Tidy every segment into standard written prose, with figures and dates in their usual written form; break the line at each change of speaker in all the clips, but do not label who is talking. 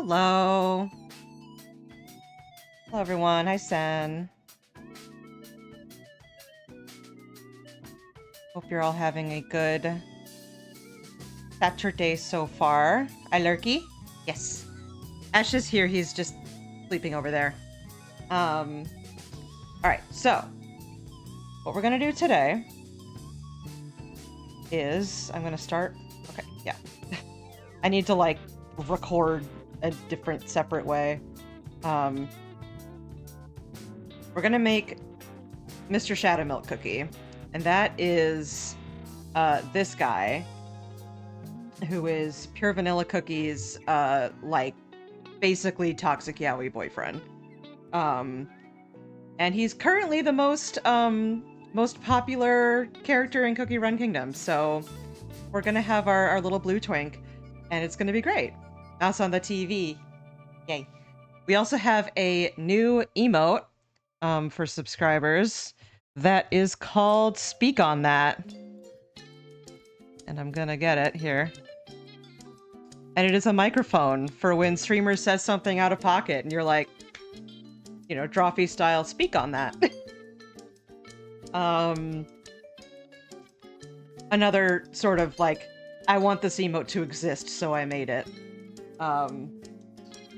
Hello. Hello, everyone. Hi, Sen. Hope you're all having a good Saturday so far. Hi, Lurky. Yes. Ash is here. He's just sleeping over there. All right. So, what we're gonna do today is I'm gonna start. Okay. Yeah. I need to like record a different, separate way. We're gonna make Mr. Shadowmilk cookie, and that is this guy who is Pure Vanilla Cookie's like basically toxic yaoi boyfriend. And he's currently the most popular character in Cookie Run Kingdom. So we're gonna have our little blue twink, and it's gonna be great. Us on the TV. Yay. We also have a new emote for subscribers that is called Speak on That. And I'm gonna get it here. And it is a microphone for when streamer says something out of pocket and you're like, you know, Drawfee style, speak on that. Another sort of like, I want this emote to exist, so I made it.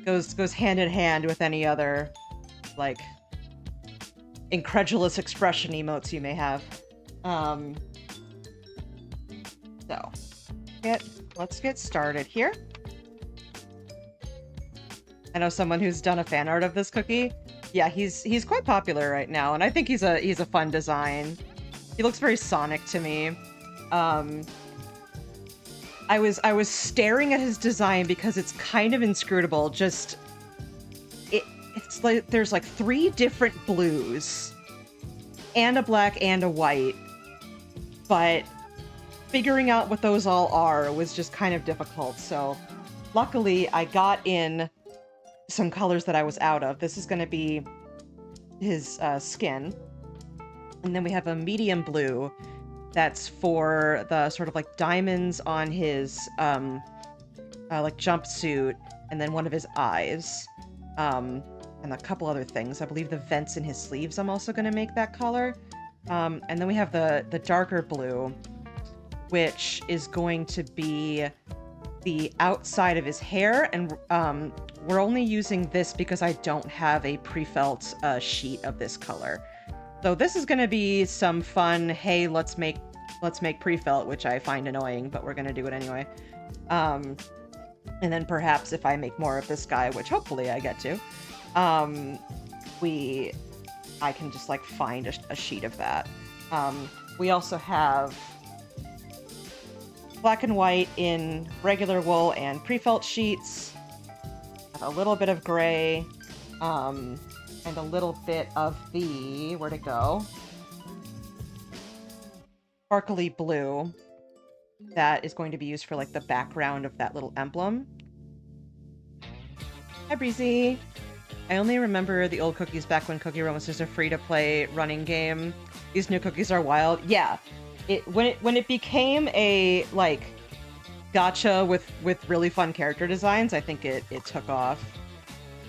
Goes hand in hand with any other like incredulous expression emotes you may have. So let's get started here. I know someone who's done a fan art of this cookie. Yeah, he's quite popular right now, and I think he's a fun design. He looks very Sonic to me. I was staring at his design because it's kind of inscrutable. Just it's like there's like 3 different blues and a black and a white, but figuring out what those all are was just kind of difficult. So luckily I got in some colors that I was out of. This is going to be his skin, and then we have a medium blue that's for the sort of like diamonds on his like jumpsuit, and then one of his eyes, and a couple other things. I believe the vents in his sleeves I'm also going to make that color, and then we have the darker blue, which is going to be the outside of his hair, and we're only using this because I don't have a pre-felt sheet of this color. So this is going to be some fun, hey, let's make pre-felt, which I find annoying, but we're going to do it anyway. And then perhaps if I make more of this guy, which hopefully I get to, I can just like find a sheet of that. We also have black and white in regular wool and pre-felt sheets, a little bit of gray, and a little bit of the, where'd it go? Sparkly blue that is going to be used for like the background of that little emblem. Hi, Breezy. I only remember the old cookies back when Cookie Run was just a free-to-play running game. These new cookies are wild. Yeah. When it became a like gacha with really fun character designs, I think it took off.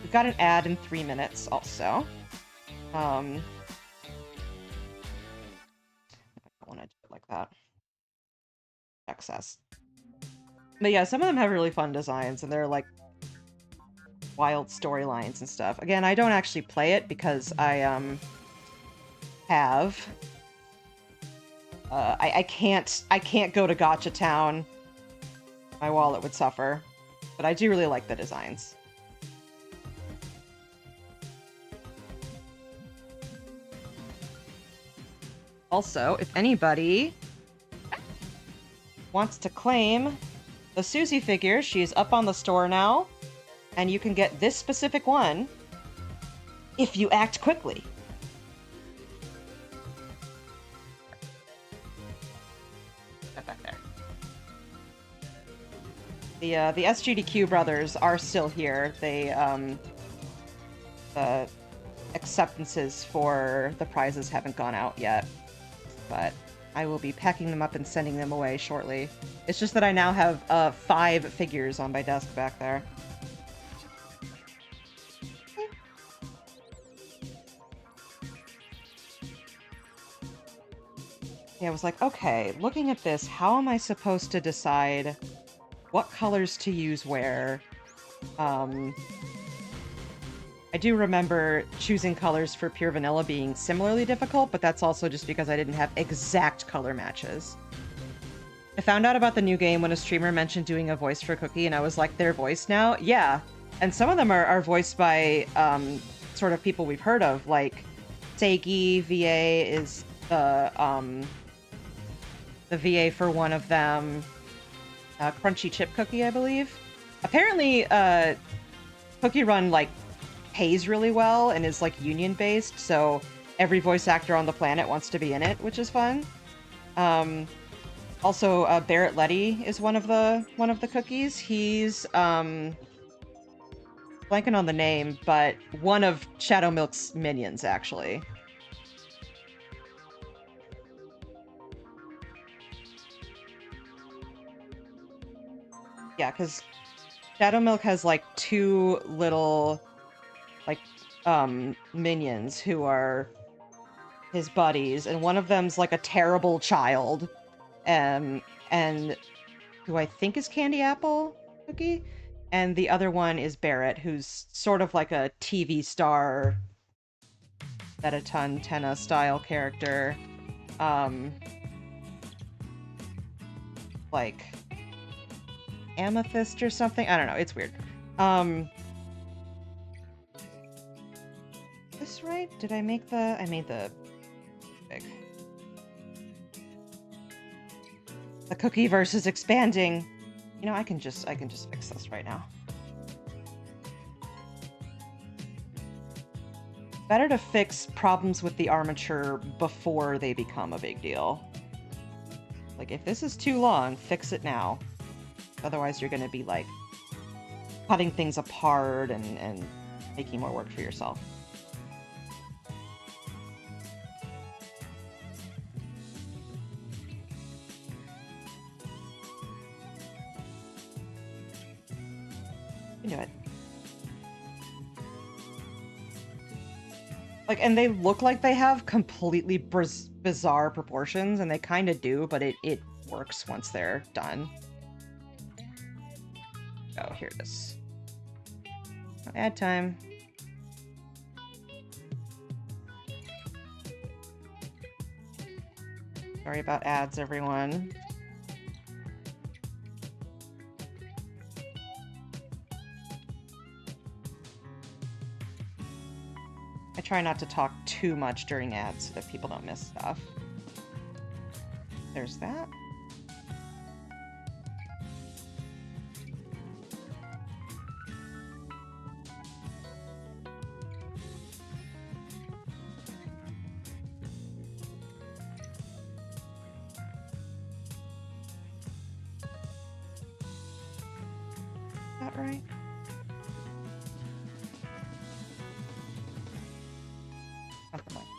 We've got an ad in 3 minutes also. I don't want to do it like that. Excess. But yeah, some of them have really fun designs, and they're like wild storylines and stuff. Again, I don't actually play it because I have I can't go to Gacha Town. My wallet would suffer. But I do really like the designs. Also, if anybody wants to claim the Susie figure, she's up on the store now, and you can get this specific one if you act quickly. Back there. The SGDQ brothers are still here. They the acceptances for the prizes haven't gone out yet, but I will be packing them up and sending them away shortly. It's just that I now have 5 figures on my desk back there. Yeah, I was like, okay, looking at this, how am I supposed to decide what colors to use where? I do remember choosing colors for Pure Vanilla being similarly difficult, but that's also just because I didn't have exact color matches. I found out about the new game when a streamer mentioned doing a voice for Cookie, and I was like, their voice now? Yeah. And some of them are voiced by sort of people we've heard of, like Seiki VA is the VA for one of them. Crunchy Chip Cookie, I believe. Apparently, Cookie Run, like, pays really well and is, like, union-based, so every voice actor on the planet wants to be in it, which is fun. Also, Barrett Letty is one of the cookies. He's, blanking on the name, but one of Shadow Milk's minions, actually. Yeah, because Shadow Milk has, like, two little, like, minions who are his buddies, and one of them's, like, a terrible child, and who I think is Candy Apple Cookie, and the other one is Barrett, who's sort of like a TV star, Metaton Tenna style character, like Amethyst or something. I don't know. It's weird. This right? Did I make the? I made the big. The cookie versus expanding. You know, I can just fix this right now. Better to fix problems with the armature before they become a big deal. Like, if this is too long, fix it now. Otherwise, you're gonna be, like, cutting things apart and making more work for yourself. You can do it. Like, and they look like they have completely bizarre proportions, and they kind of do, but it works once they're done. Oh, here it is. Ad time. Sorry about ads, everyone. I try not to talk too much during ads so that people don't miss stuff. There's that. Is that right? Something like that.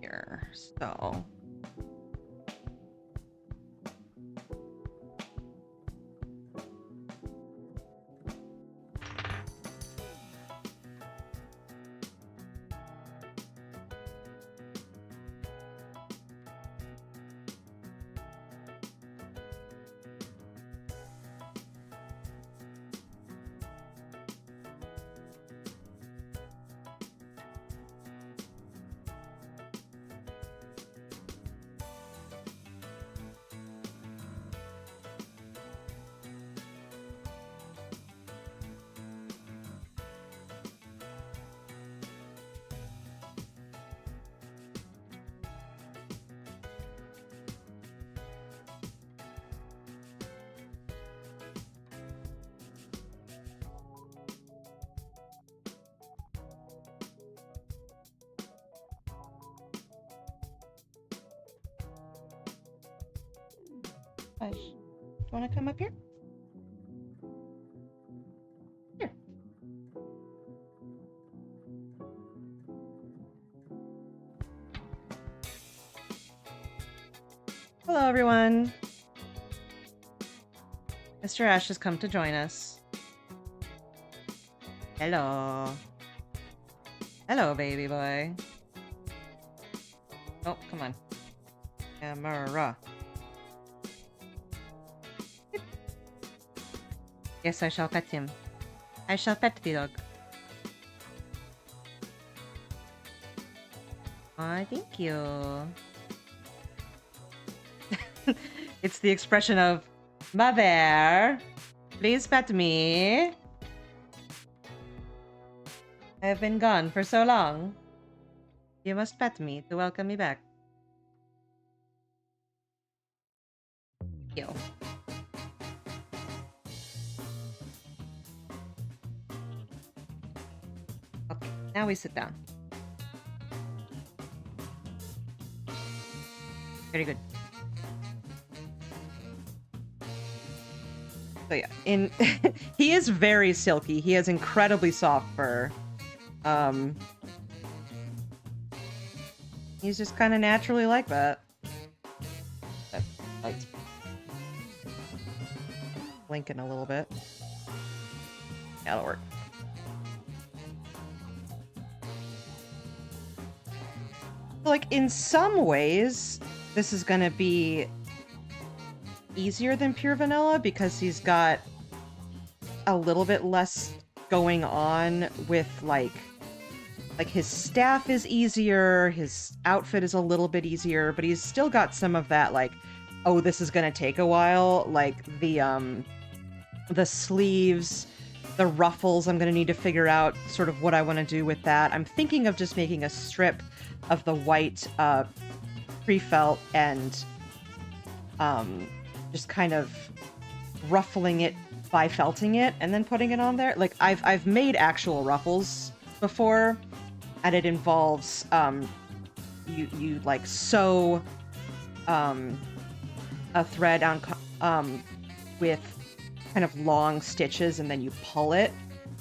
Here, so Hush. Do you want to come up here? Here. Hello, everyone. Mr. Ash has come to join us. Hello. Hello, baby boy. Oh, come on. Camera. Yes, I shall pet him. I shall pet the dog. Oh, thank you. It's the expression of, Mother, please pet me. I have been gone for so long. You must pet me to welcome me back. Yo. Okay, now we sit down. Very good. So yeah, he is very silky. He has incredibly soft fur. He's just kind of naturally like that. That light's blinking a little bit. Yeah, that'll work. Like, in some ways, this is gonna be easier than pure vanilla because he's got a little bit less going on with like his staff is easier, his outfit is a little bit easier, but he's still got some of that like, oh, this is gonna take a while, like the sleeves, the ruffles. I'm gonna need to figure out sort of what I want to do with that. I'm thinking of just making a strip of the white pre-felt and just kind of ruffling it by felting it and then putting it on there. Like I've made actual ruffles before, and it involves you like sew a thread on with kind of long stitches, and then you pull it.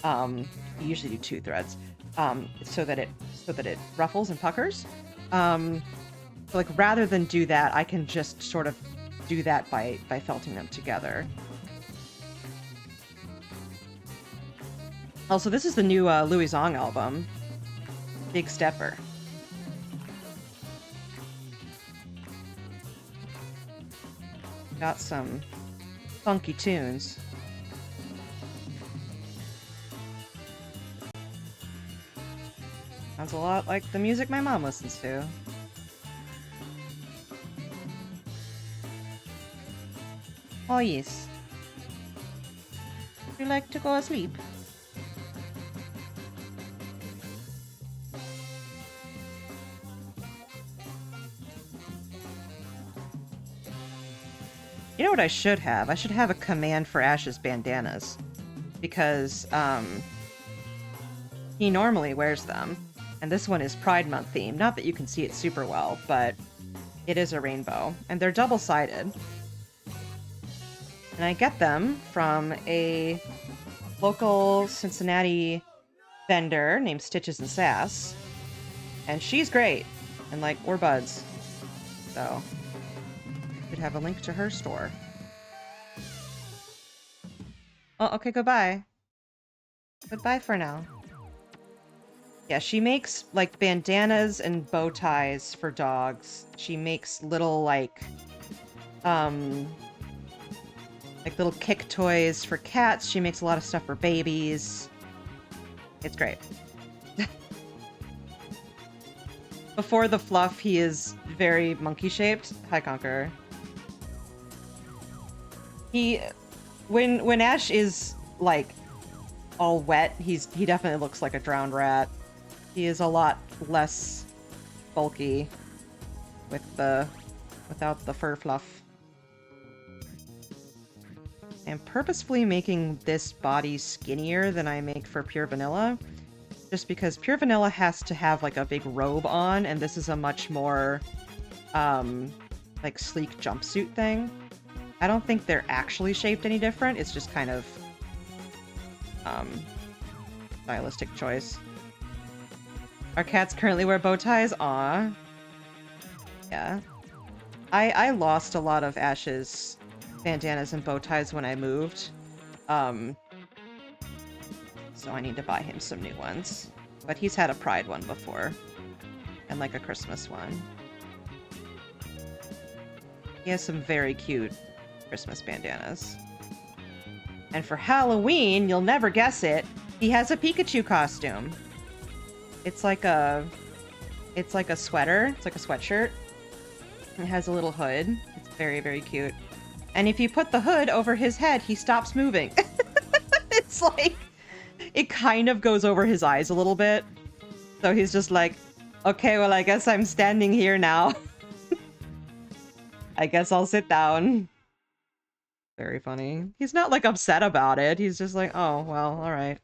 You usually do 2 threads, so that it ruffles and puckers. So like rather than do that, I can just sort of do that by felting them together. Also, this is the new Louis Zong album, Big Stepper. Got some funky tunes. Sounds a lot like the music my mom listens to. Oh yes. Would you like to go asleep? You know what I should have? I should have a command for Ash's bandanas. Because, he normally wears them. And this one is Pride Month themed. Not that you can see it super well, but it is a rainbow. And they're double-sided. And I get them from a local Cincinnati vendor named Stitches and Sass. And she's great. And, like, we're buds. So should have a link to her store. Oh, okay, goodbye. Goodbye for now. Yeah, she makes, like, bandanas and bow ties for dogs. She makes little, like little kick toys for cats. She makes a lot of stuff for babies. It's great. Before the fluff, he is very monkey-shaped. Hi, Conqueror. When Ash is, like, all wet, he definitely looks like a drowned rat. He is a lot less bulky without the fur fluff. I'm purposefully making this body skinnier than I make for Pure Vanilla, just because Pure Vanilla has to have like a big robe on, and this is a much more like sleek jumpsuit thing. I don't think they're actually shaped any different. It's just kind of stylistic choice. Our cats currently wear bow ties. Aw. Yeah. I lost a lot of Ash's bandanas and bow ties when I moved. So I need to buy him some new ones. But he's had a Pride one before. And like a Christmas one. He has some very cute Christmas bandanas. And for Halloween, you'll never guess it, he has a Pikachu costume. It's like a sweater. It's like a sweatshirt. It has a little hood. It's very, very cute. And if you put the hood over his head, he stops moving. It's like, it kind of goes over his eyes a little bit. So he's just like, okay, well, I guess I'm standing here now. I guess I'll sit down. Very funny. He's not, like, upset about it. He's just like, oh, well, alright.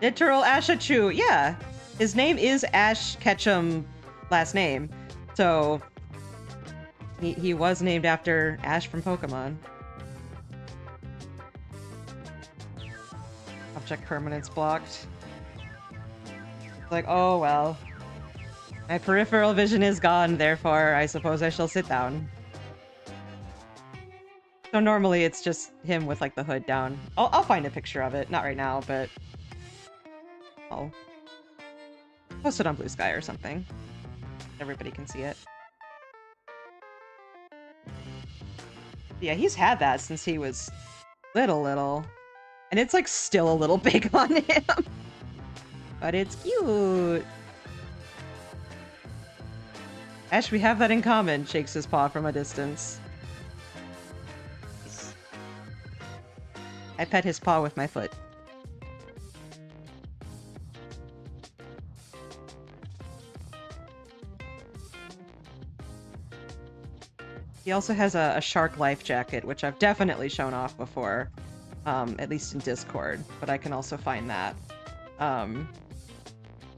Literal Ashachu, yeah. His name is Ash Ketchum last name. So he was named after Ash from Pokemon. Object permanence blocked. It's like, oh well. My peripheral vision is gone, therefore I suppose I shall sit down. So normally it's just him with like the hood down. I'll find a picture of it. Not right now, but I'll post it on Blue Sky or something. Everybody can see it. Yeah, he's had that since he was little. And it's like still a little big on him. But it's cute. Ash, we have that in common, shakes his paw from a distance. I pet his paw with my foot. He also has a shark life jacket, which I've definitely shown off before, at least in Discord, but I can also find that.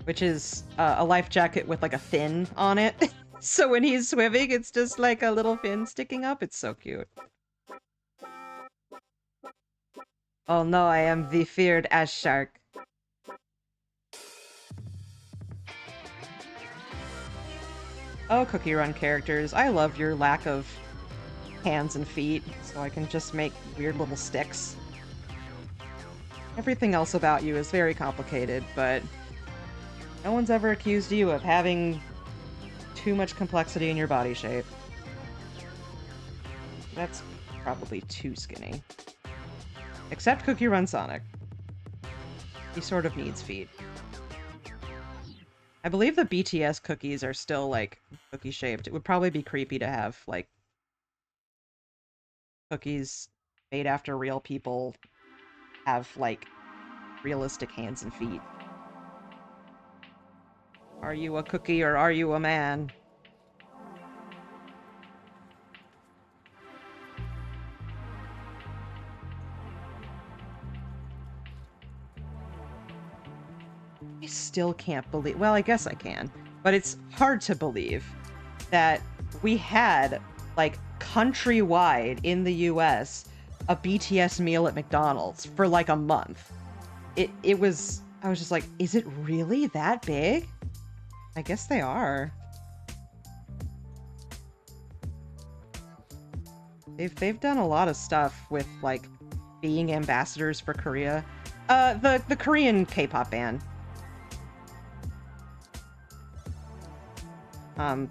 Which is a life jacket with like a fin on it. So when he's swimming, it's just like a little fin sticking up. It's so cute. Oh no, I am the feared ash shark. Oh, Cookie Run characters, I love your lack of hands and feet, so I can just make weird little sticks. Everything else about you is very complicated, but no one's ever accused you of having too much complexity in your body shape. That's probably too skinny. Except Cookie Run Sonic. He sort of needs feet. I believe the BTS cookies are still, like, cookie-shaped. It would probably be creepy to have, like, cookies made after real people have, like, realistic hands and feet. Are you a cookie or are you a man? I still can't believe... Well, I guess I can. But it's hard to believe that we had, like, countrywide in the US, a BTS meal at McDonald's for, like, a month. It was... I was just like, is it really that big? I guess they are. They've done a lot of stuff with, like, being ambassadors for Korea. The Korean K-pop band.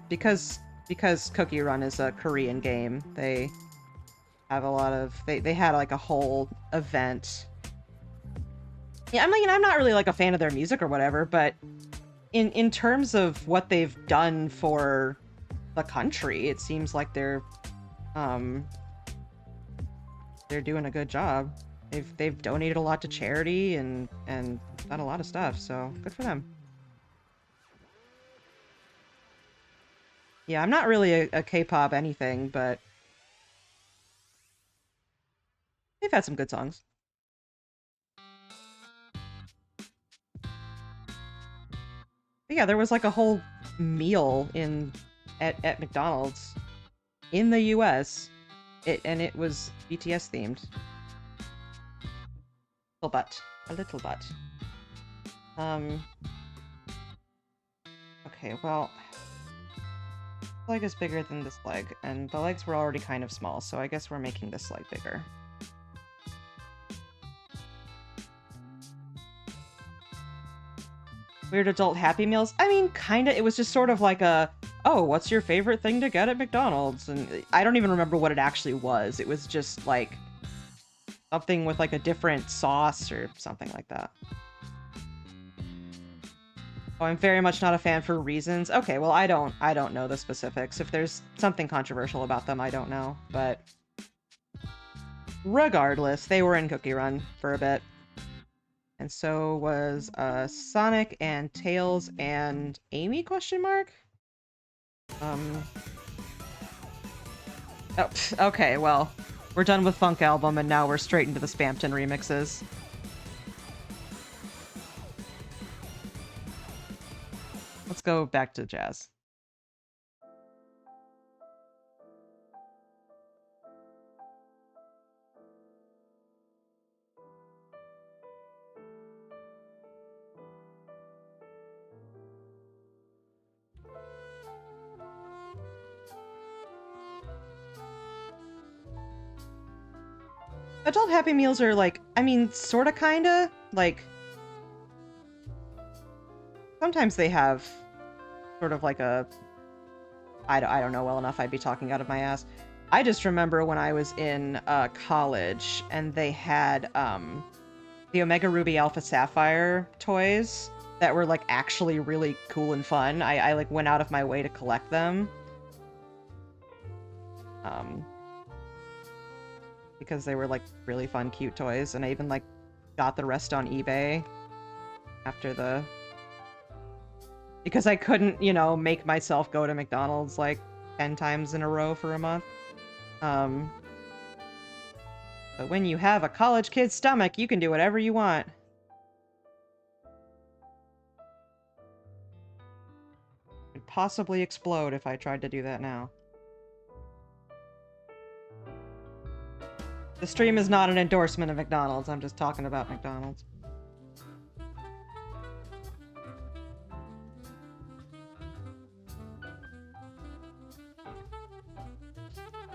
Because Cookie Run is a Korean game, they have a lot of... They had, like, a whole event. Yeah, I mean, I'm not really, like, a fan of their music or whatever, but in terms of what they've done for the country, it seems like they're doing a good job. They've donated a lot to charity and done a lot of stuff, so good for them. Yeah, I'm not really a K-pop anything, but They've had some good songs. But yeah, there was like a whole meal at McDonald's in the US. And it was BTS themed. A little butt. Okay, well, this leg is bigger than this leg, and the legs were already kind of small, so I guess we're making this leg bigger. Weird adult Happy Meals? I mean, kinda. It was just sort of like a, oh, what's your favorite thing to get at McDonald's? And I don't even remember what it actually was. It was just like something with like a different sauce or something like that. Oh, I'm very much not a fan for reasons. Okay, well, I don't know the specifics. If there's something controversial about them, I don't know. But regardless, they were in Cookie Run for a bit. And so was Sonic and Tails and Amy, question mark? Oh, okay, well, we're done with Funk Album, and now we're straight into the Spampton remixes. Let's go back to jazz. Adult Happy Meals are like, I mean, sorta kinda, like, sometimes they have sort of like a, I don't know well enough, I'd be talking out of my ass. I just remember when I was in college and they had the Omega Ruby Alpha Sapphire toys that were like actually really cool and fun. I like went out of my way to collect them. Because they were like really fun, cute toys, and I even like got the rest on eBay after the... Because I couldn't, you know, make myself go to McDonald's like 10 times in a row for a month. But when you have a college kid's stomach, you can do whatever you want. I'd possibly explode if I tried to do that now. The stream is not an endorsement of McDonald's, I'm just talking about McDonald's.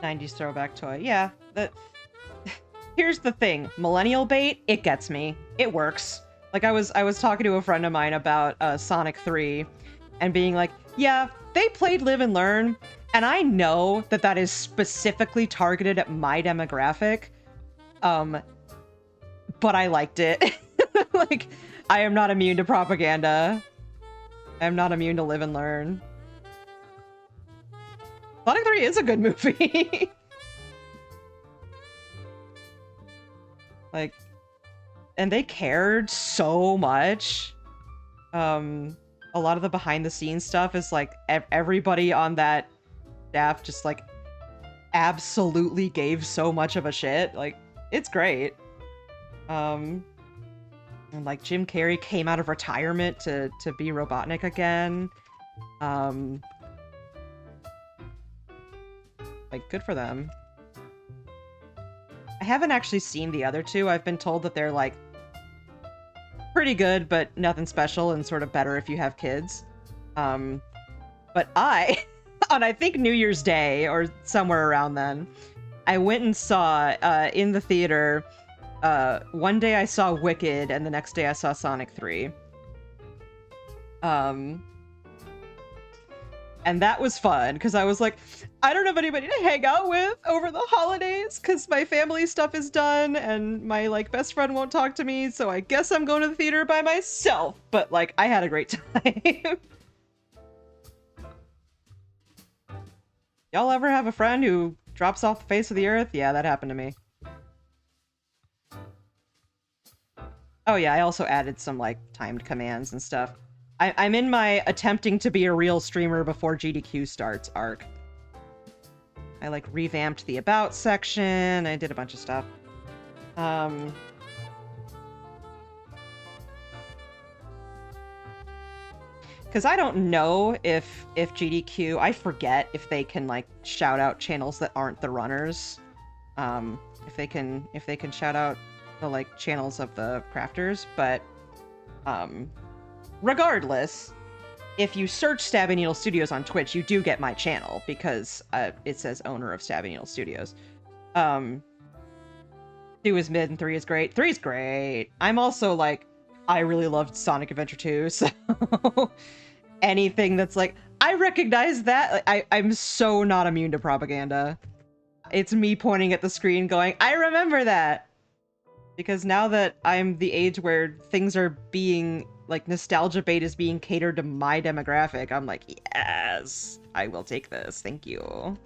'90s throwback toy. Yeah, here's the thing. Millennial bait, it gets me. It works. Like, I was talking to a friend of mine about Sonic 3 and being like, yeah, they played Live and Learn, and I know that that is specifically targeted at my demographic, but I liked it. Like, I am not immune to propaganda. I am not immune to Live and Learn. Sonic 3 is a good movie. Like, and they cared so much. A lot of the behind-the-scenes stuff is like everybody on that staff just like absolutely gave so much of a shit. Like, it's great. And like Jim Carrey came out of retirement to be Robotnik again. Like, good for them. I haven't actually seen the other two. I've been told that they're like pretty good, but nothing special, and sort of better if you have kids. But I, on I think New Year's Day or somewhere around then, I went and saw in the theater. One day I saw Wicked, and the next day I saw Sonic 3. And that was fun, because I was like, I don't have anybody to hang out with over the holidays, because my family stuff is done, and my, like, best friend won't talk to me, so I guess I'm going to the theater by myself. But, like, I had a great time. Y'all ever have a friend who drops off the face of the earth? Yeah, that happened to me. Oh yeah, I also added some, like, timed commands and stuff. I'm in my attempting to be a real streamer before GDQ starts arc. I, like, revamped the About section. I did a bunch of stuff. Um, because I don't know if GDQ, I forget if they can like shout out channels that aren't the runners. If they can shout out the like channels of the crafters, but regardless, if you search StabbyNeedleStudios on Twitch, you do get my channel because it says owner of StabbyNeedleStudios. 2 is mid and 3 is great. 3 is great. I'm also like, I really loved Sonic Adventure 2, so anything that's like, I recognize that. I'm so not immune to propaganda. It's me pointing at the screen going, I remember that! Because now that I'm the age where things are being, like, nostalgia bait is being catered to my demographic, I'm like, yes! I will take this, thank you.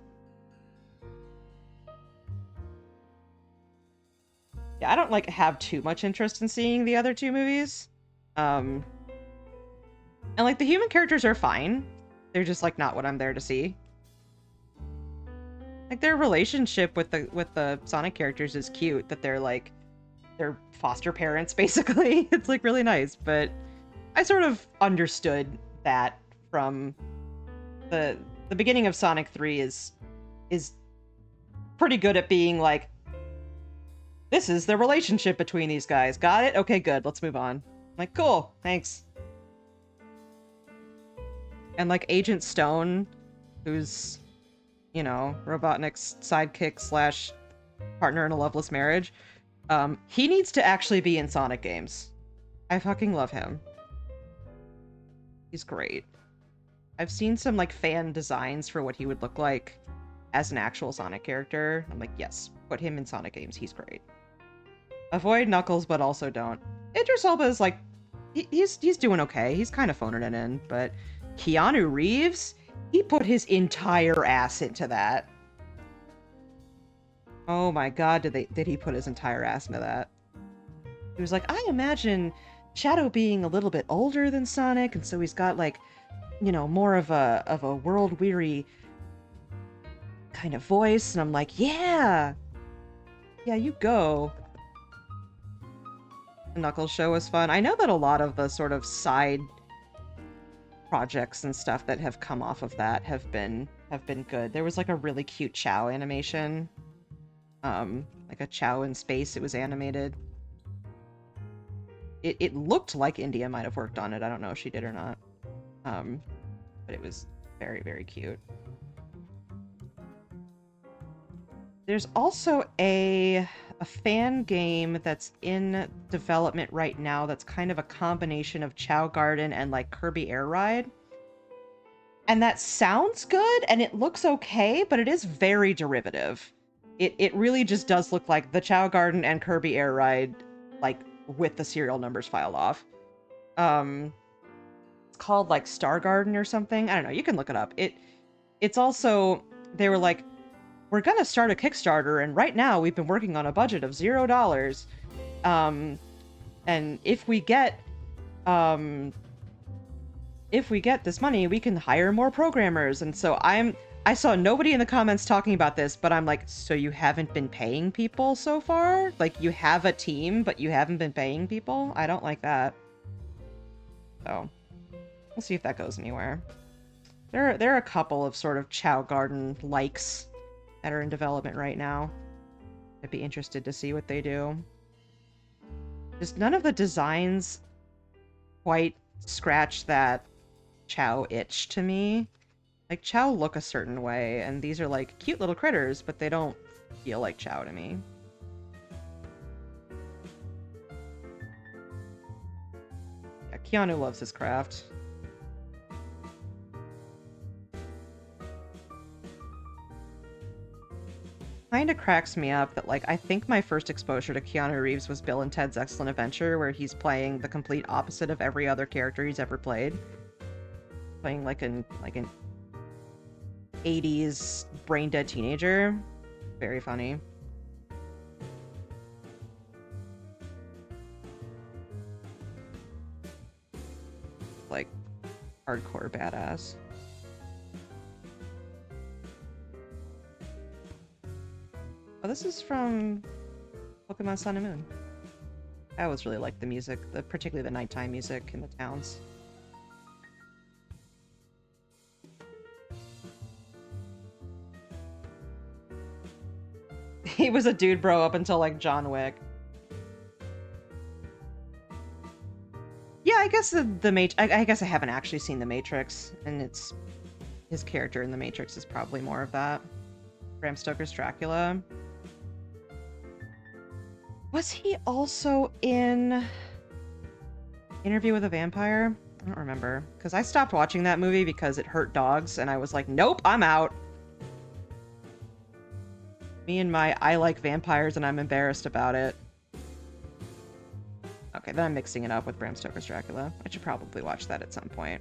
Yeah, I don't, like, have too much interest in seeing the other 2 movies. And, like, the human characters are fine. They're just, like, not what I'm there to see. Like, their relationship with the Sonic characters is cute, that they're, like, they're foster parents, basically. It's, like, really nice, but I sort of understood that from the beginning of Sonic 3 is pretty good at being, like, this is the relationship between these guys. Got it? Okay, good. Let's move on. I'm like, cool. Thanks. And, like, Agent Stone, who's, you know, Robotnik's sidekick slash partner in a loveless marriage, he needs to actually be in Sonic games. I fucking love him. He's great. I've seen some, like, fan designs for what he would look like as an actual Sonic character. I'm like, yes, put him in Sonic games. He's great. Avoid Knuckles, but also don't. Idris Elba is, like, he's doing okay. He's kind of phoning it in, but Keanu Reeves, he put his entire ass into that. Oh my god, did he put his entire ass into that? He was like, I imagine Shadow being a little bit older than Sonic, and so he's got, like, you know, more of a world-weary kind of voice, and I'm like, yeah! Yeah, you go. The Knuckles show was fun. I know that a lot of the sort of side projects and stuff that have come off of that have been good. There was, like, a really cute Chow animation. Like a Chow in space. It was animated. It looked like India might have worked on it. I don't know if she did or not. But it was very, very cute. There's also a fan game that's in development right now that's kind of a combination of Chow Garden and, like, Kirby Air Ride. And that sounds good, and it looks okay, but it is very derivative. It really just does look like the Chow Garden and Kirby Air Ride, like, with the serial numbers filed off. It's called, like, Star Garden or something. I don't know, you can look it up. It's also, they were like, we're gonna start a Kickstarter, and right now we've been working on a budget of $0. And if we get this money, we can hire more programmers. And so I saw nobody in the comments talking about this, but I'm like, so you haven't been paying people so far? Like, you have a team, but you haven't been paying people? I don't like that. So, we'll see if that goes anywhere. There are a couple of sort of Chow Garden likes that are in development right now. I'd be interested to see what they do. Just none of the designs quite scratch that Chow itch to me. Like, Chow look a certain way, and these are, like, cute little critters, but they don't feel like Chow to me. Yeah, Keanu loves his craft. Kinda cracks me up that, like, I think my first exposure to Keanu Reeves was Bill and Ted's Excellent Adventure, where he's playing the complete opposite of every other character he's ever played. Playing like an 80s brain-dead teenager. Very funny. Like, hardcore badass. Oh, this is from Pokemon Sun and Moon. I always really liked the music, particularly the nighttime music in the towns. He was a dude bro up until, like, John Wick. Yeah, I guess I guess I haven't actually seen The Matrix, and it's... His character in The Matrix is probably more of that. Bram Stoker's Dracula. Was he also in Interview with a Vampire? I don't remember. Because I stopped watching that movie because it hurt dogs, and I was like, nope, I'm out. Me and my I like vampires and I'm embarrassed about it. Okay, then I'm mixing it up with Bram Stoker's Dracula. I should probably watch that at some point.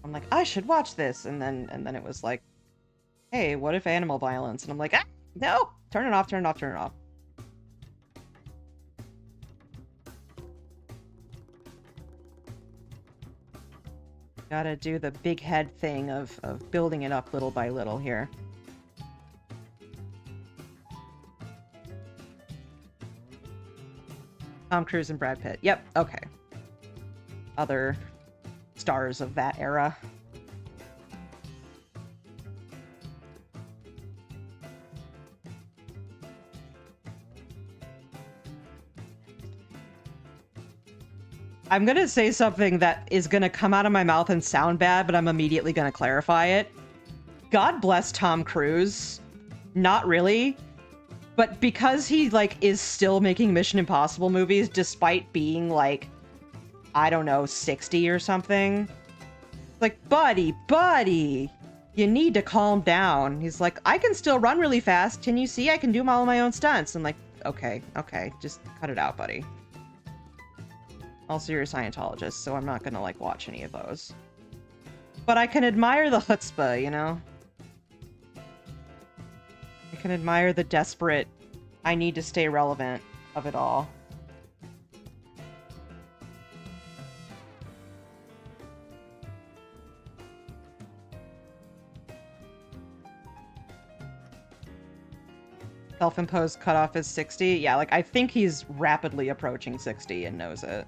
I'm like, I should watch this, and then it was like, hey, what if animal violence? And I'm like, ah, no! Turn it off, turn it off, turn it off. Gotta do the big head thing of building it up little by little here. Tom Cruise and Brad Pitt. Yep, okay. Other stars of that era. I'm gonna say something that is gonna come out of my mouth and sound bad, but I'm immediately gonna clarify it. God bless Tom Cruise. Not really. But because he, like, is still making Mission Impossible movies, despite being, like, I don't know, 60 or something. Like, buddy, you need to calm down. He's like, I can still run really fast. Can you see? I can do all my own stunts. I'm like, okay, just cut it out, buddy. Also, you're a Scientologist, so I'm not gonna, like, watch any of those. But I can admire the chutzpah, you know? I can admire the desperate, I need to stay relevant of it all. Self-imposed cutoff is 60? Yeah, like, I think he's rapidly approaching 60 and knows it.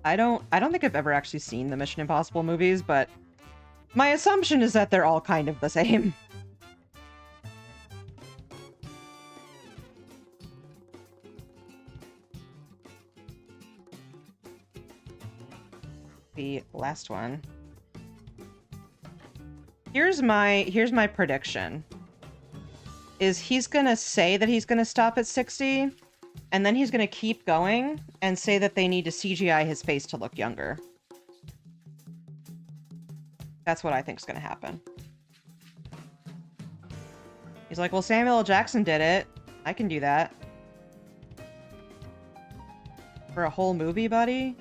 I don't think I've ever actually seen the Mission Impossible movies, but my assumption is that they're all kind of the same. The last one. Here's my prediction. Is he's gonna say that he's gonna stop at 60, and then he's gonna keep going and say that they need to CGI his face to look younger. That's what I think is gonna happen. He's like, well, Samuel L. Jackson did it. I can do that. For a whole movie, buddy?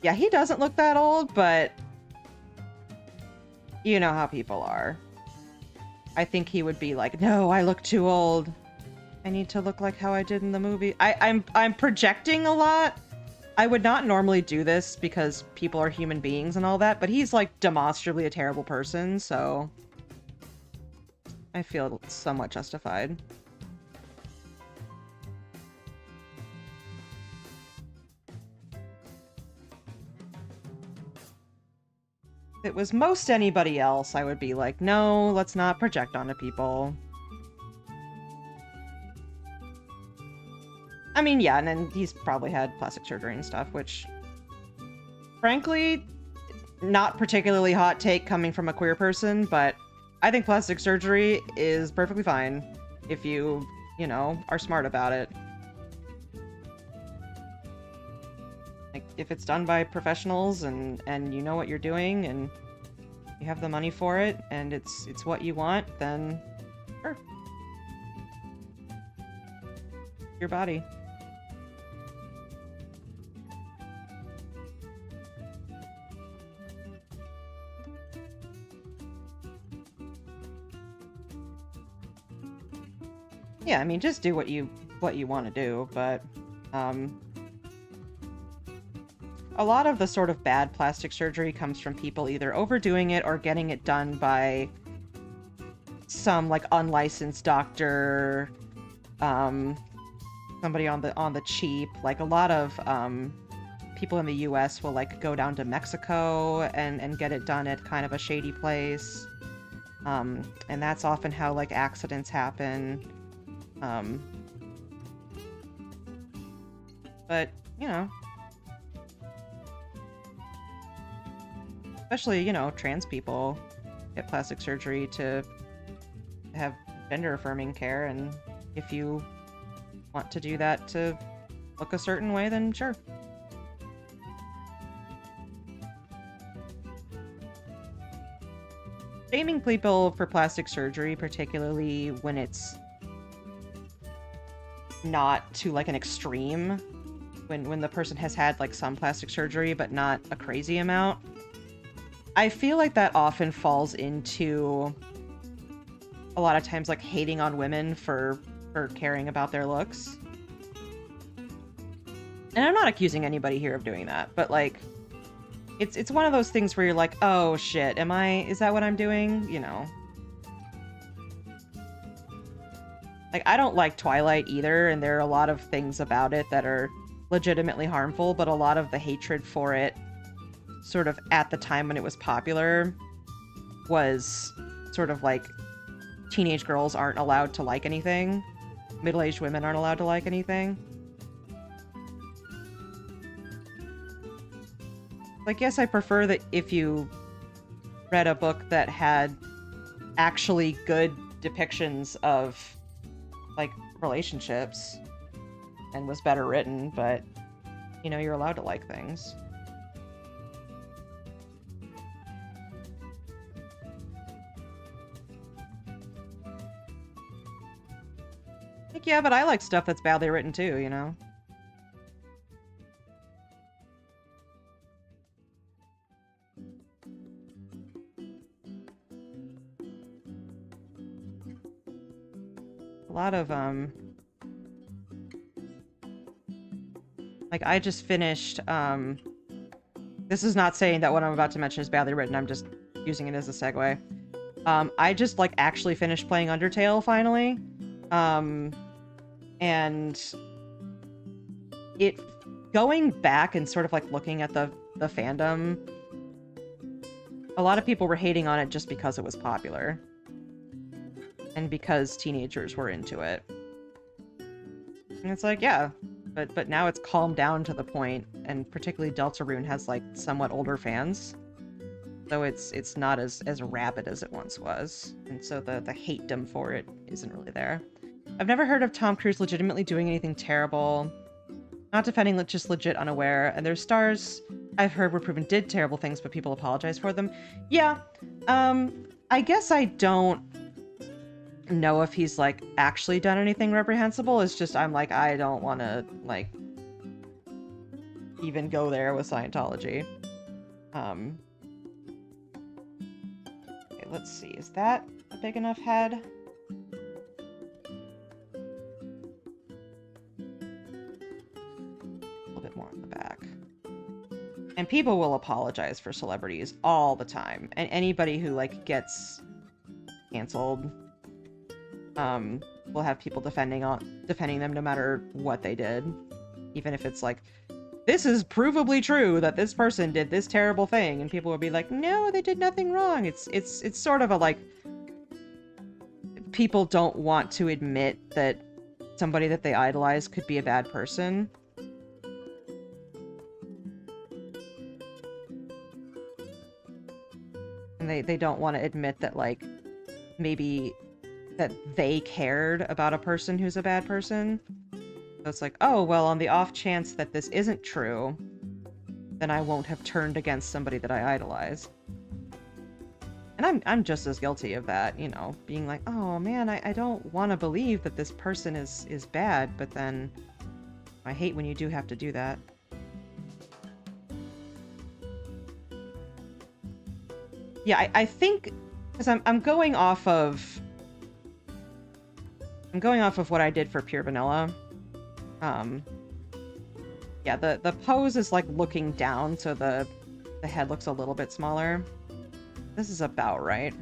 Yeah, he doesn't look that old, but you know how people are. I think he would be like, no, I look too old. I need to look like how I did in the movie. I'm projecting a lot. I would not normally do this because people are human beings and all that, but he's, like, demonstrably a terrible person, so I feel somewhat justified. If it was most anybody else, I would be like, no, let's not project onto people. I mean, yeah, and then he's probably had plastic surgery and stuff, which, frankly, not particularly hot take coming from a queer person, but I think plastic surgery is perfectly fine if you know, are smart about it. Like, if it's done by professionals and you know what you're doing and you have the money for it and it's what you want, then Sure. Your body. Yeah, I mean, just do what you want to do, but a lot of the sort of bad plastic surgery comes from people either overdoing it or getting it done by some like unlicensed doctor, somebody on the cheap. Like a lot of people in the US will like go down to Mexico and get it done at kind of a shady place. And that's often how like accidents happen. But, you know, especially, you know, trans people get plastic surgery to have gender affirming care, and if you want to do that to look a certain way, then sure. Shaming people for plastic surgery, particularly when it's not to like an extreme, when the person has had like some plastic surgery but not a crazy amount, I feel like that often falls into a lot of times like hating on women for caring about their looks. And I'm not accusing anybody here of doing that, but like it's one of those things where you're like, oh shit, is that what I'm doing? You know. Like, I don't like Twilight either, and there are a lot of things about it that are legitimately harmful, but a lot of the hatred for it, sort of at the time when it was popular, was sort of like teenage girls aren't allowed to like anything. Middle-aged women aren't allowed to like anything. Like, yes, I prefer that if you read a book that had actually good depictions of like relationships and was better written, but you know, you're allowed to like things. Like, yeah, but I like stuff that's badly written too, you know? A lot of, like, I just finished, this is not saying that what I'm about to mention is badly written, I'm just using it as a segue. I just, like, actually finished playing Undertale, finally. And it, going back and sort of, like, looking at the fandom, a lot of people were hating on it just because it was popular. And because teenagers were into it. And it's like, yeah, but now it's calmed down to the point, and particularly Deltarune has like somewhat older fans. So it's not as rabid as it once was. And so the hate-dom for it isn't really there. I've never heard of Tom Cruise legitimately doing anything terrible. Not defending, just legit unaware. And there's stars I've heard were proven did terrible things, but people apologize for them. Yeah, I guess I don't know if he's like actually done anything reprehensible. It's just I'm like, I don't want to like even go there with Scientology. Okay, let's see, is that a big enough head? A little bit more on the back. And people will apologize for celebrities all the time, and anybody who like gets canceled, we'll have people defending them no matter what they did. Even if it's like, this is provably true that this person did this terrible thing, and people will be like, no, they did nothing wrong. It's sort of a like, people don't want to admit that somebody that they idolize could be a bad person. And they don't want to admit that like, maybe that they cared about a person who's a bad person. So it's like, oh, well, on the off chance that this isn't true, then I won't have turned against somebody that I idolize. And And I'm just as guilty of that, you know, being like, oh man, I don't want to believe that this person is bad, but then I hate when you do have to do that. Yeah, I think because I'm going off of what I did for Pure Vanilla. Yeah, the pose is like looking down, so the head looks a little bit smaller. This is about right.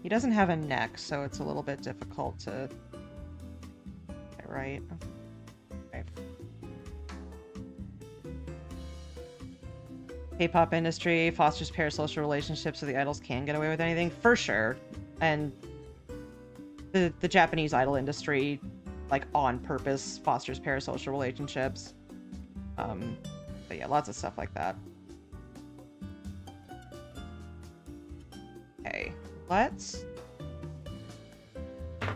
He doesn't have a neck, so it's a little bit difficult to get right. Okay. K-pop industry fosters parasocial relationships so the idols can get away with anything, for sure. And the Japanese idol industry, like, on purpose fosters parasocial relationships. But yeah, lots of stuff like that. Okay, let's... I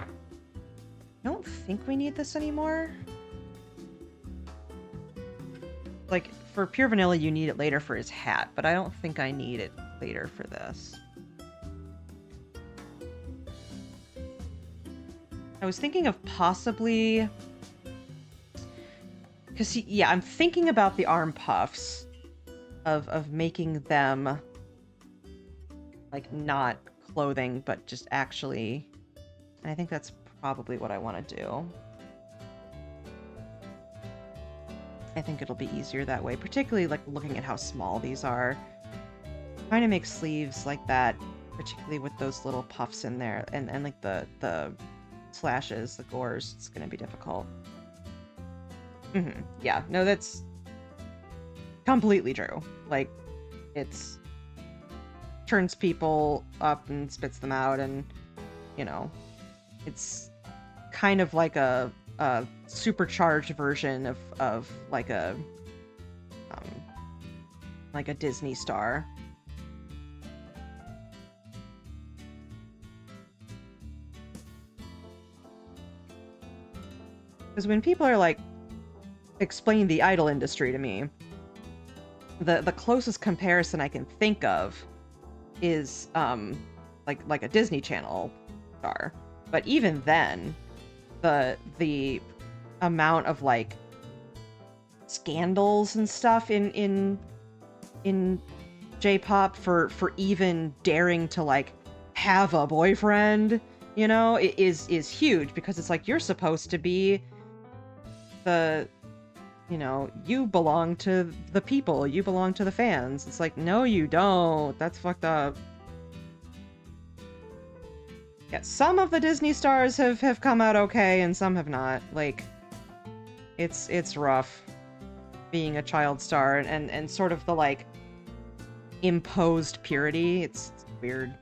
don't think we need this anymore. Like, for Pure Vanilla, you need it later for his hat, but I don't think I need it later for this. I was thinking of possibly... Because, yeah, I'm thinking about the arm puffs of making them, like, not clothing, but just actually... And I think that's probably what I want to do. I think it'll be easier that way, particularly like looking at how small these are. Trying to make sleeves like that, particularly with those little puffs in there, and like the slashes, the gores, it's gonna be difficult. Yeah, no, that's completely true. Like, it's turns people up and spits them out, and, you know, it's kind of like a supercharged version of like a Disney star. Because when people are like, explain the idol industry to me, the closest comparison I can think of is like a Disney Channel star. But even then, the amount of like scandals and stuff in J-pop for even daring to like have a boyfriend, you know, is huge, because it's like, you're supposed to be the, you know, you belong to the people, you belong to the fans. It's like, no, you don't. That's fucked up. Yeah, some of the Disney stars have come out okay, and some have not. Like, it's rough being a child star, and sort of the, like, imposed purity. It's weird.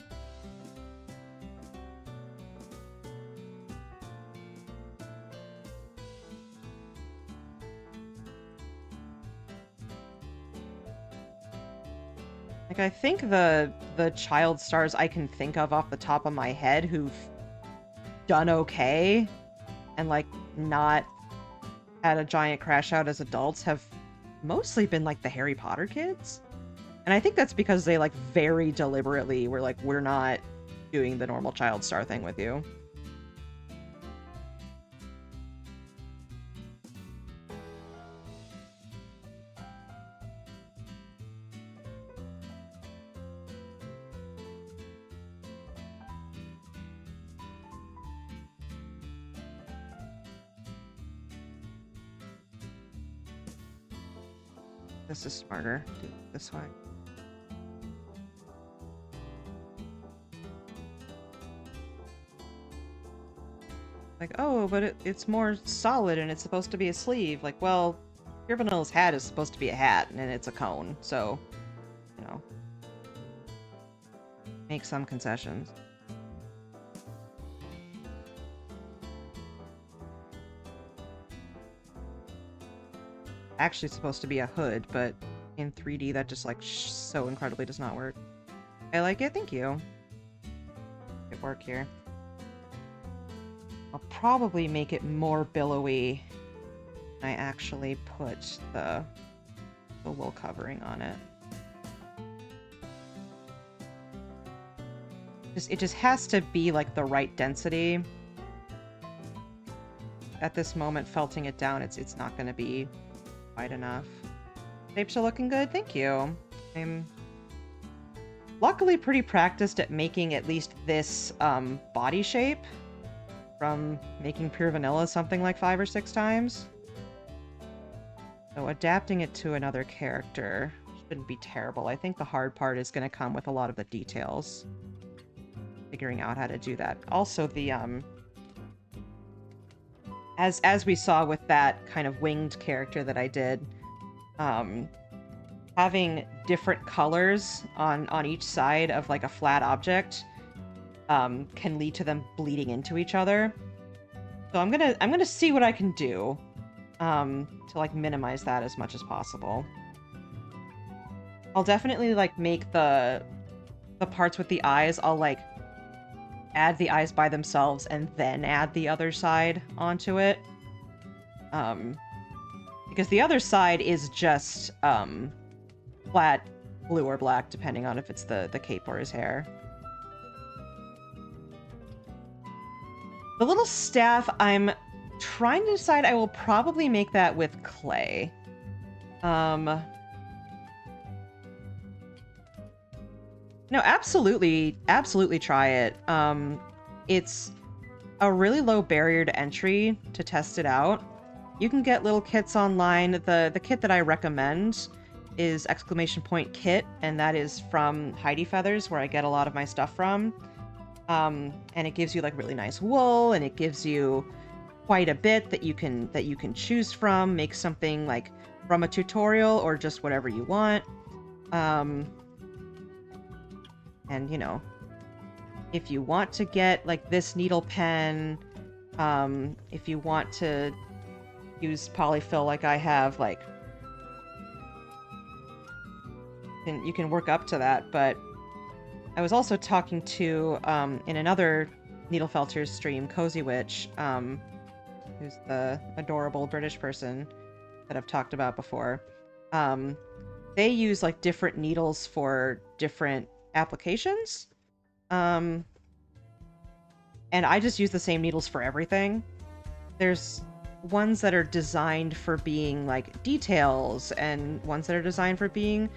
Like, I think the child stars I can think of off the top of my head who've done okay and, like, not had a giant crash out as adults have mostly been, like, the Harry Potter kids. And I think that's because they, like, very deliberately were like, we're not doing the normal child star thing with you. This is smarter. Do it this way. Like, oh, but it's more solid and it's supposed to be a sleeve. Like, well, Pure Vanilla's hat is supposed to be a hat and it's a cone, so, you know, make some concessions. Actually supposed to be a hood, but in 3D that just, like, so incredibly does not work. I like it, thank you. work here. I'll probably make it more billowy when I actually put the wool covering on it. It just has to be like the right density. At this moment, felting it down, it's not going to be quite enough. Shapes are looking good. Thank you. I'm luckily pretty practiced at making at least this body shape from making pure vanilla something like 5 or 6 times. So adapting it to another character shouldn't be terrible. I think the hard part is going to come with a lot of the details. Figuring out how to do that. Also, the as we saw with that kind of winged character that I did, having different colors on each side of like a flat object can lead to them bleeding into each other. So I'm gonna see what I can do to like minimize that as much as possible. I'll definitely like make the parts with the eyes. I'll like add the eyes by themselves and then add the other side onto it. Because the other side is just flat blue or black, depending on if it's the cape or his hair. The little staff, I'm trying to decide. I will probably make that with clay. No, absolutely try it. It's a really low barrier to entry to test it out. You can get little kits online. The kit that I recommend is !kit, and that is from Heidi Feathers, where I get a lot of my stuff from. And it gives you like really nice wool, and it gives you quite a bit that you can choose from. Make something like from a tutorial or just whatever you want. And, you know, if you want to get, like, this needle pen, if you want to use polyfill like I have, like, you can work up to that. But I was also talking to, in another Needle Felters stream, Cozy Witch, who's the adorable British person that I've talked about before. They use, like, different needles for different applications, and I just use the same needles for everything. There's ones that are designed for being like details and ones that are designed for being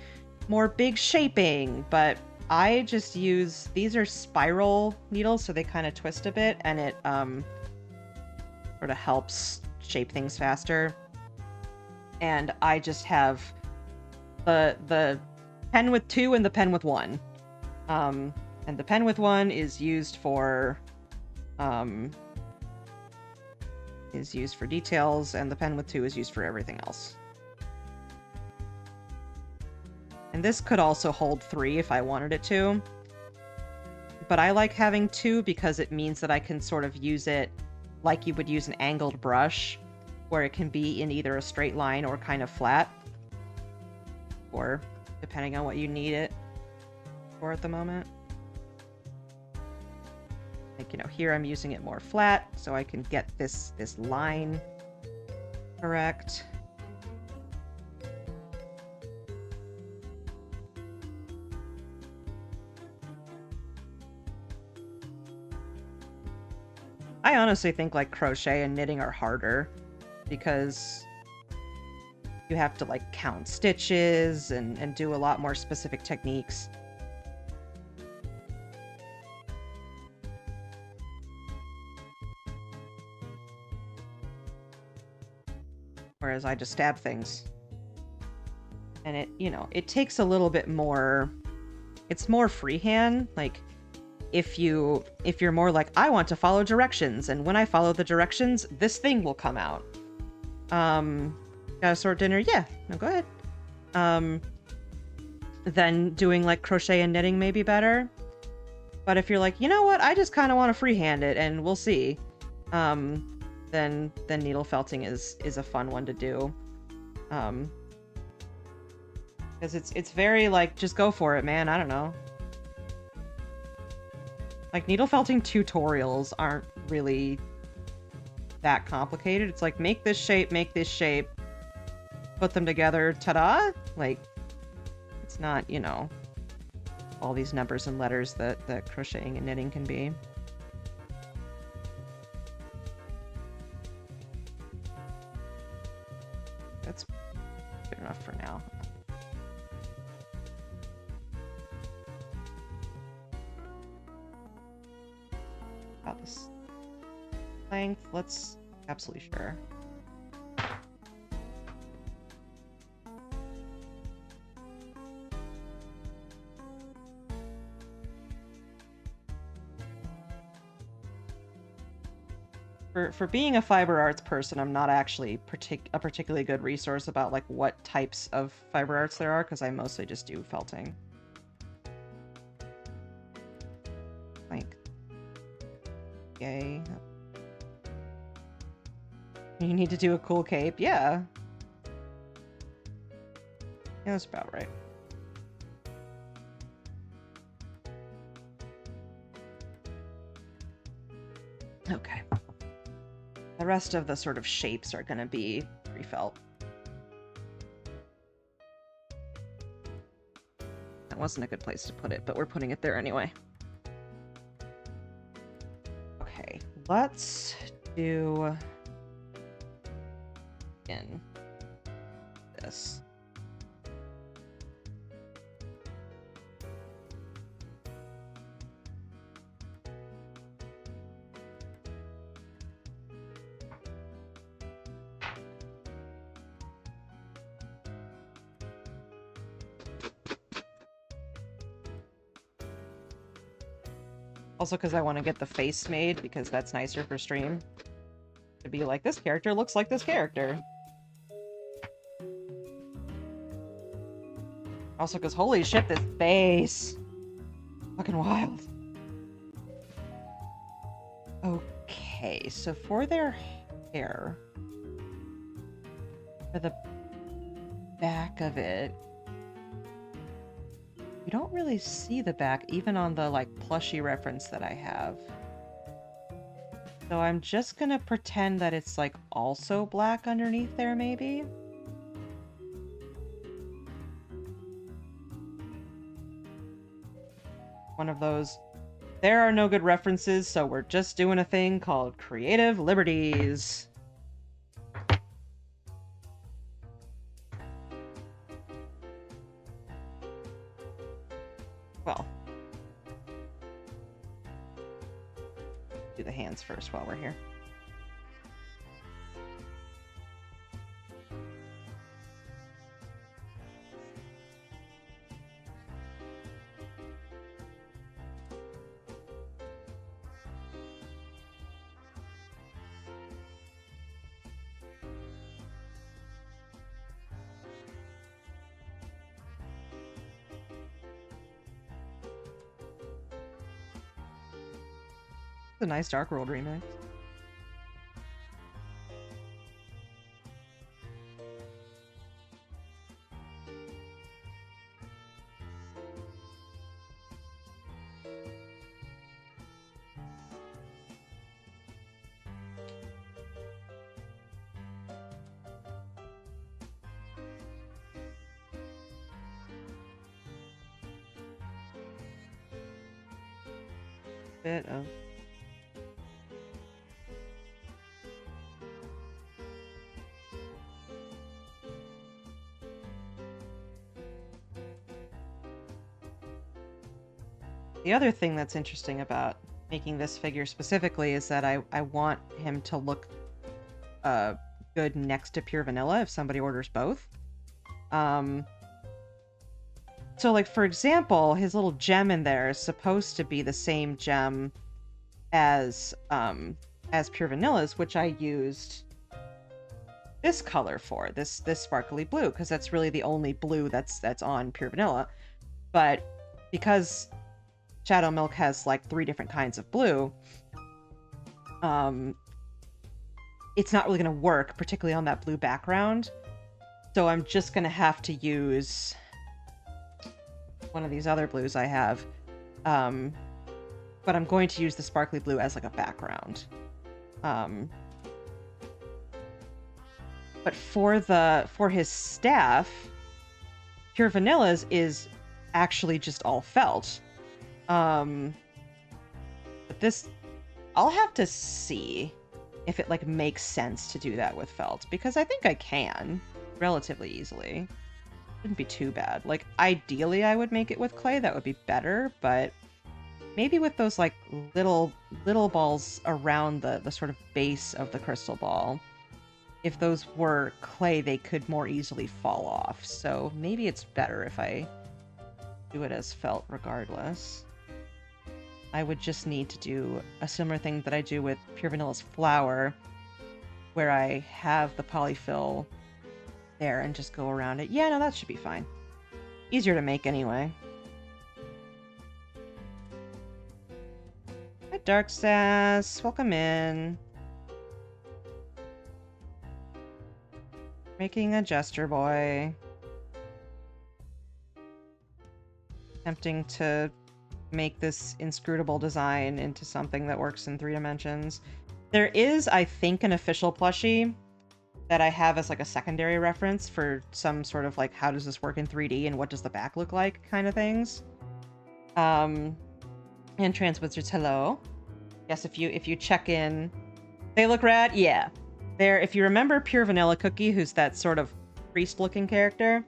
more big shaping, but I just use, these are spiral needles, so they kind of twist a bit, and it sort of helps shape things faster. And I just have the pen with 2 and the pen with 1. And the pen with 1 is used for details, and the pen with 2 is used for everything else. And this could also hold 3 if I wanted it to. But I like having 2 because it means that I can sort of use it like you would use an angled brush, where it can be in either a straight line or kind of flat. Or depending on what you need it for at the moment. Like, you know, here I'm using it more flat, so I can get this line correct. I honestly think like crochet and knitting are harder because you have to like count stitches and do a lot more specific techniques. Whereas I just stab things. And it, you know, it takes a little bit more, it's more freehand. Like, if you're more like, I want to follow directions, and when I follow the directions, this thing will come out. Gotta sort dinner? Yeah, no, go ahead. Then doing like crochet and knitting may be better. But if you're like, you know what, I just kind of want to freehand it, and we'll see. Then needle felting is a fun one to do. Because it's very like, just go for it, man. I don't know. Like, needle felting tutorials aren't really that complicated. It's like, make this shape, put them together, ta-da! Like, it's not, you know, all these numbers and letters that crocheting and knitting can be. That's good enough for now. About this length, let's absolutely sure. For being a fiber arts person, I'm not actually a particularly good resource about like what types of fiber arts there are, because I mostly just do felting. Like, yay. You need to do a cool cape? Yeah. Yeah, that's about right. Okay. The rest of the sort of shapes are going to be pre-felt. That wasn't a good place to put it, but we're putting it there anyway. Okay, let's do in this. Also because I want to get the face made, because that's nicer for stream. To be like, this character looks like this character. Also because, holy shit, this face! Fucking wild. Okay, so for their hair, for the back of it, you don't really see the back, even on the, like, plushy reference that I have. So I'm just gonna pretend that it's, like, also black underneath there, maybe? One of those, there are no good references, so we're just doing a thing called creative liberties. Well, do the hands first while we're here. It's a nice Dark World remix. Bit of the other thing that's interesting about making this figure specifically is that I want him to look good next to Pure Vanilla if somebody orders both. So, like, for example, his little gem in there is supposed to be the same gem as Pure Vanilla's, which I used this color for, this sparkly blue, because that's really the only blue that's on Pure Vanilla. But because Shadow Milk has like 3 different kinds of blue, it's not really going to work, particularly on that blue background. So I'm just going to have to use one of these other blues I have, but I'm going to use the sparkly blue as like a background. But for his staff, Pure Vanilla's is actually just all felt. But this, I'll have to see if it like makes sense to do that with felt, because I think I can relatively easily. Shouldn't be too bad. Like ideally I would make it with clay, that would be better, but maybe with those like little balls around the sort of base of the crystal ball, if those were clay, they could more easily fall off. So maybe it's better if I do it as felt regardless. I would just need to do a similar thing that I do with Pure Vanilla's flower, where I have the polyfill there and just go around it. Yeah, no, that should be fine. Easier to make anyway. Hi, Dark Sass. Welcome in. Making a jester boy. Attempting to make this inscrutable design into something that works in 3 dimensions. There is, I think, an official plushie that I have as like a secondary reference for some sort of like, how does this work in 3D and what does the back look like kind of things. And Transwizards, hello. Yes, if you check in, they look rad. Yeah. There, if you remember Pure Vanilla Cookie, who's that sort of priest-looking character,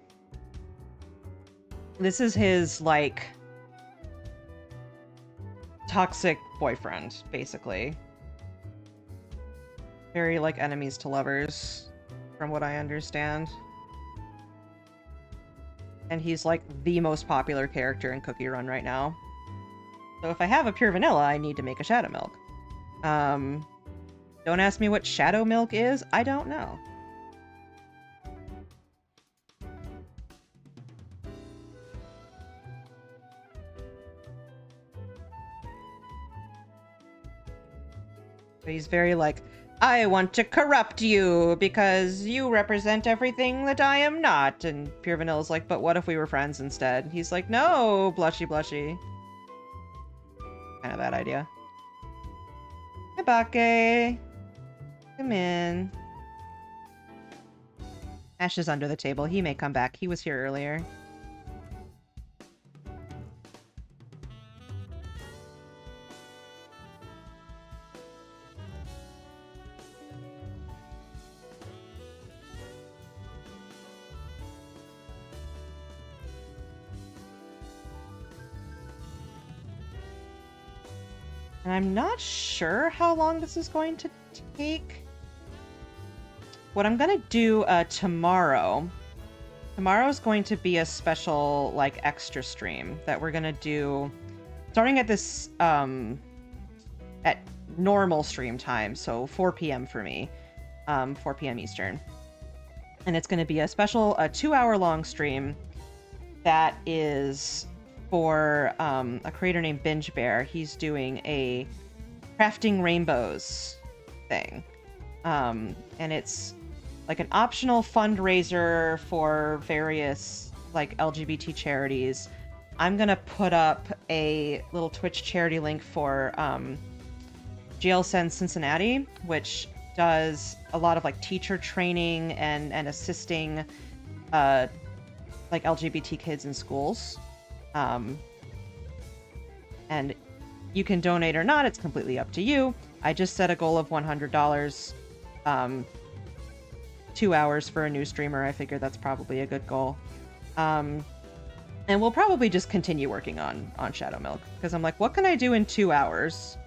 this is his like toxic boyfriend, basically. Very like enemies to lovers, from what I understand. And he's like the most popular character in Cookie Run right now. So if I have a Pure Vanilla, I need to make a Shadow Milk. Don't ask me what Shadow Milk is. I don't know. But he's very like, I want to corrupt you because you represent everything that I am not. And Pure Vanilla's like, but what if we were friends instead? He's like, no, blushy blushy. Kind of that idea. Hi, Bake. Come in. Ash is under the table. He may come back. He was here earlier. And I'm not sure how long this is going to take. What I'm gonna do tomorrow is going to be a special like extra stream that we're gonna do starting at this at normal stream time, so 4 p.m. for me, 4 p.m. Eastern. And it's gonna be a special 2-hour long stream that is for a creator named Binge Bear. He's doing a crafting rainbows thing. And it's like an optional fundraiser for various like LGBT charities. I'm gonna put up a little Twitch charity link for JLSEN Cincinnati, which does a lot of like teacher training and assisting like LGBT kids in schools. And you can donate or not, it's completely up to you. I just set a goal of $100, 2 hours for a new streamer. I figure that's probably a good goal. And we'll probably just continue working on Shadow Milk, because I'm like, what can I do in 2 hours?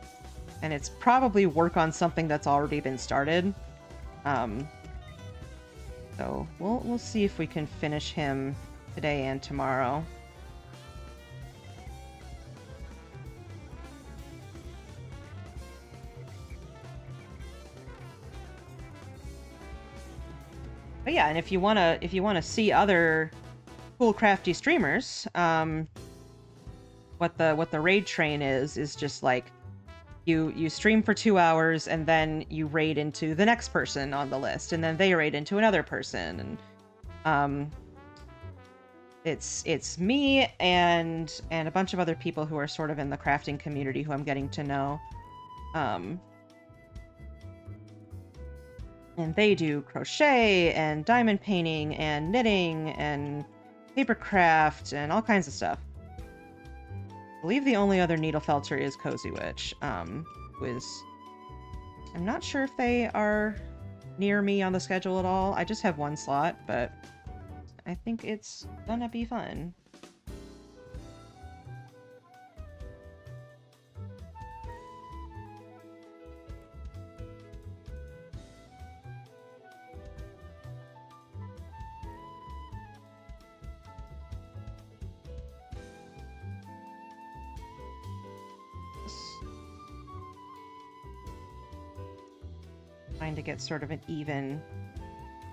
And it's probably work on something that's already been started. So we'll see if we can finish him today and tomorrow. But yeah, and if you wanna see other cool crafty streamers, what the raid train is just like you stream for 2 hours and then you raid into the next person on the list, and then they raid into another person, and It's me and a bunch of other people who are sort of in the crafting community who I'm getting to know. And they do crochet and diamond painting and knitting and paper craft and all kinds of stuff. I believe the only other needle felter is Cozy Witch, who is... I'm not sure if they are near me on the schedule at all. I just have one slot, but I think it's gonna be fun. Trying to get sort of an even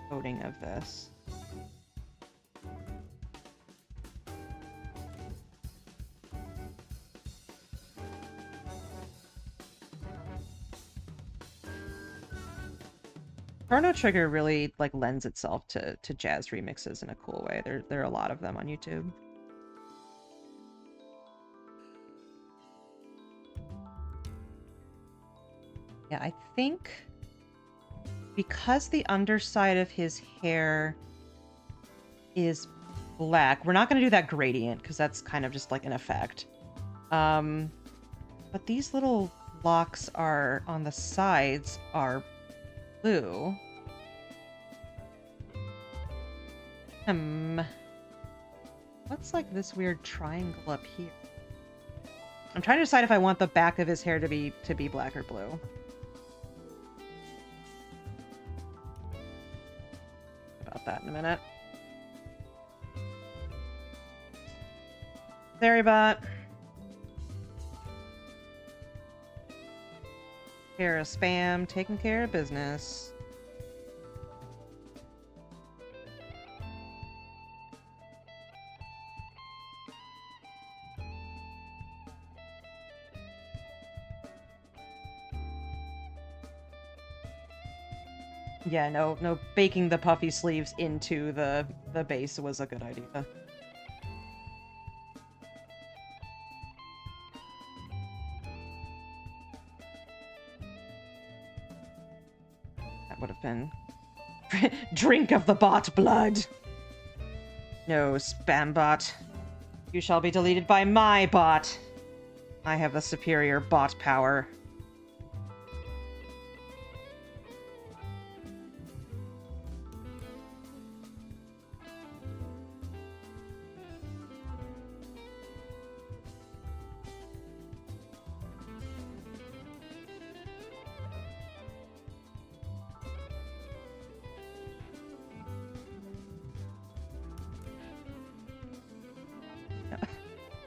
coating of this. Chrono Trigger really like lends itself to jazz remixes in a cool way. There are a lot of them on YouTube. Yeah, I think because the underside of his hair is black, we're not going to do that gradient because that's kind of just like an effect. But these little locks are on the sides are blue. What's like this weird triangle up here? I'm trying to decide if I want the back of his hair to be black or blue. About that in a minute. Sorrybot. Care of spam, taking care of business. Yeah, no, baking the puffy sleeves into the base was a good idea. That would have been... Drink of the bot blood! No, spam bot. You shall be deleted by my bot. I have the superior bot power.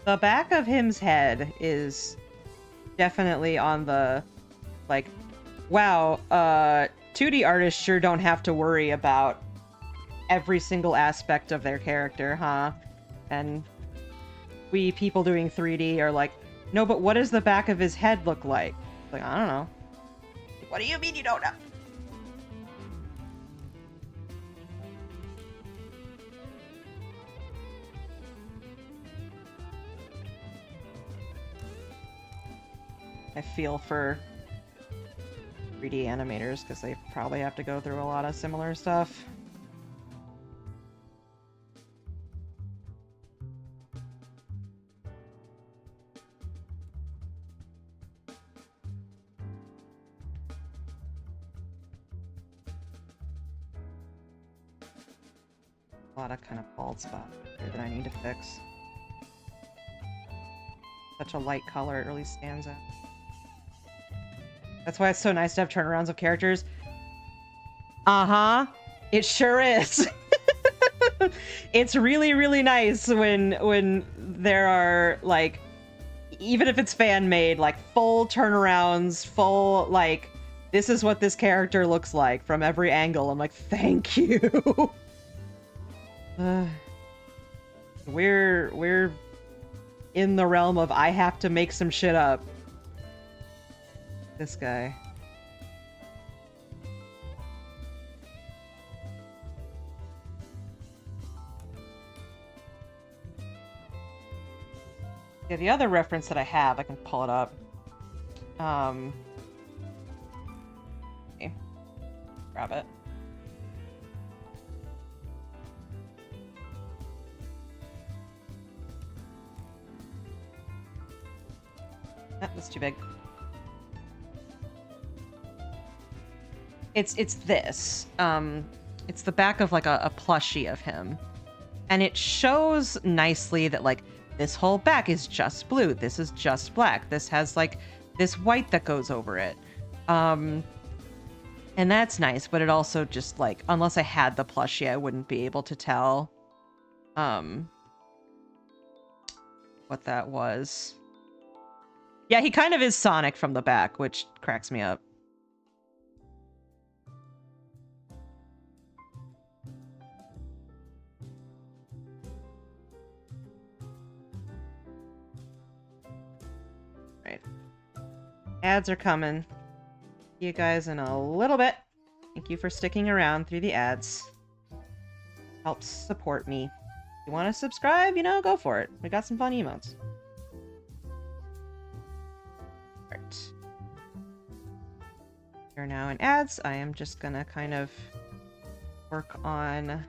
The back of him's head is definitely on the, like, wow, 2D artists sure don't have to worry about every single aspect of their character, huh? And we people doing 3D are like, no, but what does the back of his head look like? Like, I don't know. What do you mean you don't know? I feel for 3D animators because they probably have to go through a lot of similar stuff. A lot of kind of bald spots here that I need to fix. Such a light color, it really stands out. That's why it's so nice to have turnarounds of characters. Uh-huh. It sure is. It's really, really nice when there are, like, even if it's fan-made, like, full turnarounds, full, like, this is what this character looks like from every angle. I'm like, thank you. We're in the realm of I have to make some shit up. This guy. Yeah, the other reference that I have, I can pull it up. Okay. Grab it. Ah, that's too big. It's this. It's the back of like a plushie of him. And it shows nicely that like this whole back is just blue. This is just black. This has like this white that goes over it. And that's nice, but it also just like, unless I had the plushie, I wouldn't be able to tell what that was. Yeah, he kind of is Sonic from the back, which cracks me up. Right. Ads are coming. See you guys in a little bit. Thank you for sticking around through the ads. Helps support me. If you want to subscribe, go for it. We got some fun emotes. Right. We're now in ads. I am just gonna kind of work on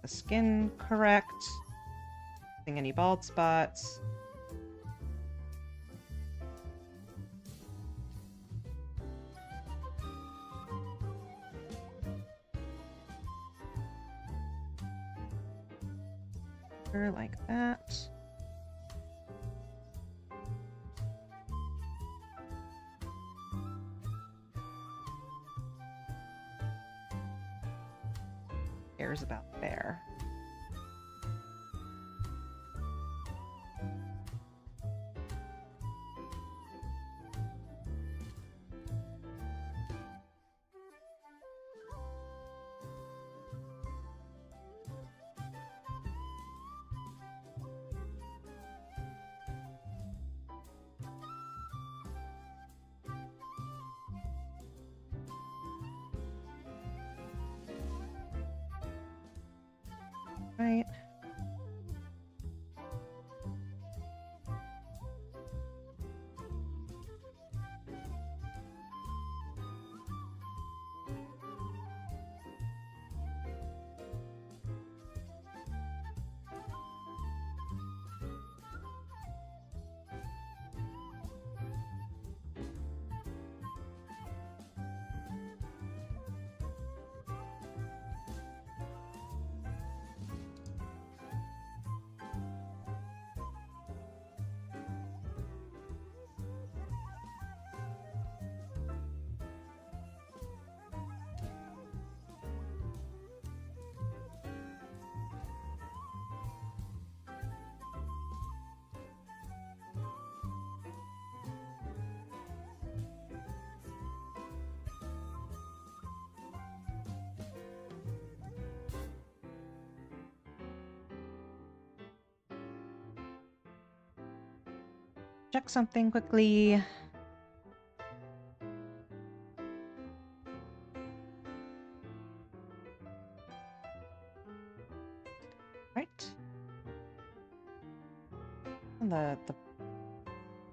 the skin correct. Seeing any bald spots. Like that. Cares about there. Right. Check something quickly. Right. And the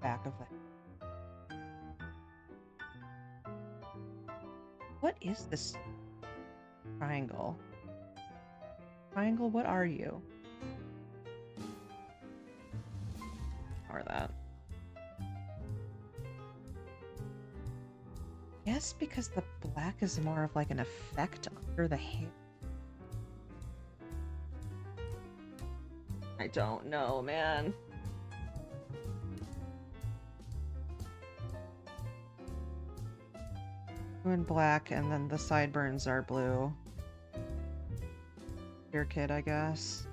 back of it. What is this triangle? Triangle, what are you? Or that. Yes, because the black is more of like an effect under the hair. I don't know, man. Blue and black, and then the sideburns are blue. Your kid, I guess.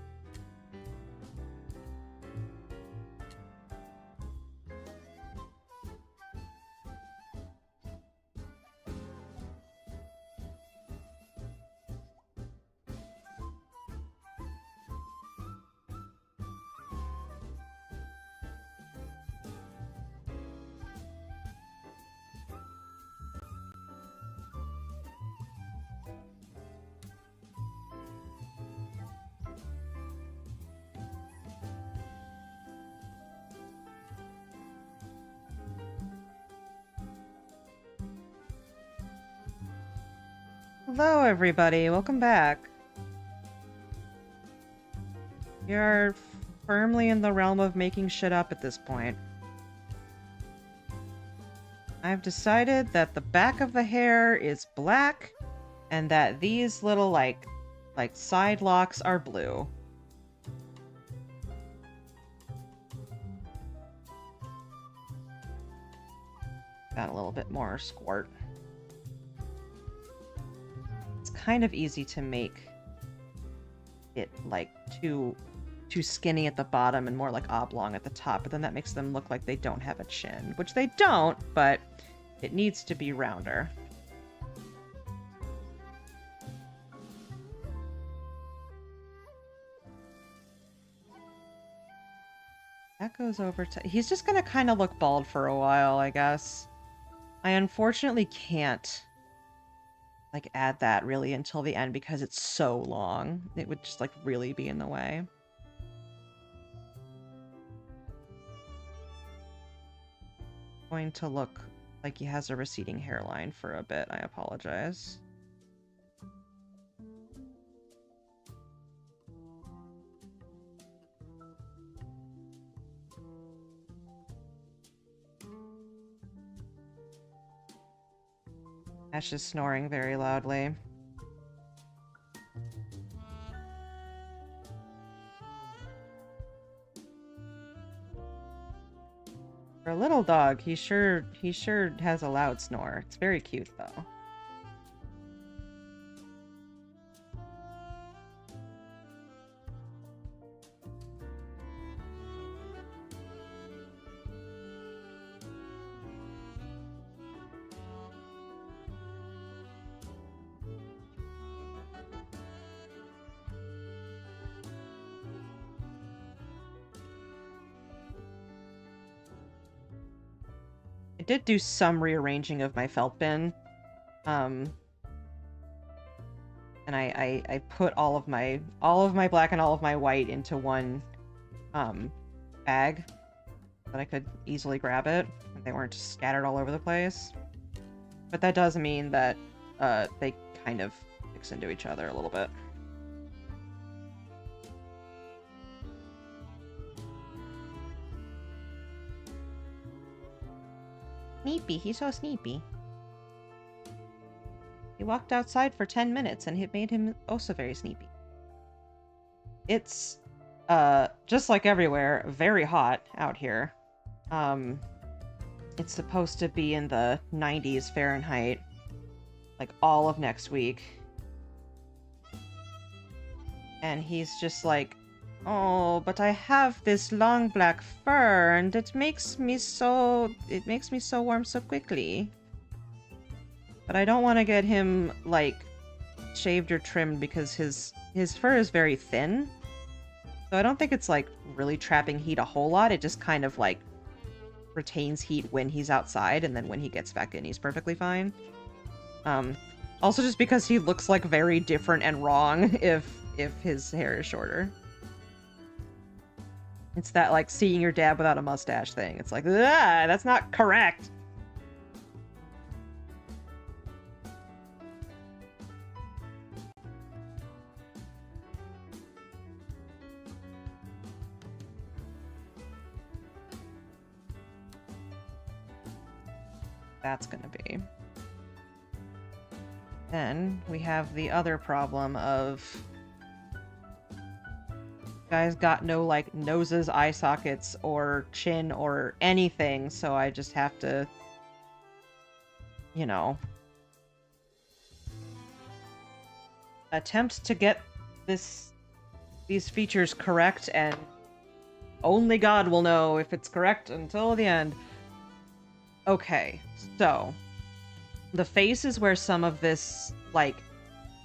Hello, everybody. Welcome back. You're firmly in the realm of making shit up at this point. I've decided that the back of the hair is black, and that these little, like side locks are blue. Got a little bit more squirt. It's kind of easy to make it, like, too skinny at the bottom and more like oblong at the top, but then that makes them look like they don't have a chin, which they don't, but it needs to be rounder. That goes over to... He's just gonna kind of look bald for a while, I guess. I unfortunately can't, like, add that really until the end because it's so long. It would just, like, really be in the way. Going to look like he has a receding hairline for a bit. I apologize. Ash is snoring very loudly. For a little dog, he sure has a loud snore. It's very cute, though. I did do some rearranging of my felt bin. And I put all of my black and all of my white into one bag so that I could easily grab it and they weren't scattered all over the place. But that does mean that they kind of mix into each other a little bit. Sneepy, he's so sneepy. He walked outside for 10 minutes and it made him also very sneepy. It's, just like everywhere, very hot out here. It's supposed to be in the 90s Fahrenheit, like all of next week. And he's just like, oh, but I have this long black fur and it makes me so warm so quickly. But I don't want to get him, like, shaved or trimmed because his fur is very thin. So I don't think it's, like, really trapping heat a whole lot. It just kind of, like, retains heat when he's outside, and then when he gets back in, he's perfectly fine. Also just because he looks, like, very different and wrong if his hair is shorter. It's that, like, seeing your dad without a mustache thing. It's like, ah, that's not correct! That's gonna be. Then we have the other problem of guy's got no, like, noses, eye sockets, or chin, or anything, so I just have to, you know, attempt to get these features correct, and only God will know if it's correct until the end. Okay, so the face is where some of this, like,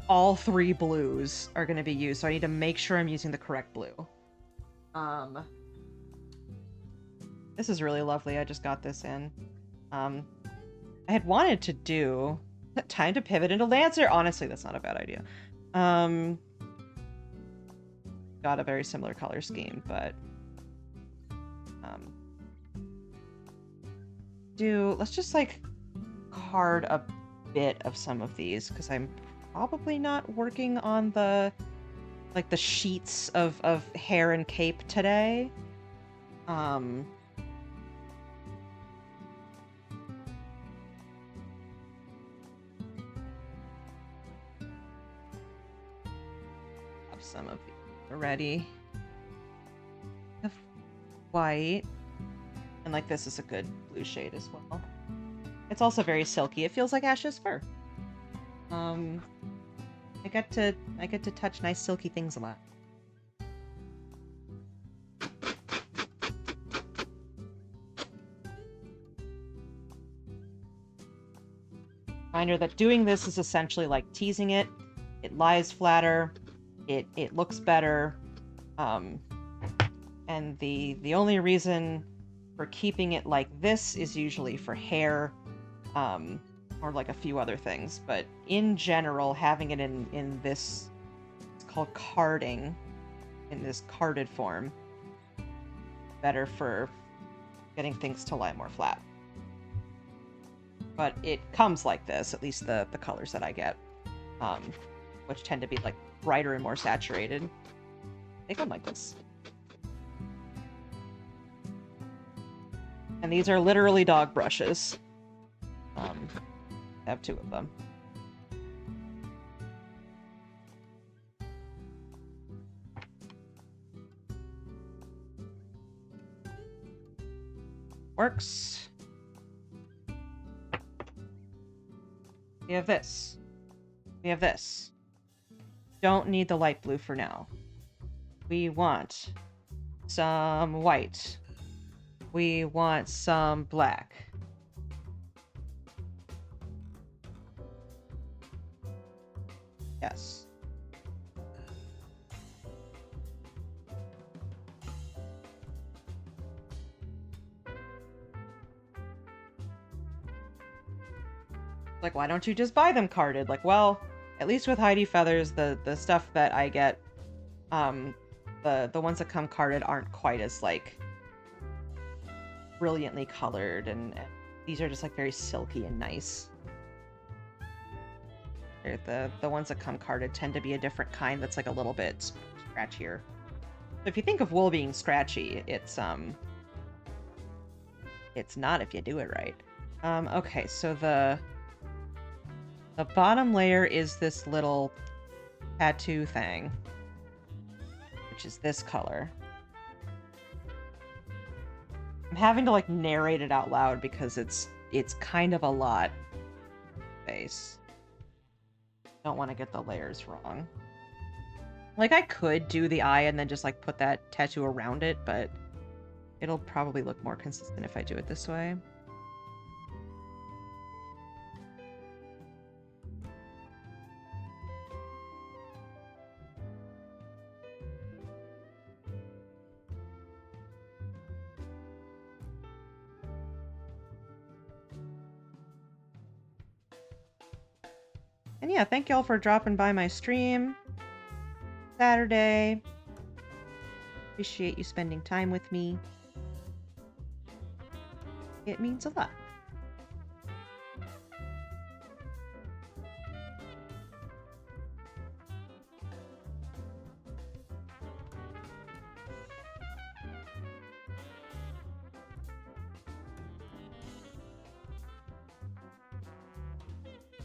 all three blues are going to be used, so I need to make sure I'm using the correct blue. This is really lovely. I just got this in. I had wanted to do time to pivot into Lancer. Honestly, that's not a bad idea. Got a very similar color scheme, but let's just, like, card a bit of some of these, because I'm probably not working on the sheets of hair and cape today. Have some of these already. Have white. And like this is a good blue shade as well. It's also very silky. It feels like Ash's fur. I get to touch nice silky things a lot. Reminder that doing this is essentially like teasing it. It lies flatter. It looks better. And the only reason for keeping it like this is usually for hair, or like a few other things. But in general, having it in this, it's called carding, in this carded form, better for getting things to lie more flat. But it comes like this, at least the colors that I get, which tend to be like brighter and more saturated. They come like this. And these are literally dog brushes. I have 2 of them. Works. We have this. We have this. Don't need the light blue for now. We want some white. We want some black. Yes. Like, why don't you just buy them carded? Like, well, at least with Heidi Feathers, the stuff that I get, the ones that come carded aren't quite as, like, brilliantly colored, and these are just, like, very silky and nice. The ones that come carded tend to be a different kind that's, like, a little bit scratchier. So if you think of wool being scratchy, it's not if you do it right. Okay, so the bottom layer is this little tattoo thing, which is this color. I'm having to like narrate it out loud because it's kind of a lot. Face. Don't want to get the layers wrong. Like I could do the eye and then just like put that tattoo around it, but it'll probably look more consistent if I do it this way. And yeah, thank y'all for dropping by my stream Saturday. Appreciate you spending time with me. It means a lot.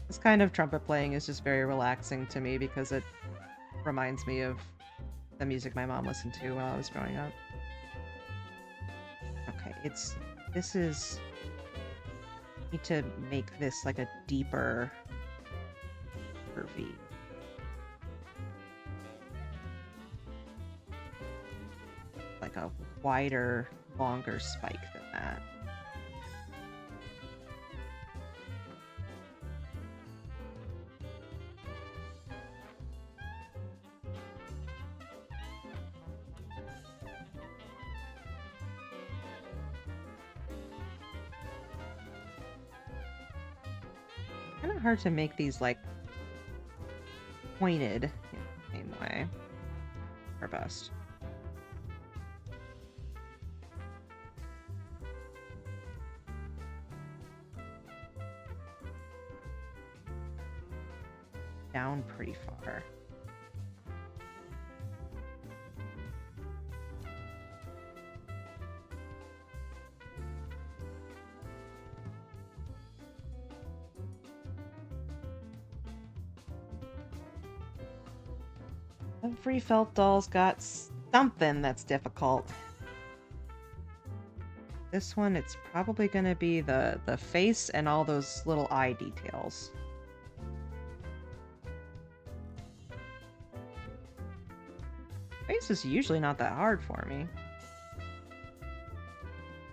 This kind of trumpet playing is just very relaxing to me because it reminds me of the music my mom listened to while I was growing up. Okay, need to make this like a deeper curvy. Like a wider, longer spike than that. Kind of hard to make these like pointed in the same way. Or bust. down pretty far. Every felt doll's got something that's difficult. This one, it's probably going to be the face and all those little eye details. Face is usually not that hard for me.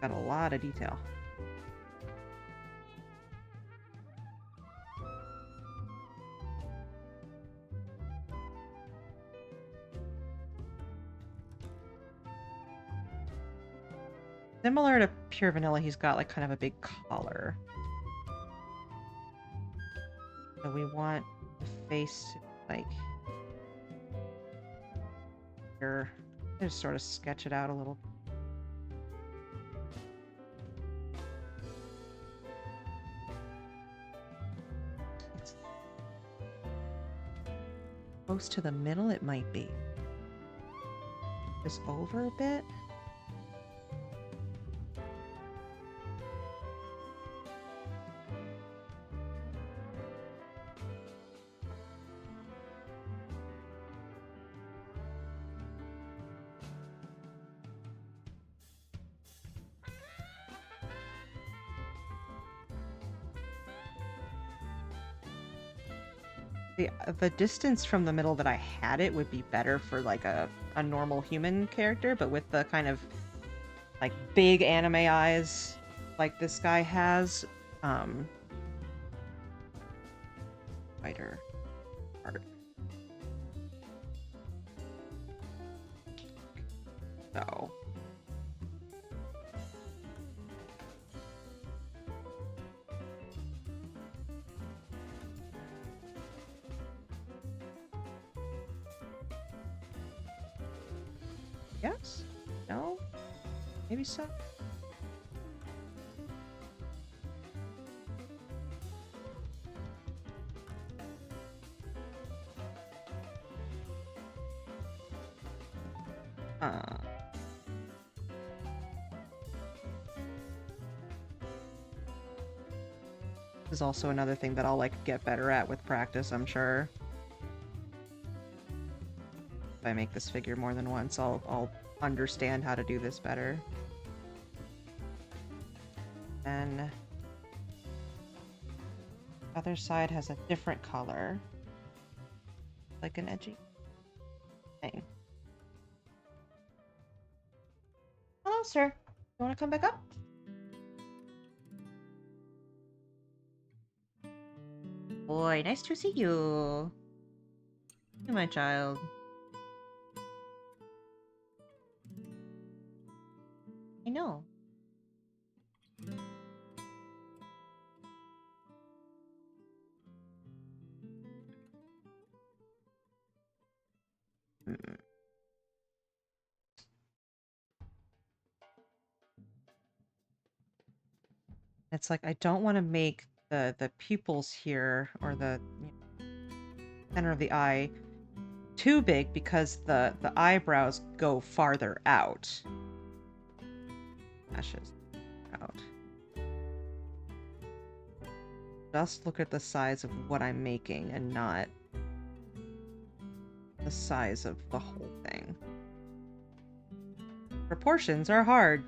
Got a lot of detail. Similar to Pure Vanilla, he's got like kind of a big collar. So we want the face to like here. Just sort of sketch it out a little. Close to the middle it might be. Just over a bit. The distance from the middle that I had it would be better for like a normal human character, but with the kind of like big anime eyes like this guy has, wider part. So yes? No? Maybe so? This is also another thing that I'll like get better at with practice, I'm sure. If I make this figure more than once, I'll understand how to do this better. And other side has a different color. Like an edgy thing. Hello, sir. You want to come back up? Boy, nice to see you. Hey, my child. I know. It's like I don't want to make the pupils here or the center of the eye too big because the eyebrows go farther out. Lashes out. Just look at the size of what I'm making and not the size of the whole thing. Proportions are hard.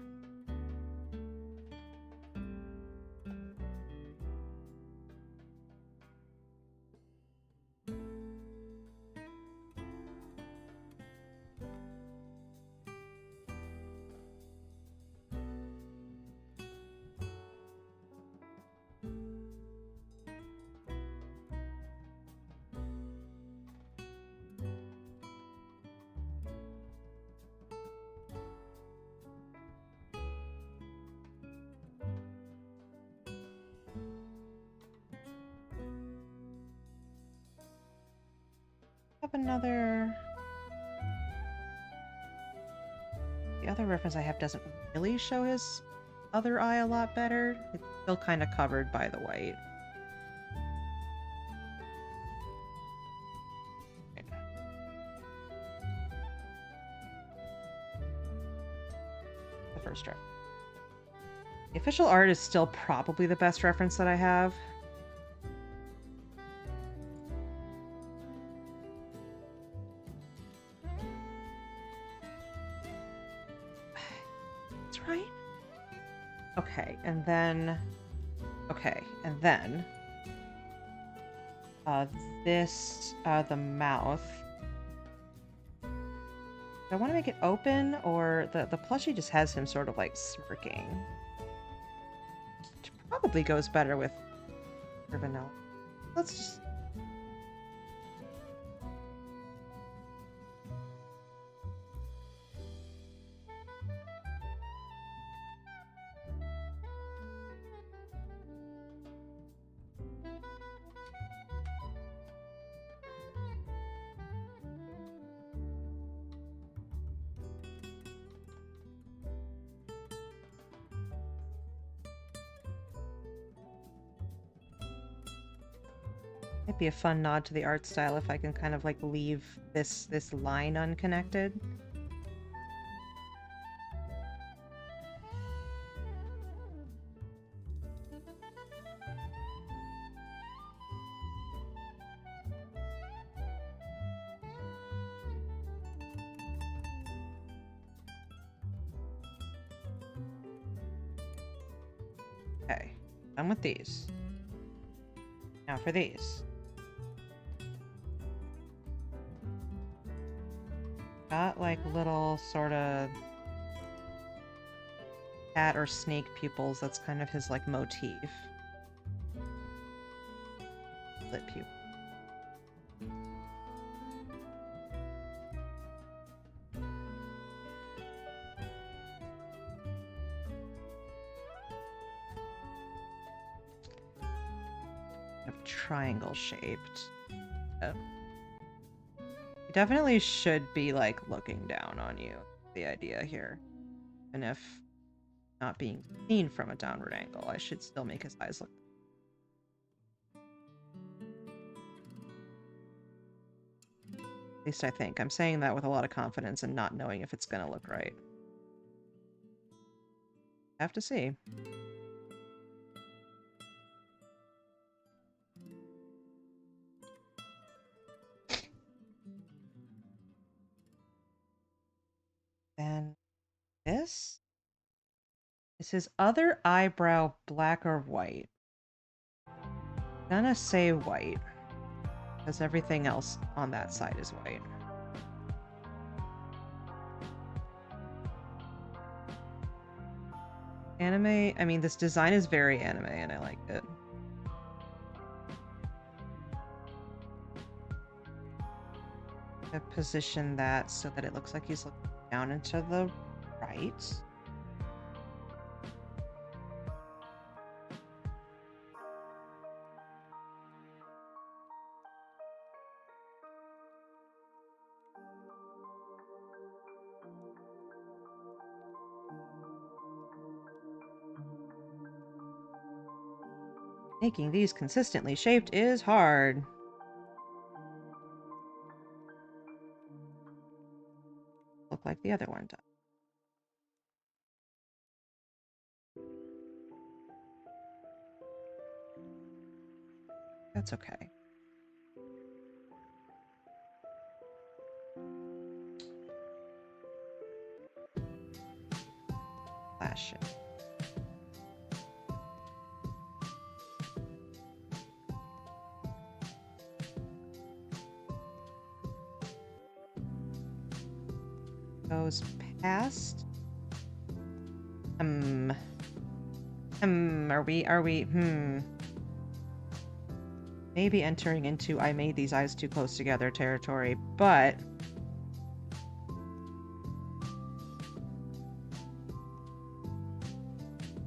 The other reference I have doesn't really show his other eye a lot better. It's still kind of covered by the white. first reference. The official art is still probably the best reference that I have. That's right. Okay, and then... Okay, and then... the mouth. Do I want to make it open, or the plushie just has him sort of like smirking? Which probably goes better with vanilla. Let's just... It'd be a fun nod to the art style if I can kind of like leave this line unconnected. Okay, done with these. Now for these. Got like little sort of cat or snake pupils. That's kind of his like motif. Lip pupil. Triangle shaped. He definitely should be like looking down on you. The idea here, and if not being seen from a downward angle, I should still make his eyes look. At least I think. I'm saying that with a lot of confidence and not knowing if it's gonna look right. Have to see. Then this is his other eyebrow, black or white. I'm gonna say white, because everything else on that side is white. Anime, I mean, this design is very anime and I like it. I position that so that it looks like he's looking down and to the right. Making these consistently shaped is hard. Look like the other one does. That's okay. Flash it. Goes past. Are we, maybe entering into I made these eyes too close together territory, but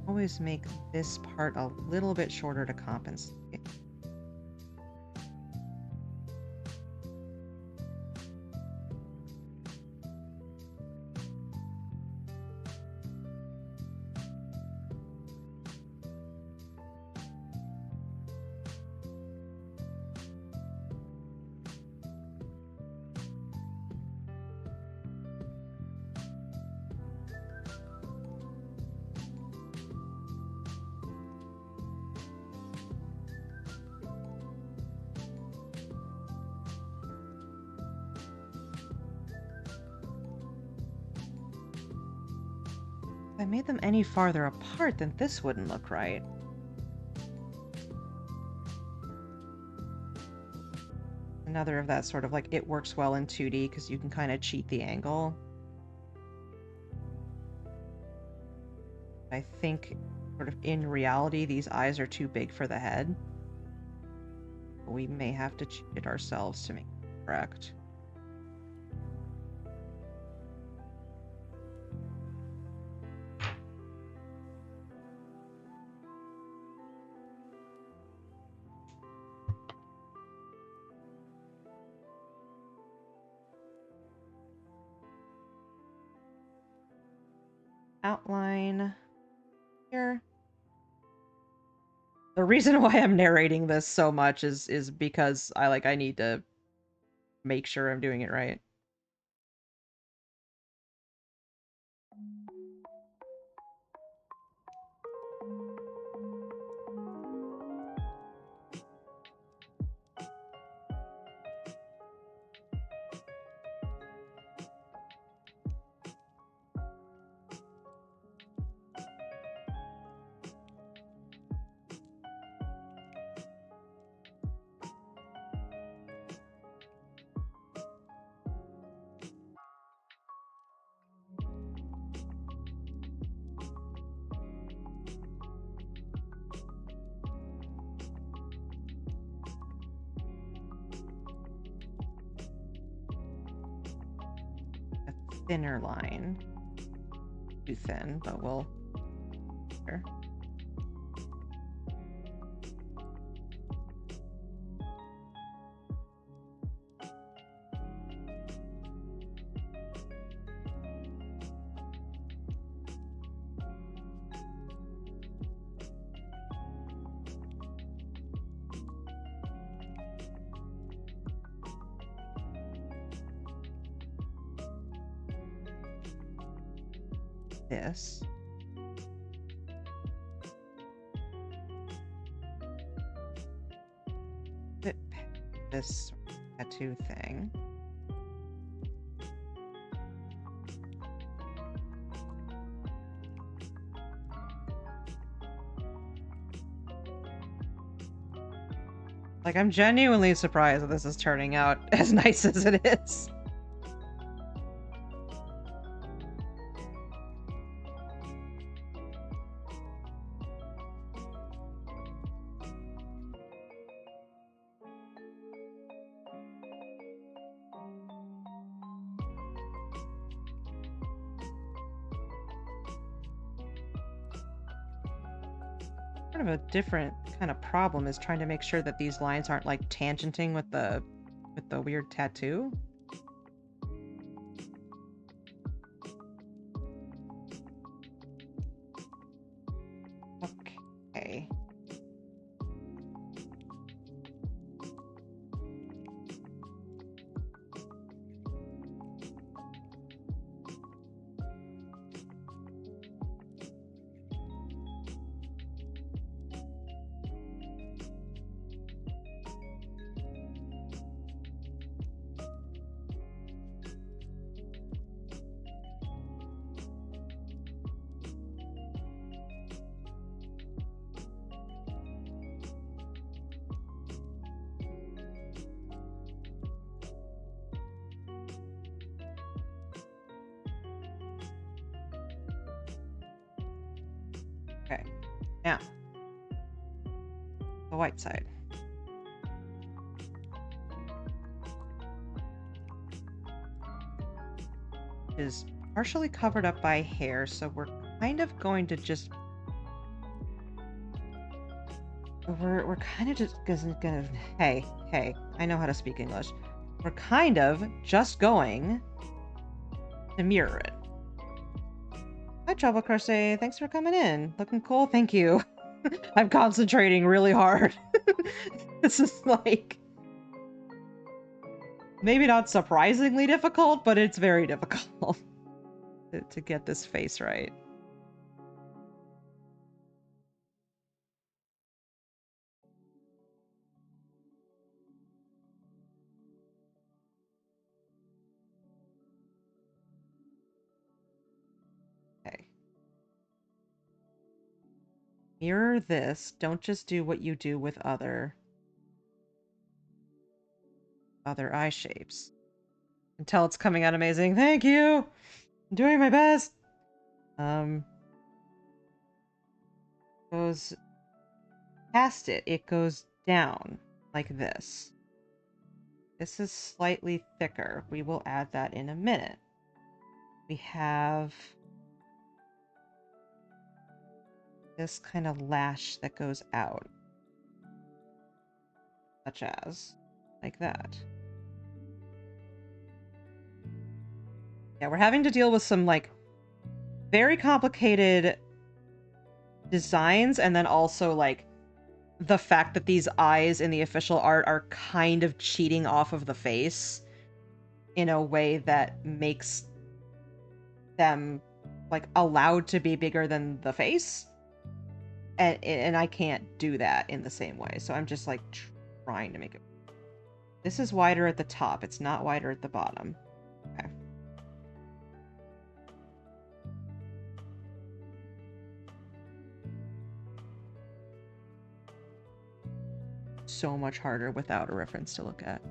always make this part a little bit shorter to compensate. If I made them any farther apart, then this wouldn't look right. Another of that sort of like, it works well in 2D because you can kind of cheat the angle. I think sort of in reality, these eyes are too big for the head. But we may have to cheat it ourselves to make it correct. Outline here. The reason why I'm narrating this so much is because I need to make sure I'm doing it right. Thinner line. Too thin, but we'll... Sure. This. This tattoo thing. Like, I'm genuinely surprised that this is turning out as nice as it is. Sort of a different kind of problem is trying to make sure that these lines aren't like tangenting with the weird tattoo. Okay. Okay, now, the white side. Is partially covered up by hair, so we're kind of going to just... We're kind of just gonna... Hey, I know how to speak English. We're kind of just going to mirror it. Hi, Trouble Crochet. Thanks for coming in. Looking cool. Thank you. I'm concentrating really hard. This is like... Maybe not surprisingly difficult, but it's very difficult to get this face right. Okay. Mirror this. Don't just do what you do with other eye shapes. Until it's coming out amazing. Thank you! I'm doing my best! Goes past it. It goes down like this. This is slightly thicker. We will add that in a minute. We have this kind of lash that goes out. Such as like that. Yeah, we're having to deal with some, like, very complicated designs, and then also, like, the fact that these eyes in the official art are kind of cheating off of the face in a way that makes them, like, allowed to be bigger than the face. And I can't do that in the same way, so I'm just, like, trying to make it. This is wider at the top. It's not wider at the bottom. Okay. So much harder without a reference to look at.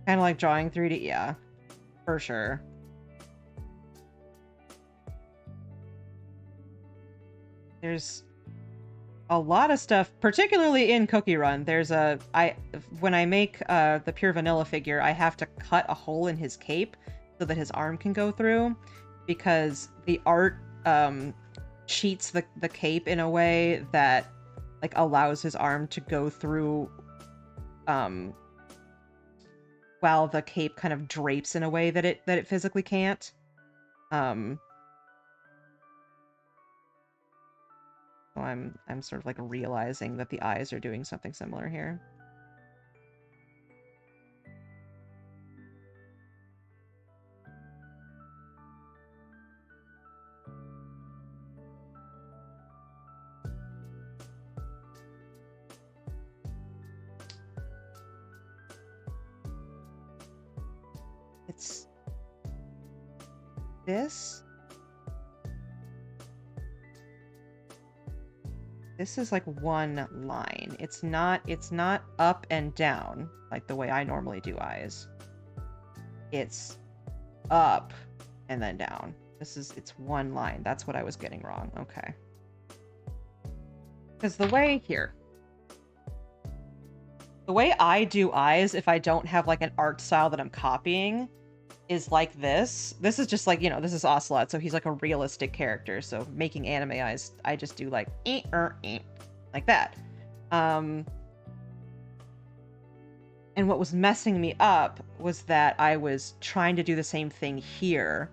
Kind of like drawing 3D, yeah, for sure. There's a lot of stuff, particularly in Cookie Run. There's when I make the pure vanilla figure, I have to cut a hole in his cape so that his arm can go through, because the art cheats the cape in a way that, like, allows his arm to go through while the cape kind of drapes in a way that it physically can't. So I'm sort of, like, realizing that the eyes are doing something similar here. It's this. This is like one line. It's not up and down like the way I normally do eyes. It's up and then down. It's one line. That's what I was getting wrong. Okay. Because the way I do eyes, if I don't have, like, an art style that I'm copying, is like this. This is just, like, this is Ocelot, so he's, like, a realistic character. So making anime eyes, I just do, like, like that. And what was messing me up was that I was trying to do the same thing here,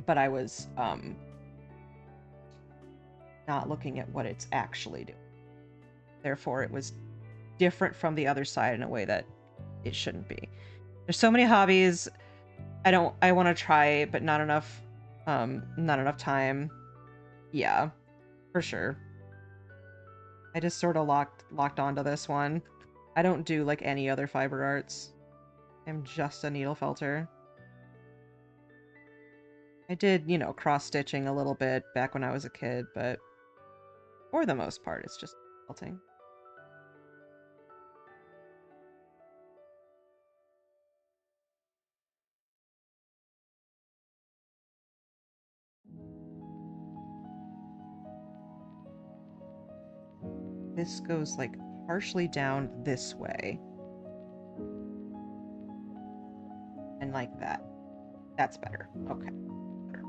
but I was not looking at what it's actually doing. Therefore, it was different from the other side in a way that it shouldn't be. There's so many hobbies I want to try, but not enough time. Yeah, for sure. I just sort of locked onto this one. I don't do, like, any other fiber arts. I'm just a needle felter. I did, cross-stitching a little bit back when I was a kid, but for the most part, it's just felting. This goes, like, partially down this way. And like that. That's better. Okay. Better.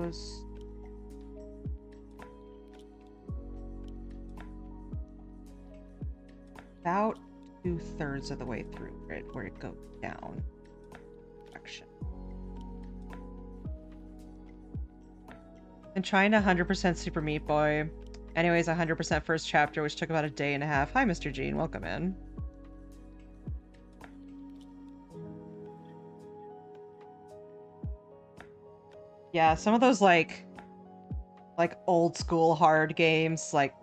goes. About 2/3 of the way through where it goes down. Direction. And trying to 100% Super Meat Boy. Anyways, 100% first chapter, which took about a day and a half. Hi, Mr. Gene. Welcome in. Yeah, some of those, like old school hard games, like,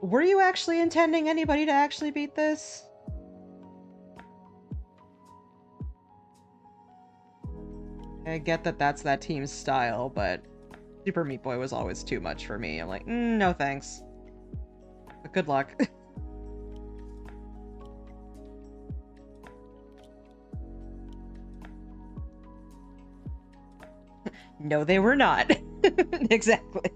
were you actually intending anybody to actually beat this? I get that that's that team's style, but Super Meat Boy was always too much for me. I'm like, no thanks. But good luck. No, they were not. Exactly.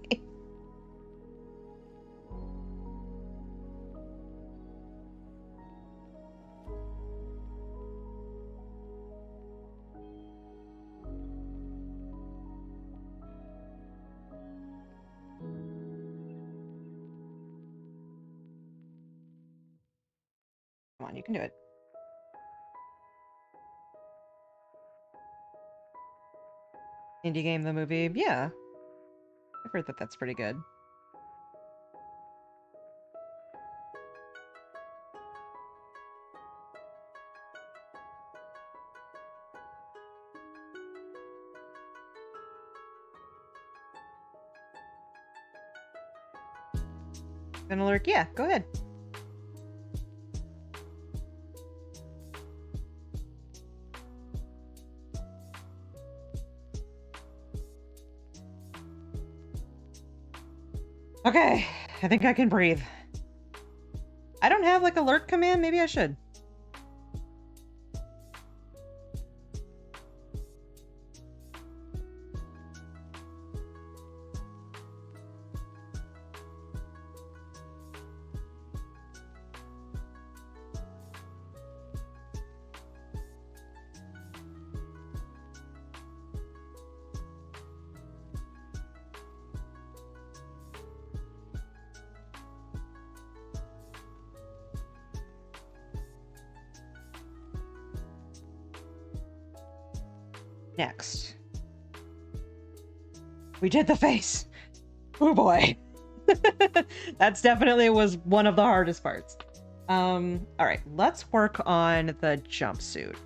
Come on, you can do it. Indie game, the movie. Yeah. I've heard that that's pretty good. Gonna lurk? Yeah, go ahead. Okay, I think I can breathe. I don't have like a lurk command. Maybe I should. Next. We did the face. Oh boy. That's definitely was one of the hardest parts. All right, let's work on the jumpsuit.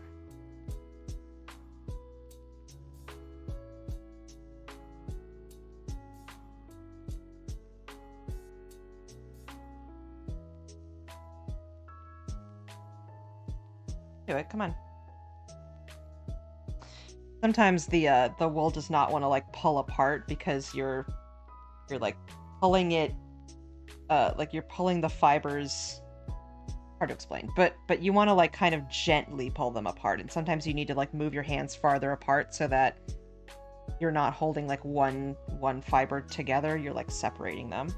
Do it, come on. Sometimes the wool does not want to like pull apart because you're like pulling it, like you're pulling the fibers. Hard to explain, but you want to like kind of gently pull them apart, and sometimes you need to like move your hands farther apart so that you're not holding like one fiber together. You're like separating them.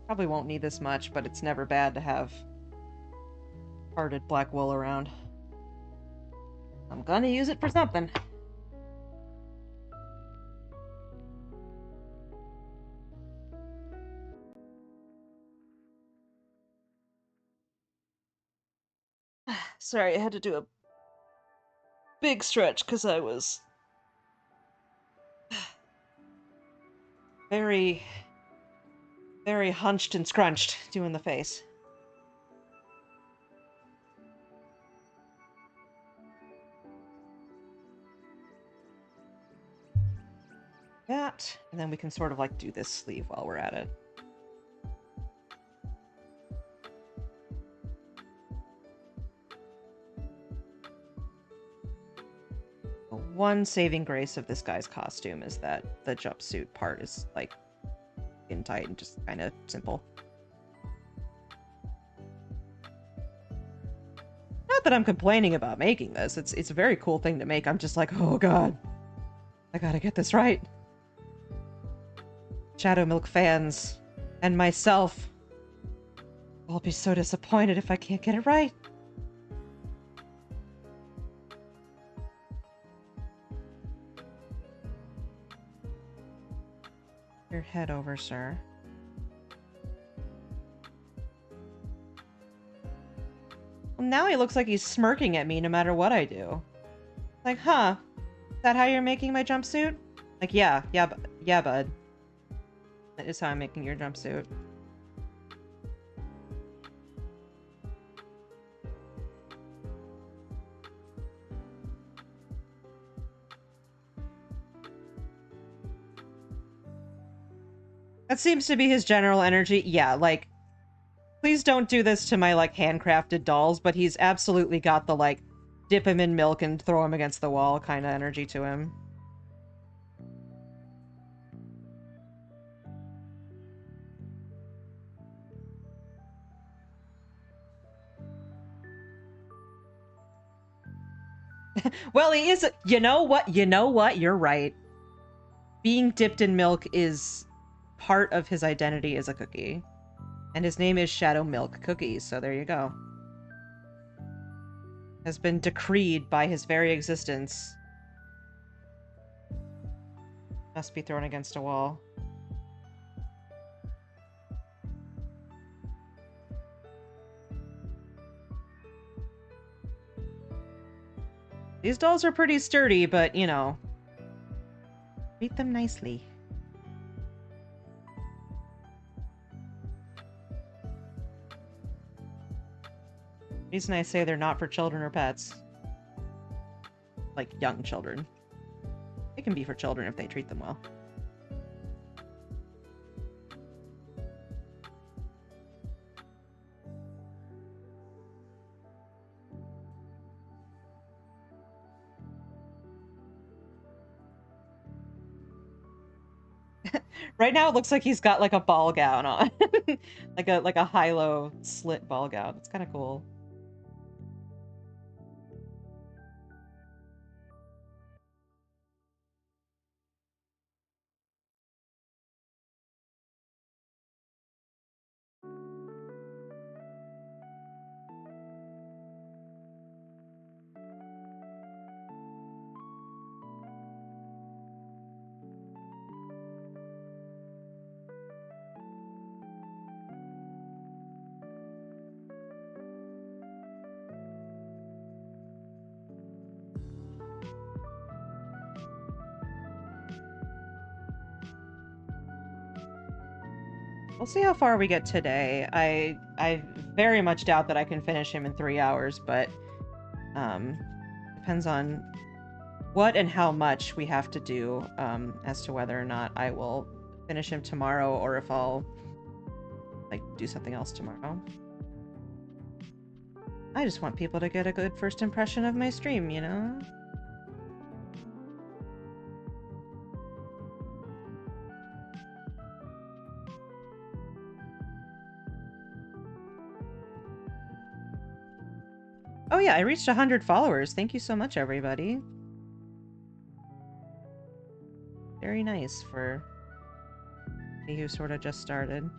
Probably won't need this much, but it's never bad to have parted black wool around. I'm gonna use it for something. Sorry, I had to do a big stretch because I was very, very hunched and scrunched doing the face. That, and then we can sort of like do this sleeve while we're at it. one saving grace of this guy's costume is that the jumpsuit part is, like, skin tight and just kind of simple. Not that I'm complaining about making this. It's a very cool thing to make. I'm just like, oh god. I gotta get this right. Shadow Milk fans and myself. I'll be so disappointed if I can't get it right. Your head over, sir. Well, now he looks like he's smirking at me no matter what I do. Like, huh? Is that how you're making my jumpsuit? Like, yeah, bud. That is how I'm making your jumpsuit. That seems to be his general energy. Yeah, like, please don't do this to my, like, handcrafted dolls, but he's absolutely got the, like, dip him in milk and throw him against the wall kind of energy to him. Well, he is... You know what? You know what? You're right. Being dipped in milk is part of his identity as a cookie. And his name is Shadow Milk Cookies, so there you go. Has been decreed by his very existence. Must be thrown against a wall. These dolls are pretty sturdy, but, you know, treat them nicely. The reason I say they're not for children or pets. Like, young children. They can be for children if they treat them well. Right now it looks like he's got like a ball gown on. like a high-low slit ball gown. It's kind of cool. We'll see how far we get today. I very much doubt that I can finish him in 3 hours, but depends on what and how much we have to do as to whether or not I will finish him tomorrow or if I'll like do something else tomorrow. I just want people to get a good first impression of my stream, you know? Oh yeah, I reached 100 followers. Thank you so much, everybody. Very nice for me who sort of just started.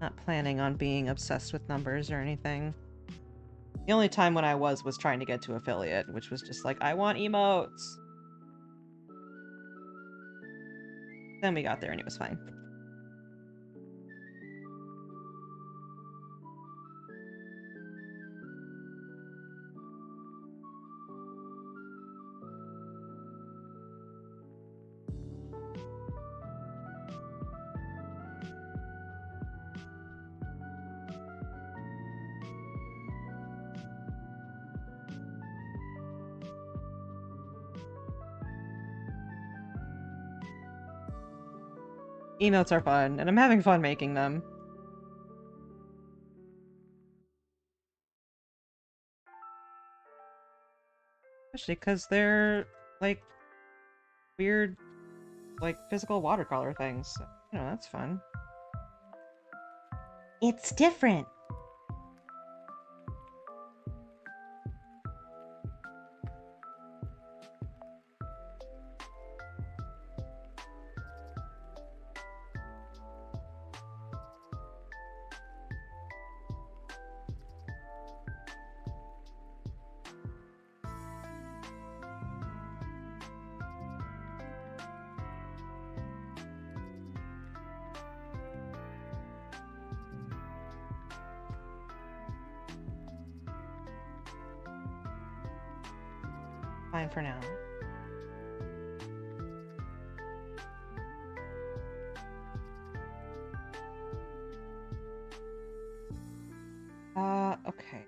Not planning on being obsessed with numbers or anything. The only time when I was trying to get to affiliate, which was just like, I want emotes. Then we got there and it was fine. Emotes are fun, and I'm having fun making them. Especially because they're, like, weird, like, physical watercolor things. So, you know, that's fun. It's different. Fine for now. Okay.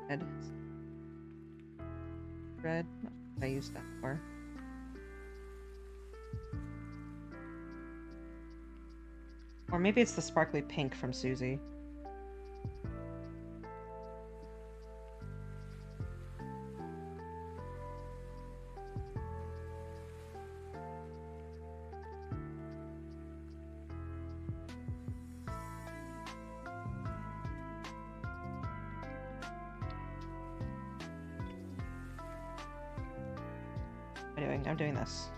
Red. Red. What did I use that for? Or maybe it's the sparkly pink from Susie. Anyway, I'm doing this.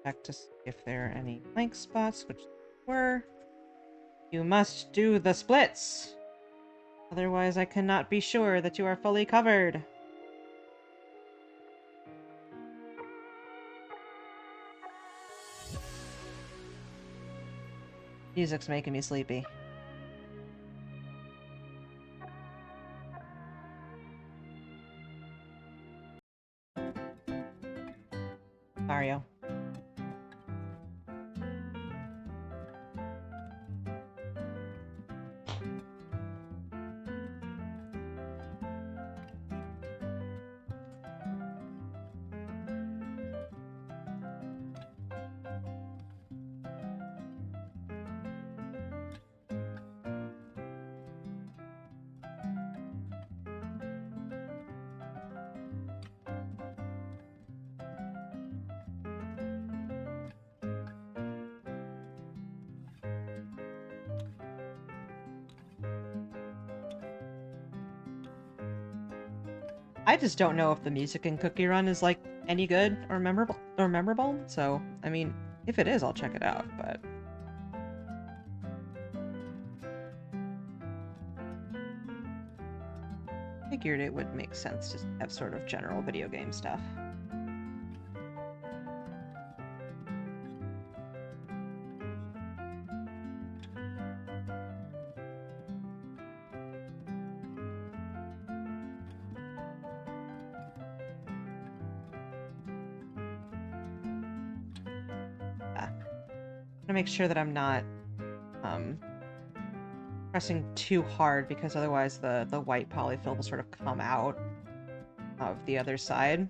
Check to see if there are any blank spots, which there were. You must do the splits! Otherwise I cannot be sure that you are fully covered. Music's making me sleepy. Mario. I just don't know if the music in Cookie Run is, like, any good or memorable. So, I mean, if it is, I'll check it out, but... Figured it would make sense to have sort of general video game stuff. Make sure that I'm not pressing too hard because otherwise the white polyfill will sort of come out of the other side.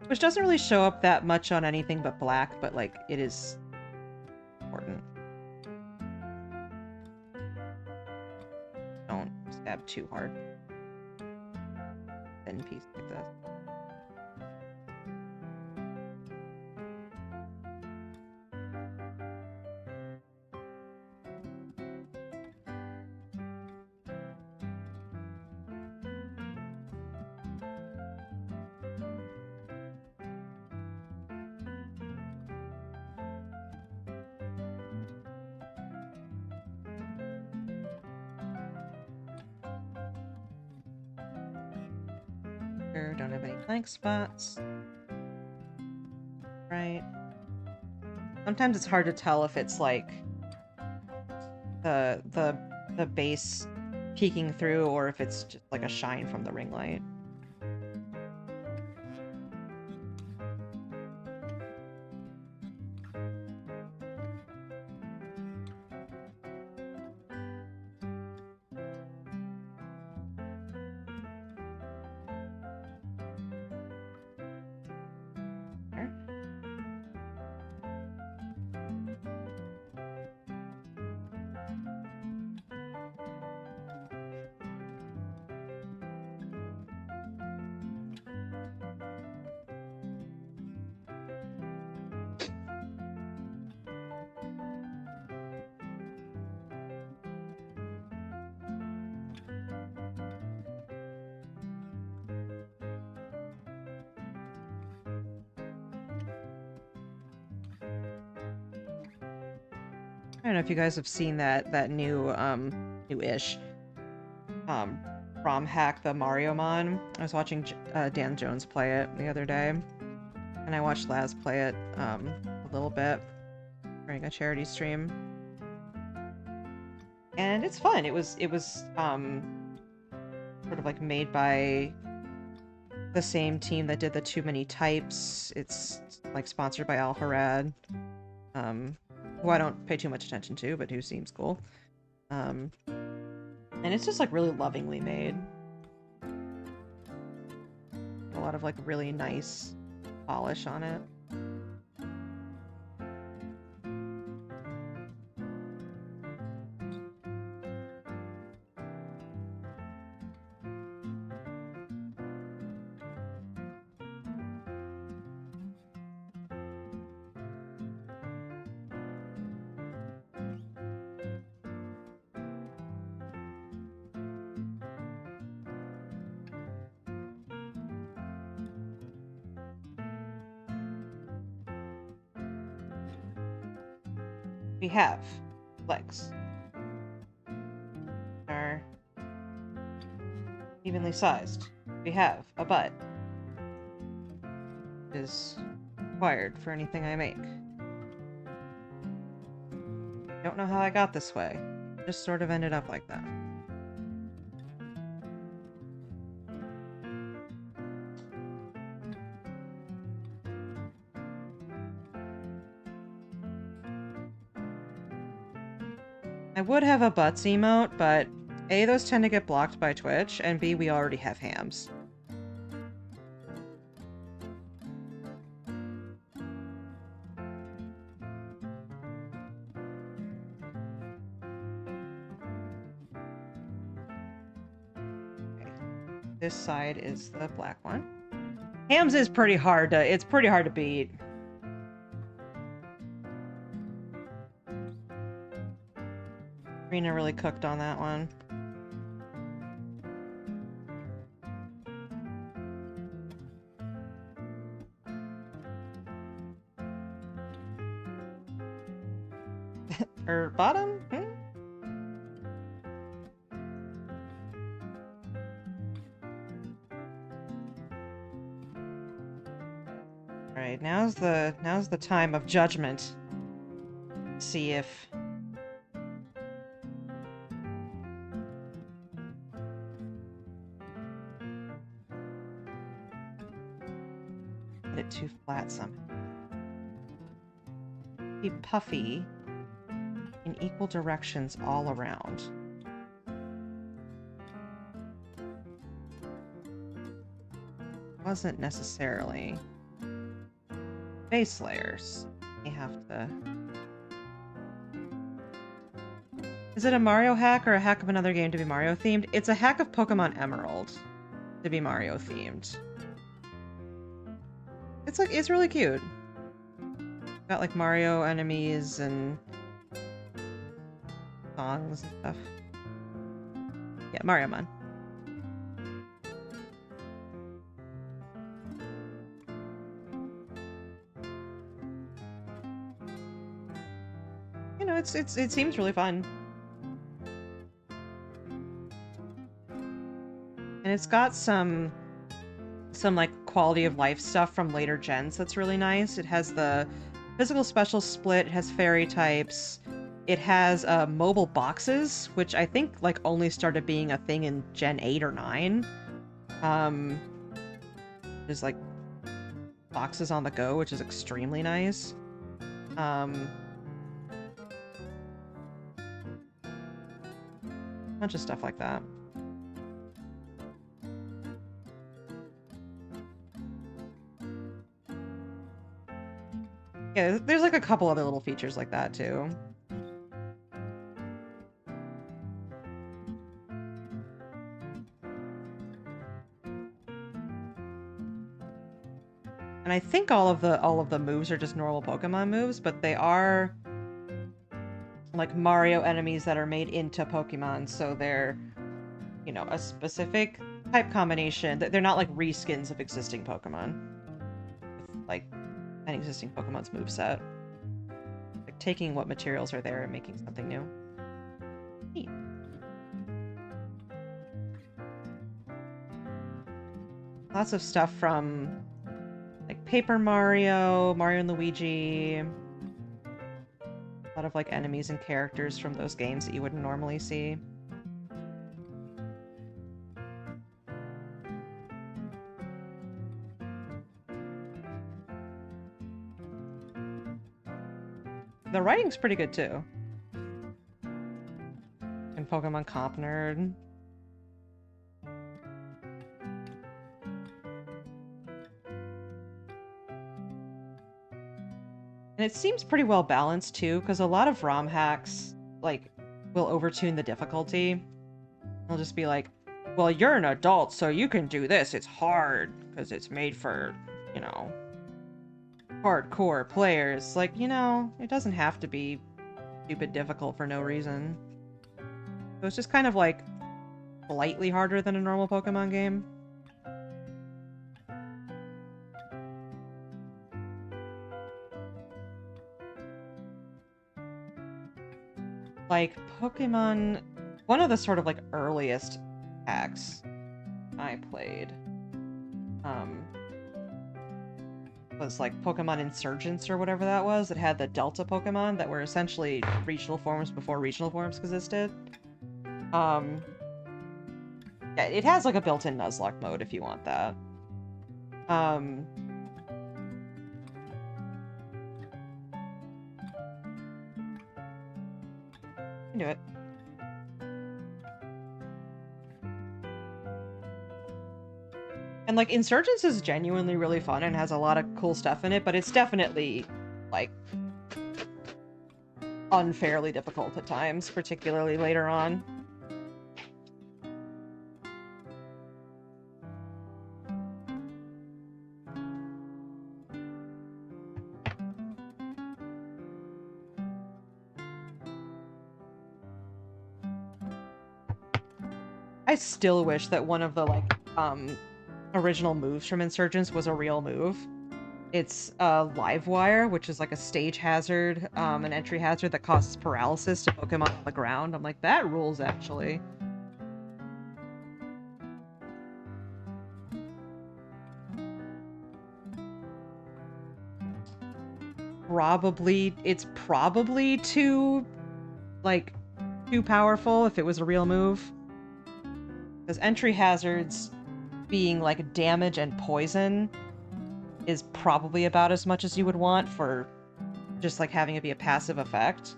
Which doesn't really show up that much on anything but black, but like it is important. Don't stab too hard. Thin piece like this. Don't have any blank spots. Right. Sometimes it's hard to tell if it's like the base peeking through or if it's just like a shine from the ring light. I don't know if you guys have seen that new new-ish ROM hack, the Mario Mon. I was watching Dan Jones play it the other day, and I watched Laz play it a little bit during a charity stream, and it's fun. It was sort of like made by the same team that did the Too Many Types. It's like sponsored by Alharad, who I don't pay too much attention to, but who seems cool. And it's just like really lovingly made. A lot of like really nice polish on it. We have legs. Are evenly sized. We have a butt. Is required for anything I make. Don't know how I got this way. Just sort of ended up like that. I would have a butts emote, but A, those tend to get blocked by Twitch, and B, we already have hams. Okay. This side is the black one. Hams is pretty hard to, it's pretty hard to beat. Rena really cooked on that one. Or bottom? Alright, now's the time of judgment. See if it too flat somehow. Be puffy. in equal directions all around. Wasn't necessarily base layers. You have to... Is it a Mario hack or a hack of another game to be Mario themed? It's a hack of Pokemon Emerald to be Mario themed. It's like, it's really cute. Got like Mario enemies and songs and stuff. Yeah, Mario Man. You know, it seems really fun. And it's got some like quality of life stuff from later gens that's really nice. It has the physical special split, it has fairy types, it has mobile boxes, which I think like only started being a thing in Gen 8 or 9. There's like boxes on the go, which is extremely nice. Bunch of stuff like that. Yeah, there's like a couple other little features like that too. And I think all of the moves are just normal Pokemon moves, but they are like Mario enemies that are made into Pokemon, so they're, you know, a specific type combination. They're not like reskins of existing Pokemon. With, like, an existing Pokemon's moveset. Like taking what materials are there and making something new. Neat. Lots of stuff from like Paper Mario, Mario and Luigi. A lot of like enemies and characters from those games that you wouldn't normally see. The writing's pretty good too. And Pokemon Comp Nerd. And it seems pretty well balanced too, because a lot of ROM hacks like will overtune the difficulty. They'll just be like, well, you're an adult, so you can do this. It's hard because it's made for, you know, hardcore players. Like, you know, it doesn't have to be stupid difficult for no reason. So it's just kind of like slightly harder than a normal Pokemon game. Like Pokemon, one of the sort of like earliest hacks I played was like Pokemon Insurgents or whatever that was. It had the Delta Pokemon that were essentially regional forms before regional forms existed. Yeah, it has like a built-in Nuzlocke mode if you want that. You can do it. And, like, Insurgents is genuinely really fun and has a lot of cool stuff in it, but it's definitely, like, unfairly difficult at times, particularly later on. I still wish that one of the, like, original moves from Insurgents was a real move. It's Live Wire, which is like a stage hazard, an entry hazard that causes paralysis to Pokemon on the ground. I'm like, that rules, actually. It's probably too powerful if it was a real move. Because entry hazards being like damage and poison is probably about as much as you would want for just like having it be a passive effect.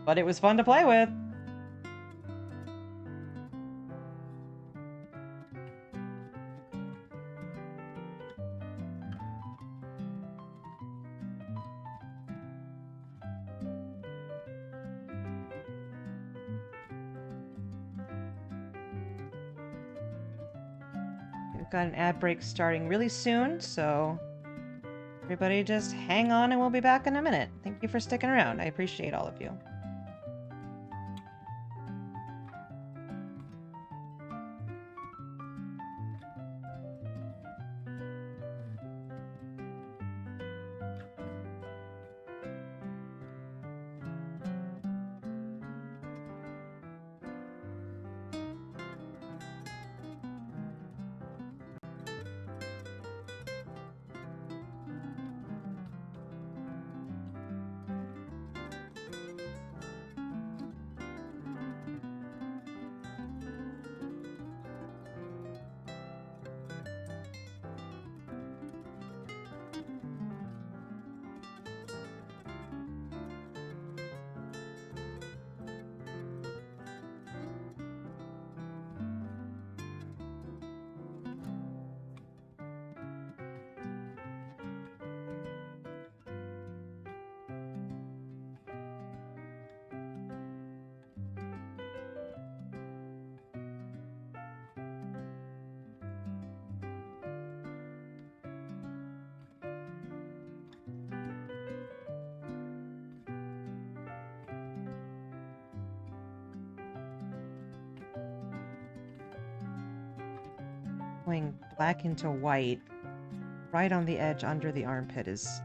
But it was fun to play with. We've got an ad break starting really soon, so everybody just hang on and we'll be back in a minute. Thank you for sticking around. I appreciate all of you. Going black into white right on the edge under the armpit is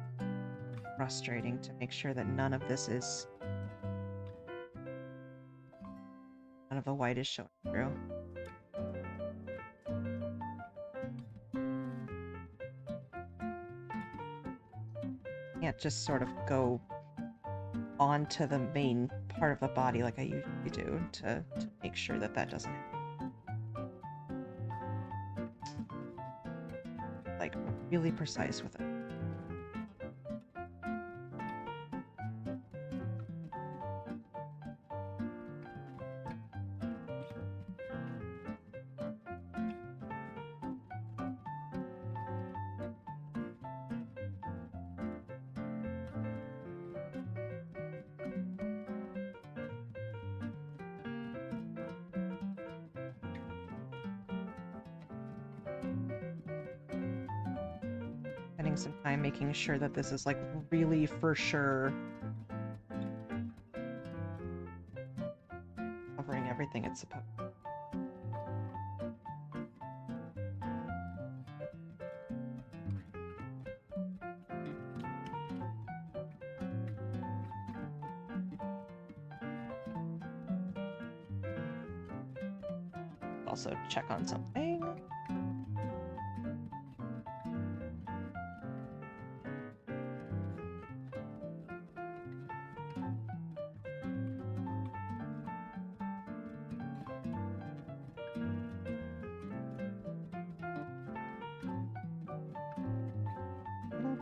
frustrating to make sure that none of this is... none of the white is showing through. Can't just sort of go onto the main part of the body like I usually do to make sure that that doesn't happen. Like, really precise with it. Spending some time making sure that this is like really for sure covering everything it's supposed to. Also check on something.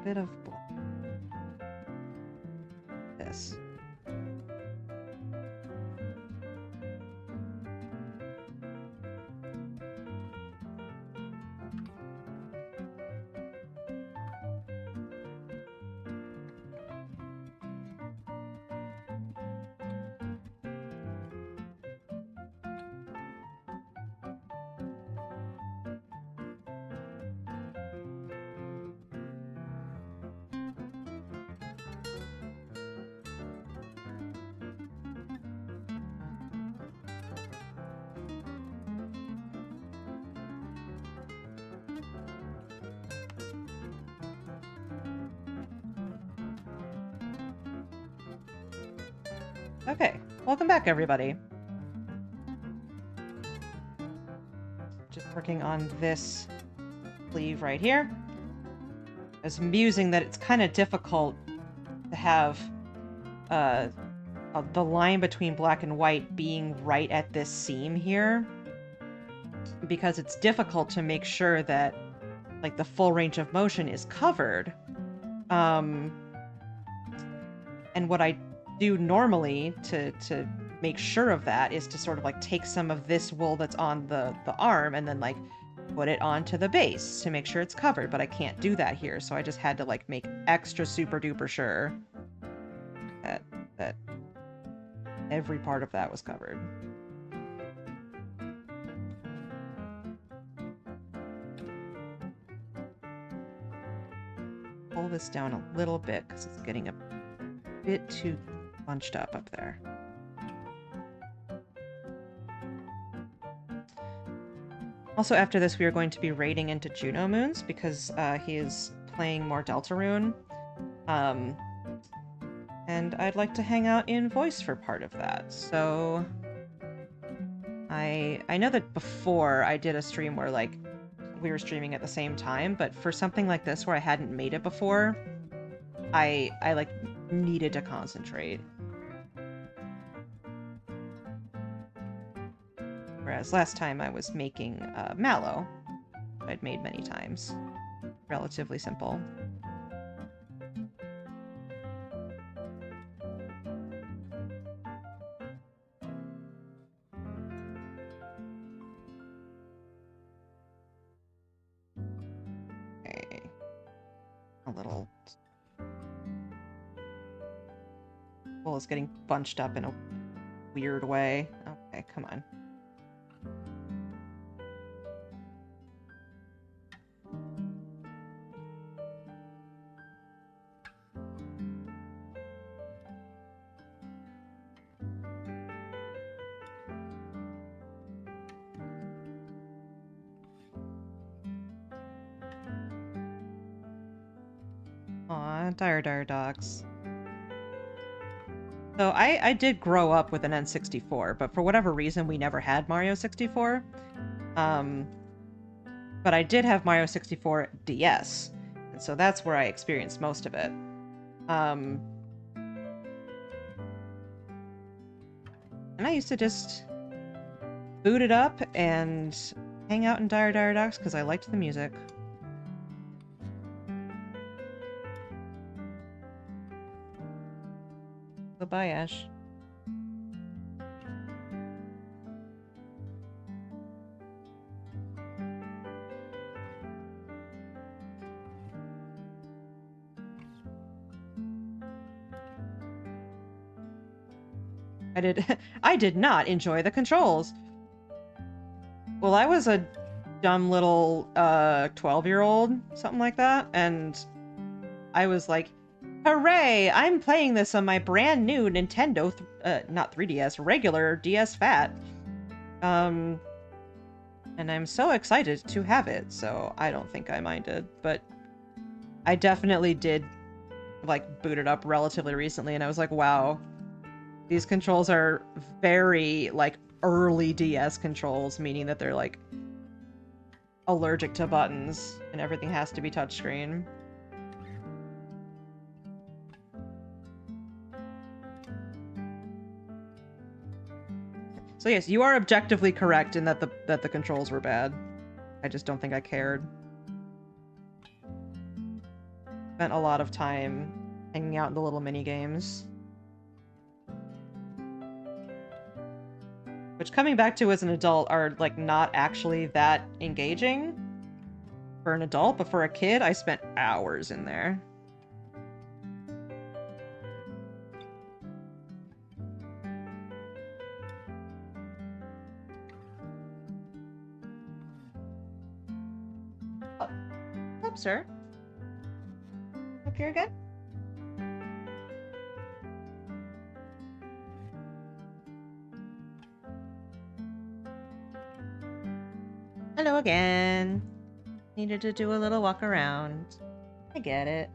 Bit of black. This. Okay, welcome back, everybody. Just working on this sleeve right here. It's musing that it's kind of difficult to have the line between black and white being right at this seam here, because it's difficult to make sure that like the full range of motion is covered And what I do normally to make sure of that is to sort of like take some of this wool that's on the arm and then like put it onto the base to make sure it's covered, but I can't do that here, so I just had to like make extra super duper sure that every part of that was covered. Pull this down a little bit because it's getting a bit too bunched up there. Also, after this, we are going to be raiding into Juno Moons because he is playing more Deltarune. And I'd like to hang out in voice for part of that. So I know that before I did a stream where like we were streaming at the same time, but for something like this where I hadn't made it before, I like needed to concentrate. Whereas last time I was making mallow. I'd made many times. Relatively simple. Okay. A little... Well, it's getting bunched up in a weird way. Okay, come on. Aw, dire dogs. So I did grow up with an N64, but for whatever reason we never had Mario 64. But I did have Mario 64 DS, and so that's where I experienced most of it. And I used to just boot it up and hang out in Dire Dogs because I liked the music. Goodbye, Ash. I did not enjoy the controls. Well, I was a dumb little 12-year-old, something like that, and I was like, hooray! I'm playing this on my brand new Nintendo, not 3DS, regular DS Fat. And I'm so excited to have it, so I don't think I minded, but I definitely did, like, boot it up relatively recently, and I was like, wow, these controls are very, like, early DS controls, meaning that they're, like, allergic to buttons, and everything has to be touchscreen. So yes, you are objectively correct in that the controls were bad. I just don't think I cared. Spent a lot of time hanging out in the little mini games. Which, coming back to as an adult, are, like, not actually that engaging for an adult, but for a kid, I spent hours in there. Oh, up, sir. Hope you're good. Hello again. Needed to do a little walk around. I get it.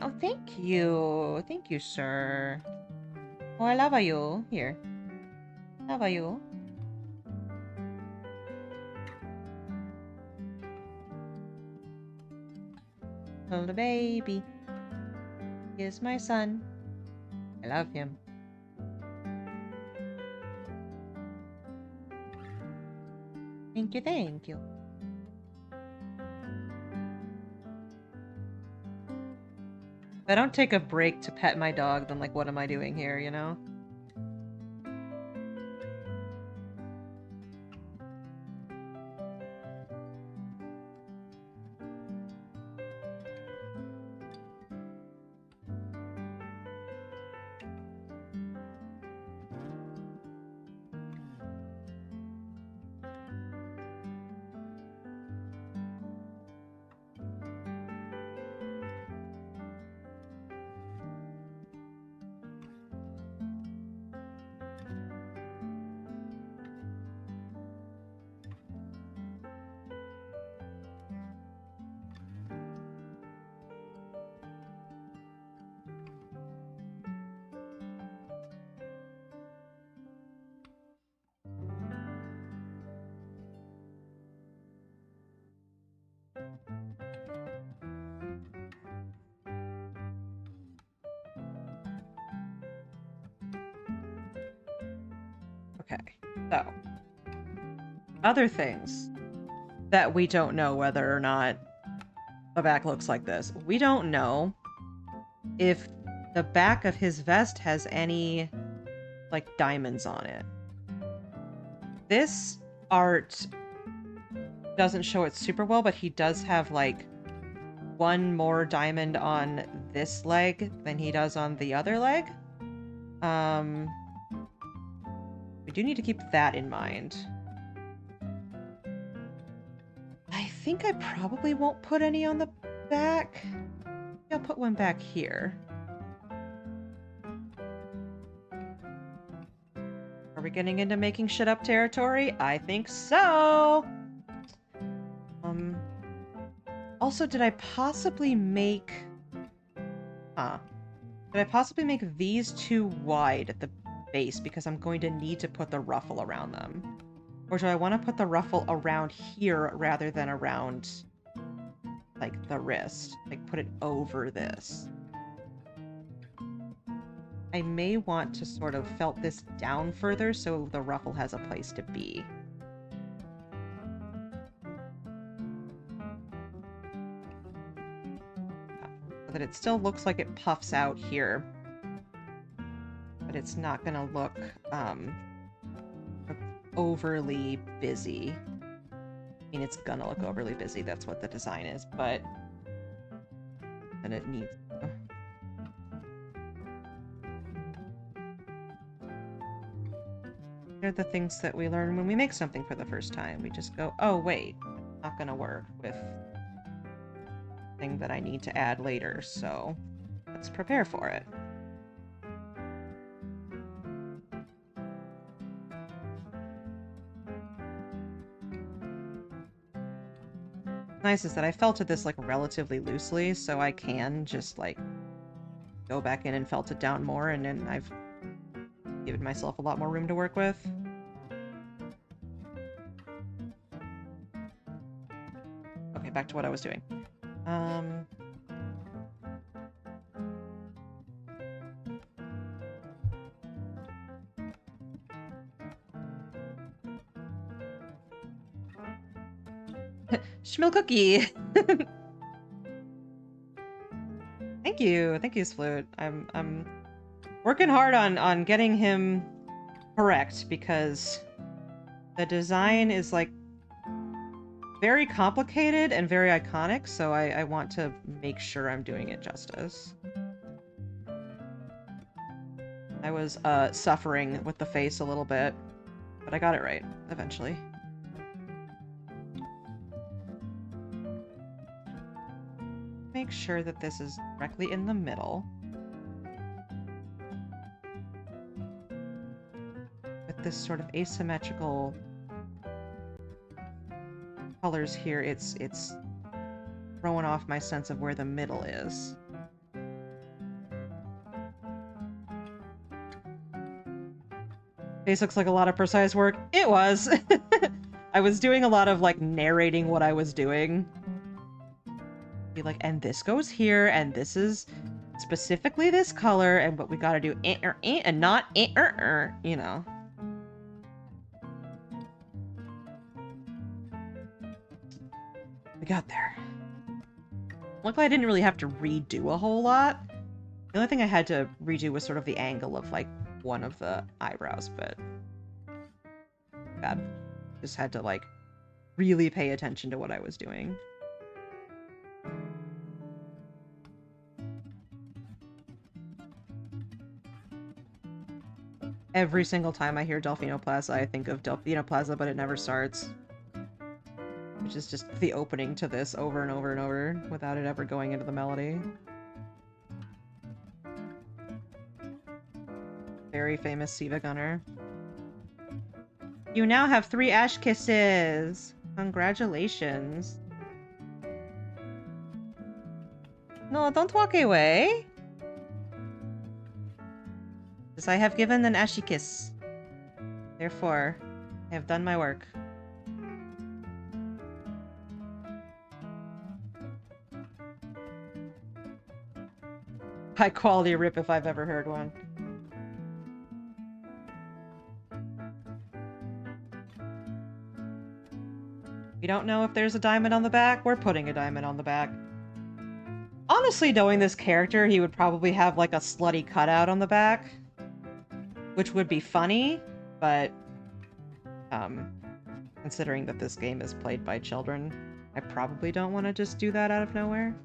Oh, thank you. Thank you, sir. Oh, I love you. Here. Love you. Little baby. He is my son. I love him. Thank you, thank you. If I don't take a break to pet my dog, then, like, what am I doing here, you know? Okay, so other things that we don't know whether or not the back looks like this. We don't know if the back of his vest has any, like, diamonds on it. This art doesn't show it super well, but he does have, like, one more diamond on this leg than he does on the other leg. We do need to keep that in mind. I think I probably won't put any on the back. I'll put one back here. Are we getting into making shit up territory? I think so! Also, did I possibly make... Did I possibly make these too wide at the base because I'm going to need to put the ruffle around them? Or do I want to put the ruffle around here rather than around, like, the wrist? Like, put it over this. I may want to sort of felt this down further so the ruffle has a place to be. So that it still looks like it puffs out here. But it's not gonna look, overly busy. I mean, it's gonna look overly busy, that's what the design is, but then it needs to. They're the things that we learn when we make something for the first time. We just go, oh wait, not gonna work with the thing that I need to add later, so let's prepare for it. Nice is that I felted this, like, relatively loosely, so I can just, like, go back in and felt it down more, and then I've given myself a lot more room to work with. Okay, back to what I was doing. Schmill cookie! Thank you, Flute. I'm working hard on getting him correct because the design is, like, very complicated and very iconic, so I want to make sure I'm doing it justice. I was suffering with the face a little bit, but I got it right eventually. Make sure that this is directly in the middle. With this sort of asymmetrical colors here, it's throwing off my sense of where the middle is. Face looks like a lot of precise work. It was! I was doing a lot of, like, narrating what I was doing. Be like, and this goes here, and this is specifically this color, and but we gotta do and not you know. We got there. Luckily, I didn't really have to redo a whole lot, The only thing I had to redo was sort of the angle of, like, one of the eyebrows, but... bad. Just had to, like, really pay attention to what I was doing. Every single time I hear Delfino Plaza, I think of Delfino Plaza, but it never starts. Which is just the opening to this over and over and over, without it ever going into the melody. Very famous Siva Gunner. You now have 3 Ash Kisses! Congratulations. No, don't walk away! As I have given an Ashy Kiss. Therefore, I have done my work. High quality rip if I've ever heard one. We don't know if there's a diamond on the back. We're putting a diamond on the back. Honestly, knowing this character, he would probably have like a slutty cutout on the back. Which would be funny, but considering that this game is played by children, I probably don't want to just do that out of nowhere.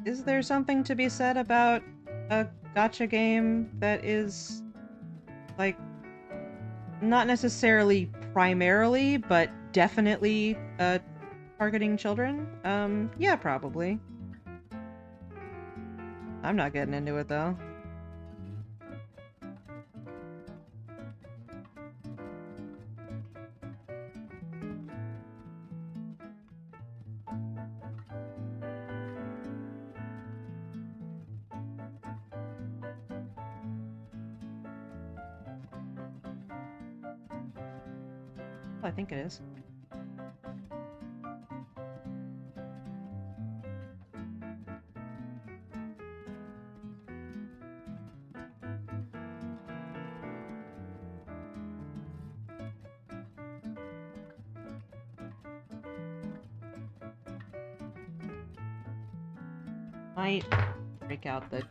Is there something to be said about a gacha game that is, like, not necessarily primarily, but definitely, targeting children? Yeah, probably. I'm not getting into it, though. I think it is. Might break out the...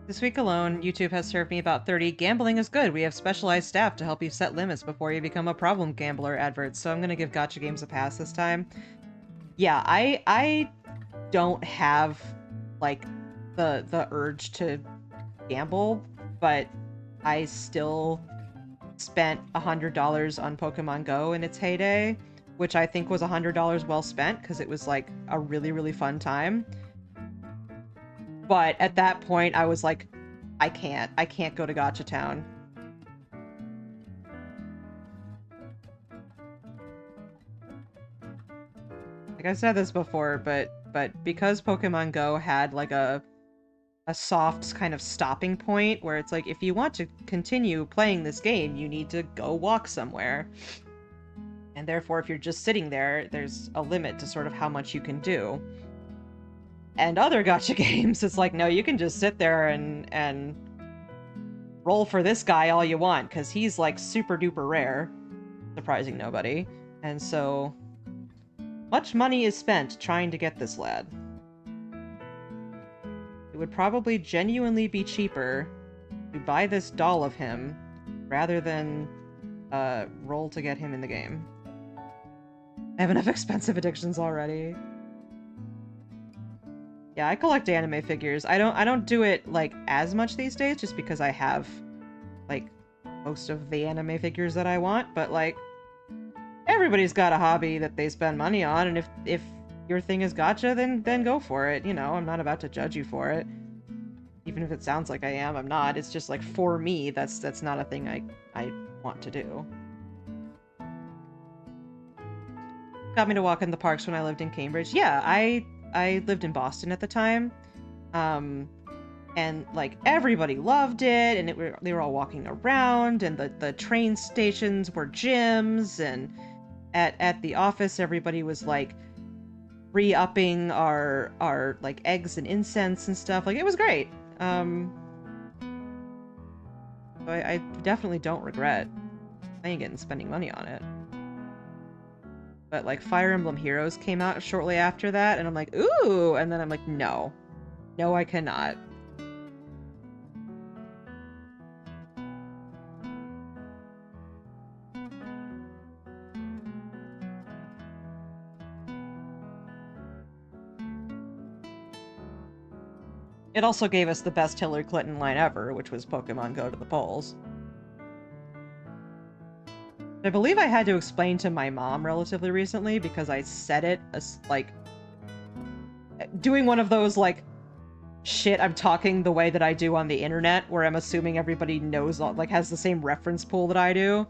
This week alone, YouTube has served me about 30 "gambling is good, we have specialized staff to help you set limits before you become a problem gambler" adverts, so I'm gonna give gacha games a pass this time. Yeah, I don't have, like, the urge to gamble, but I still spent $100 on Pokemon Go in its heyday, which I think was $100 well spent, because it was, like, a really, really fun time. But at that point, I was like, I can't go to Gacha Town. Like I said this before, but because Pokemon Go had like a soft kind of stopping point where it's like, if you want to continue playing this game, you need to go walk somewhere. And therefore, if you're just sitting there, there's a limit to sort of how much you can do. And other gacha games, it's like, no, you can just sit there and roll for this guy all you want, because he's, like, super duper rare, surprising nobody. And so, much money is spent trying to get this lad. It would probably genuinely be cheaper We buy this doll of him rather than roll to get him in the game. I have enough expensive addictions already. Yeah, I collect anime figures. I don't do it like as much these days just because I have like most of the anime figures that I want, but like everybody's got a hobby that they spend money on, and if your thing is gacha, then go for it. You know, I'm not about to judge you for it. Even if it sounds like I am, I'm not. It's just like for me, that's not a thing I want to do. Got me to walk in the parks when I lived in Cambridge. Yeah, I lived in Boston at the time. And like everybody loved it, and they were all walking around, and the train stations were gyms, and at the office everybody was like re-upping our like eggs and incense and stuff. Like it was great. I definitely don't regret playing it and spending money on it. But like Fire Emblem Heroes came out shortly after that, and I'm like, ooh, and then I'm like, no, I cannot. It also gave us the best Hillary Clinton line ever, which was Pokemon Go to the polls. I believe I had to explain to my mom relatively recently because I said it as, like, doing one of those, like, shit, I'm talking the way that I do on the internet, where I'm assuming everybody knows, like, has the same reference pool that I do.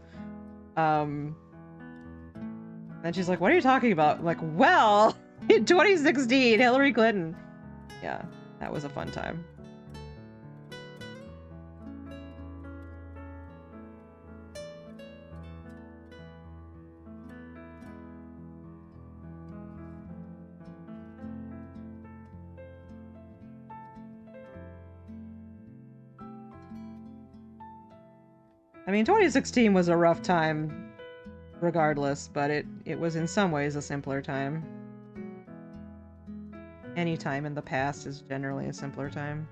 And she's like, what are you talking about? I'm like, well, in 2016, Hillary Clinton. Yeah. That was a fun time. I mean, 2016 was a rough time regardless, but it was in some ways a simpler time. Any time in the past is generally a simpler time.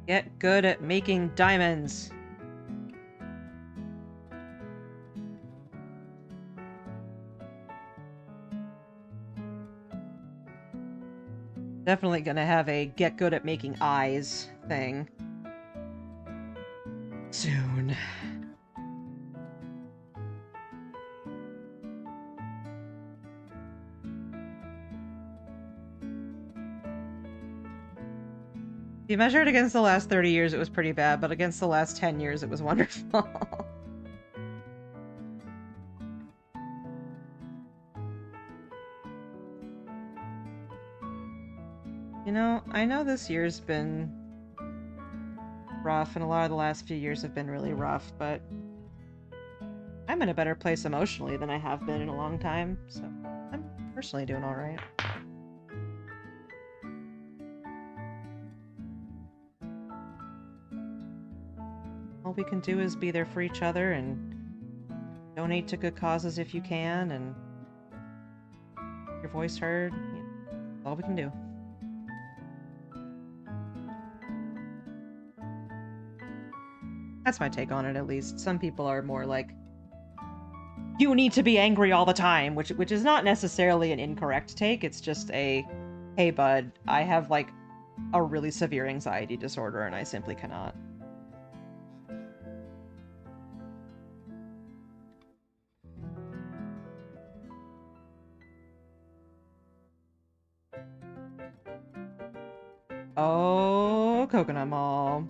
Get good at making diamonds. Definitely gonna have a get good at making eyes thing. Soon. If you measure it against the last 30 years, it was pretty bad, but against the last 10 years, it was wonderful. You know, I know this year's been rough, and a lot of the last few years have been really rough, but I'm in a better place emotionally than I have been in a long time, so I'm personally doing alright. All we can do is be there for each other and donate to good causes if you can, and your voice heard. You know, that's all we can do. That's my take on it, at least. Some people are more like, you need to be angry all the time, which is not necessarily an incorrect take. It's just a, hey bud, I have like a really severe anxiety disorder and I simply cannot. Oh, Coconut Mall.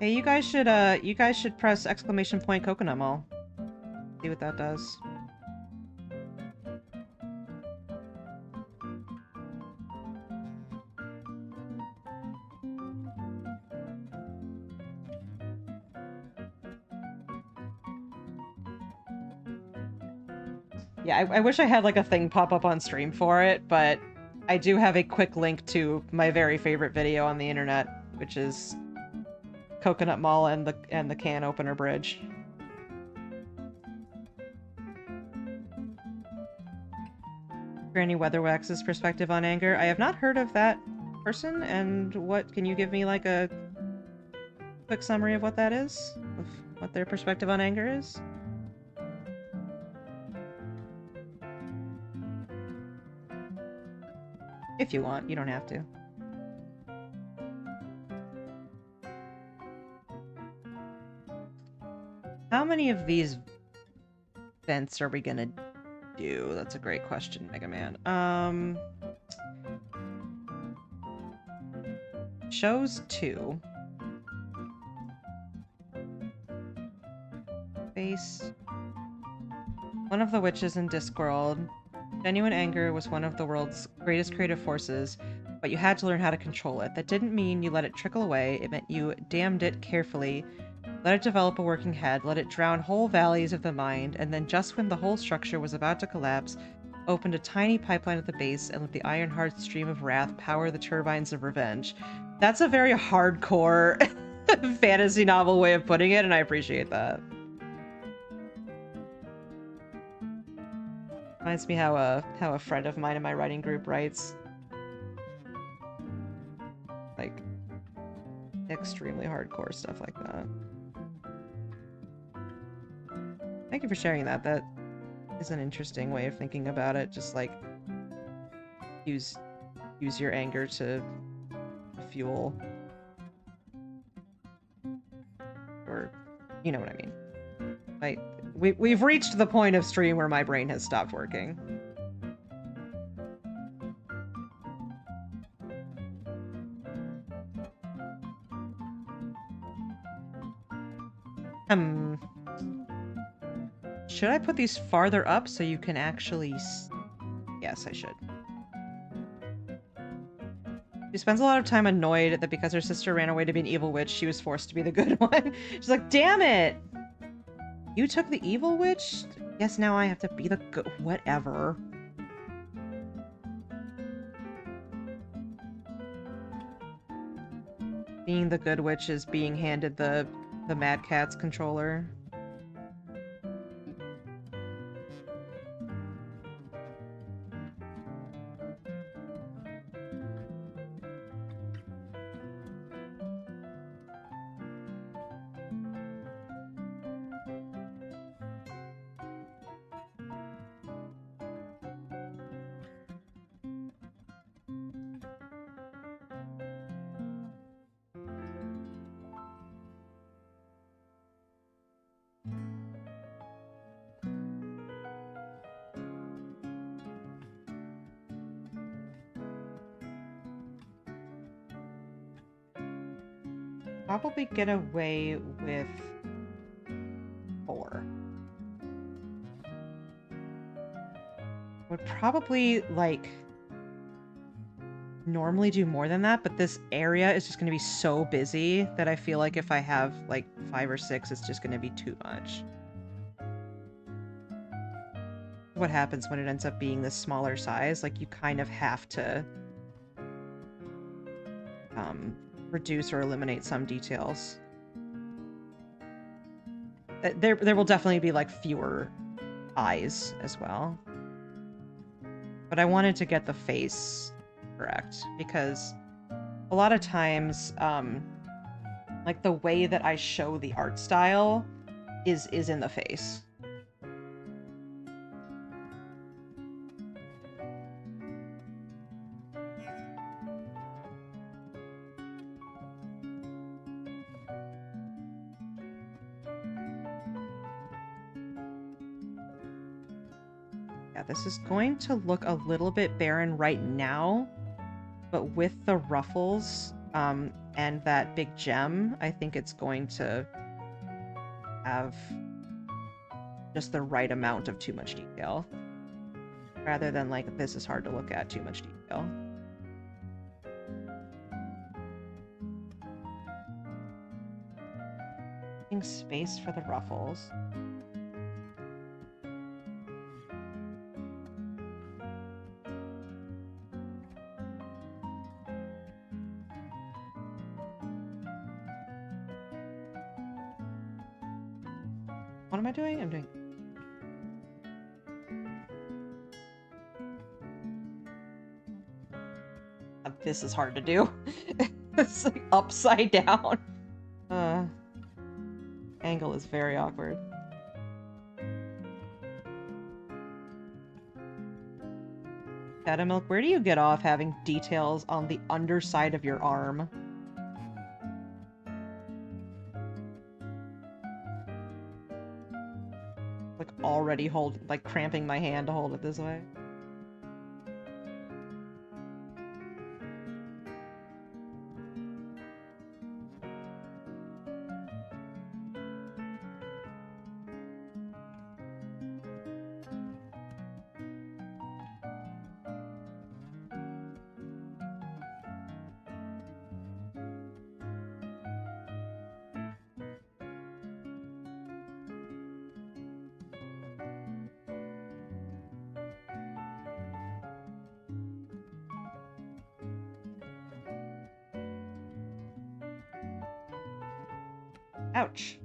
Hey, you guys should press exclamation point Coconut Mall. See what that does. Yeah, I wish I had like a thing pop up on stream for it, but I do have a quick link to my very favorite video on the internet, which is Coconut Mall and the can opener bridge. Granny Weatherwax's perspective on anger. I have not heard of that person, and what can you give me like a quick summary of what that is? Of what their perspective on anger is? If you want, you don't have to. How many of these vents are we gonna do? That's a great question, Mega Man. Shows 2. Face. One of the witches in Discworld. Genuine anger was one of the world's greatest creative forces, but you had to learn how to control it. That didn't mean you let it trickle away. It meant you dammed it carefully, let it develop a working head, let it drown whole valleys of the mind, and then just when the whole structure was about to collapse, opened a tiny pipeline at the base and let the Ironheart's stream of wrath power the turbines of revenge. That's a very hardcore fantasy novel way of putting it, and I appreciate that. Reminds me how a friend of mine in my writing group writes. Like, extremely hardcore stuff like that. Thank you for sharing that. That is an interesting way of thinking about it. Just like use your anger to fuel, or you know what I mean. Like we've reached the point of stream where my brain has stopped working. Should I put these farther up so you can actually Yes, I should. She spends a lot of time annoyed that because her sister ran away to be an evil witch, she was forced to be the good one. She's like, damn it! You took the evil witch? Yes, now I have to be the good... Whatever. Being the good witch is being handed the Mad Cat's controller. Probably get away with 4. Would probably, like, normally do more than that, but this area is just going to be so busy that I feel like if I have, like, 5 or 6, it's just going to be too much. What happens when it ends up being this smaller size? Like, you kind of have to reduce or eliminate some details. There will definitely be, like, fewer eyes as well. But I wanted to get the face correct, because a lot of times, like, the way that I show the art style is in the face. This is going to look a little bit barren right now, but with the ruffles and that big gem, I think it's going to have just the right amount of too much detail, rather than like, this is hard to look at, too much detail. Making space for the ruffles. What am I doing? I'm doing... This is hard to do. It's like upside down. Angle is very awkward. Milk, where do you get off having details on the underside of your arm? Like already cramping my hand to hold it this way. Ouch.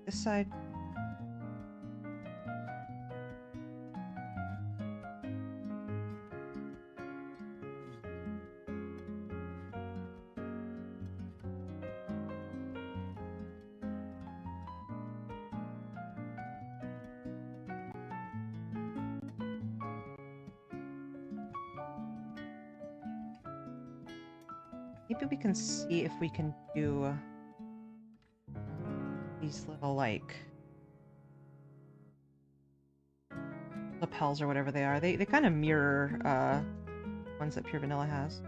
This side. Maybe we can see if we can do these little, like, lapels or whatever they are. They kind of mirror ones that Pure Vanilla has.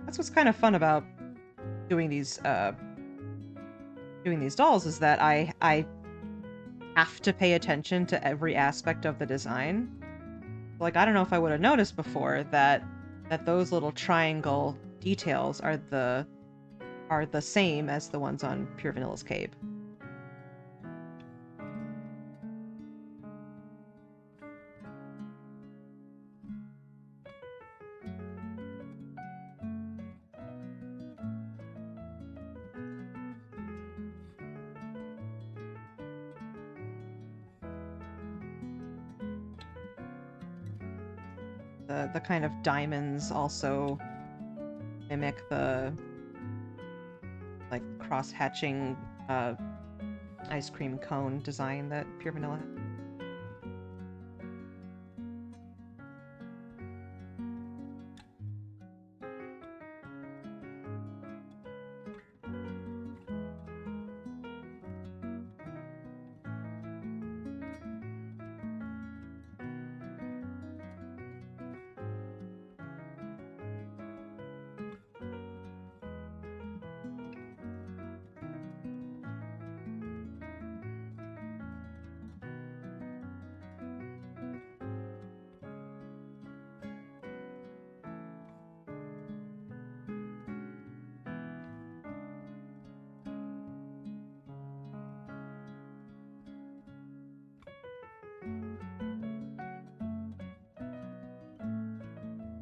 That's what's kind of fun about doing these dolls, is that I have to pay attention to every aspect of the design. Like, I don't know if I would have noticed before that those little triangle details are the same as the ones on Pure Vanilla's cape. The kind of diamonds also mimic the, like, cross-hatching ice cream cone design that Pure Vanilla has.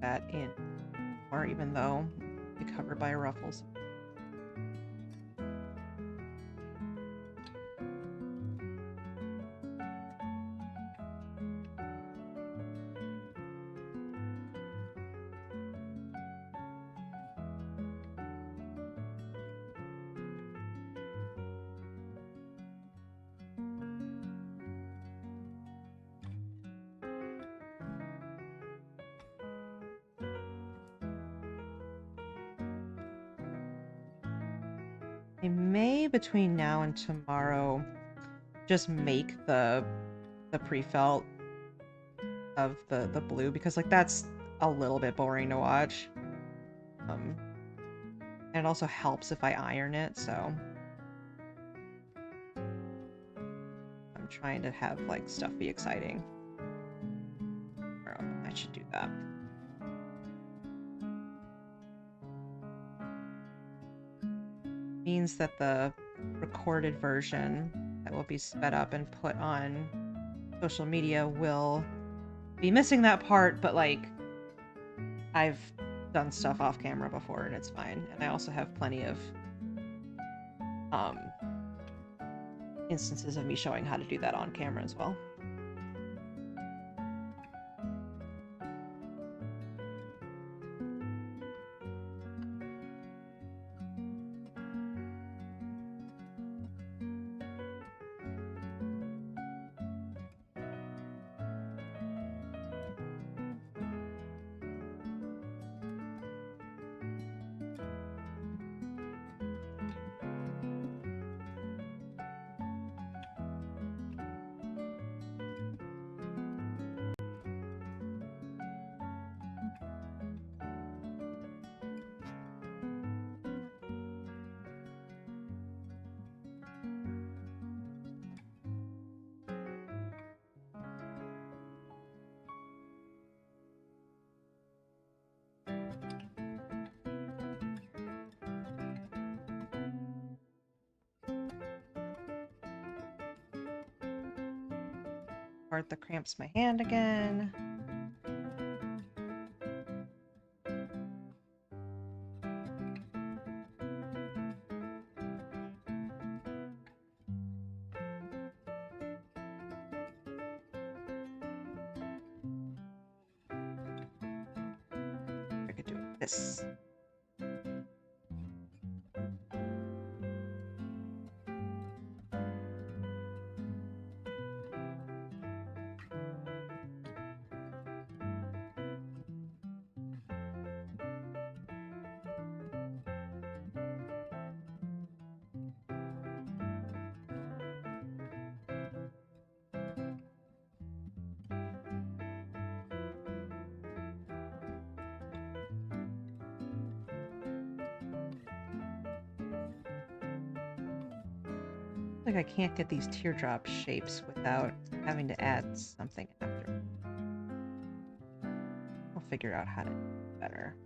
That in, or even though it's covered by ruffles. I may, between now and tomorrow, just make the pre-felt of the blue, because, like, that's a little bit boring to watch. And it also helps if I iron it, so I'm trying to have, like, stuff be exciting. I should do that. Means that the recorded version that will be sped up and put on social media will be missing that part, but like I've done stuff off camera before and it's fine. And I also have plenty of instances of me showing how to do that on camera as well. Part that cramps my hand again. I could do this. Like I can't get these teardrop shapes without having to add something after. I'll figure out how to do it better.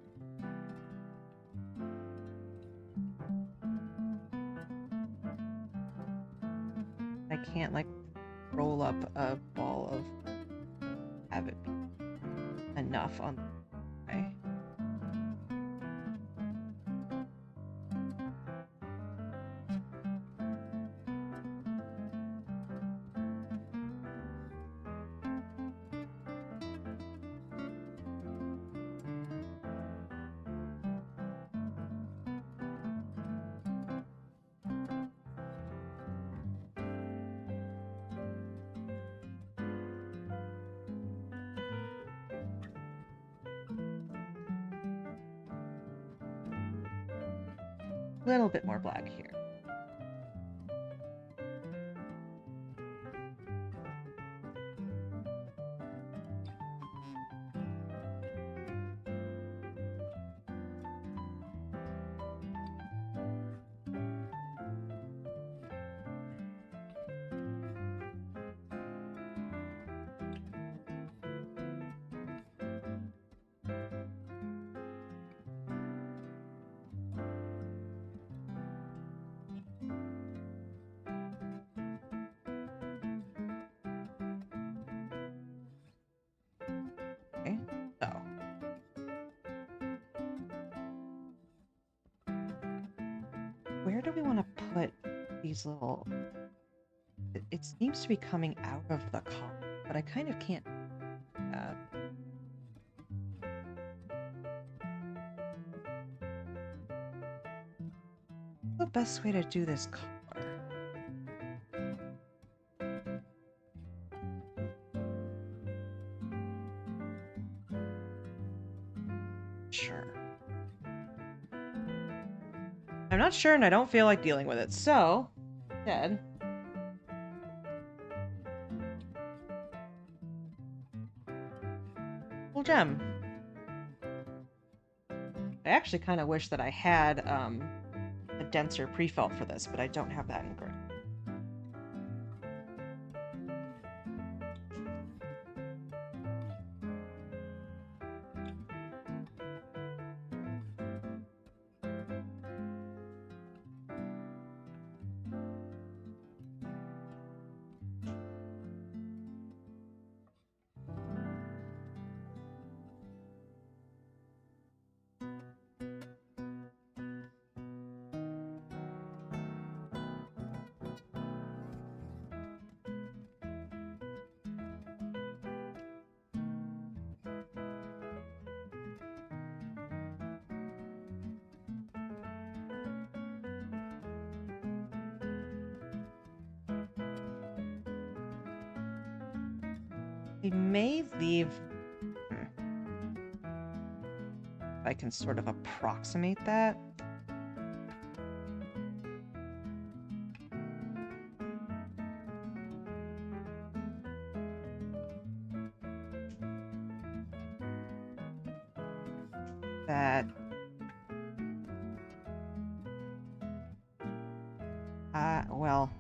I can't like roll up a ball of have it be enough on the way. A little bit more black here. Okay, so where do we want to put these little... It seems to be coming out of the collar, but I kind of can't do that. What's the best way to do this collar? Sure. I'm not sure and I don't feel like dealing with it, so instead full gem. I actually kind of wish that I had a denser pre-felt for this, but I don't have that in gray. We may leave... I can sort of approximate that. That... well...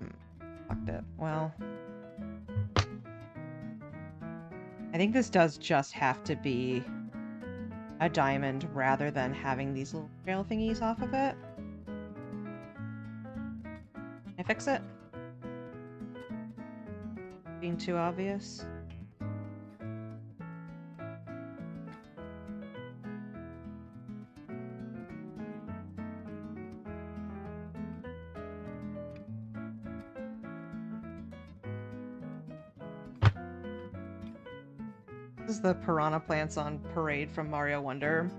fucked it. Well... I think this does just have to be a diamond rather than having these little trail thingies off of it. Can I fix it? Being too obvious? This is the piranha plants on Parade from Mario Wonder,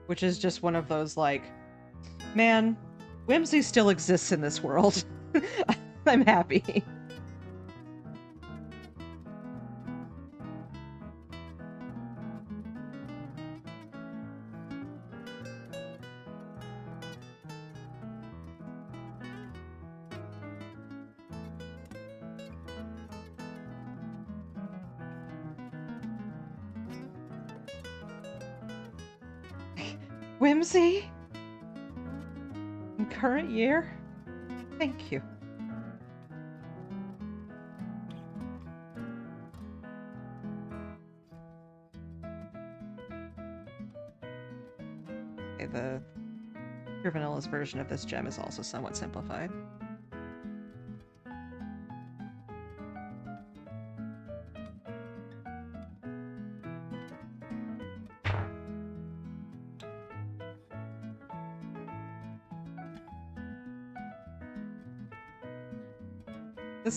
which is just one of those, like, man, whimsy still exists in this world. I'm happy. Whimsy? In current year? Thank you. Okay, the Pure Vanilla's version of this gem is also somewhat simplified.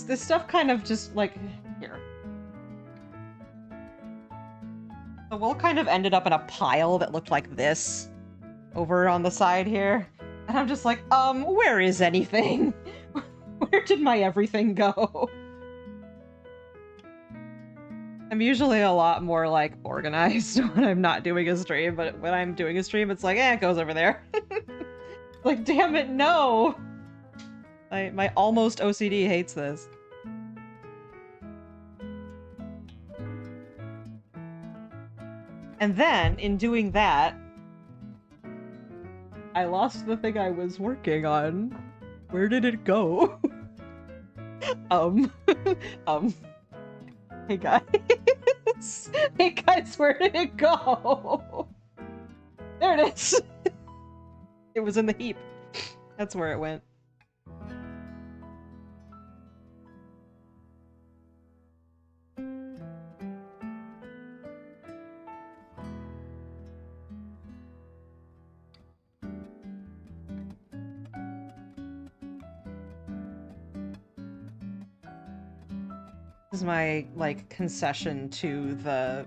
This stuff kind of just, like, here. The wool kind of ended up in a pile that looked like this over on the side here. And I'm just like, where is anything? Where did my everything go? I'm usually a lot more, like, organized when I'm not doing a stream, but when I'm doing a stream, it's like, it goes over there. Like, damn it, no! My almost OCD hates this. And then, in doing that, I lost the thing I was working on. Where did it go? Hey guys. Hey guys, where did it go? There it is. It was in the heap. That's where it went. This is my, like, concession to the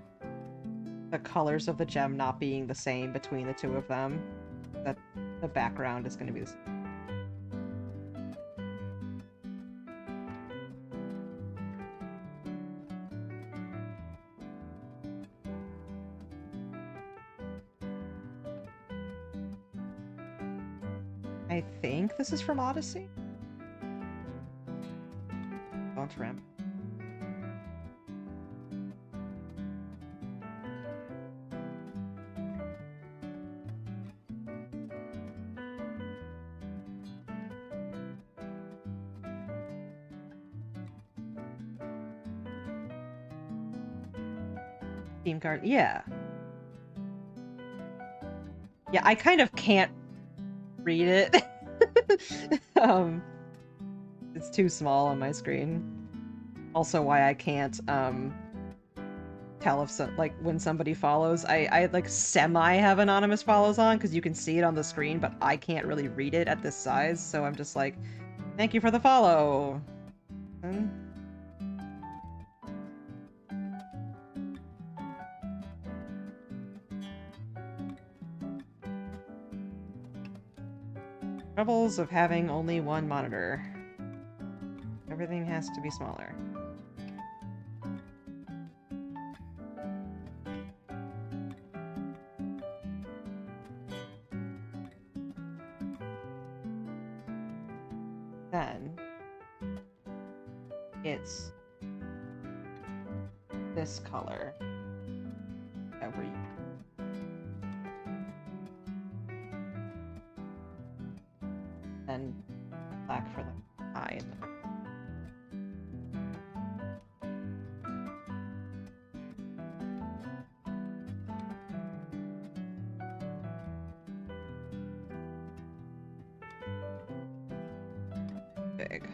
colors of the gem not being the same between the two of them. That the background is going to be the same. I think this is from Odyssey? Don't remember. Theme card, yeah. Yeah, I kind of can't read it. It's too small on my screen. Also why I can't, tell if like, when somebody follows. I like, semi have anonymous follows on, because you can see it on the screen, but I can't really read it at this size, so I'm just like, thank you for the follow. Troubles of having only one monitor. Everything has to be smaller. it's this color. Every and black for the eye. Big.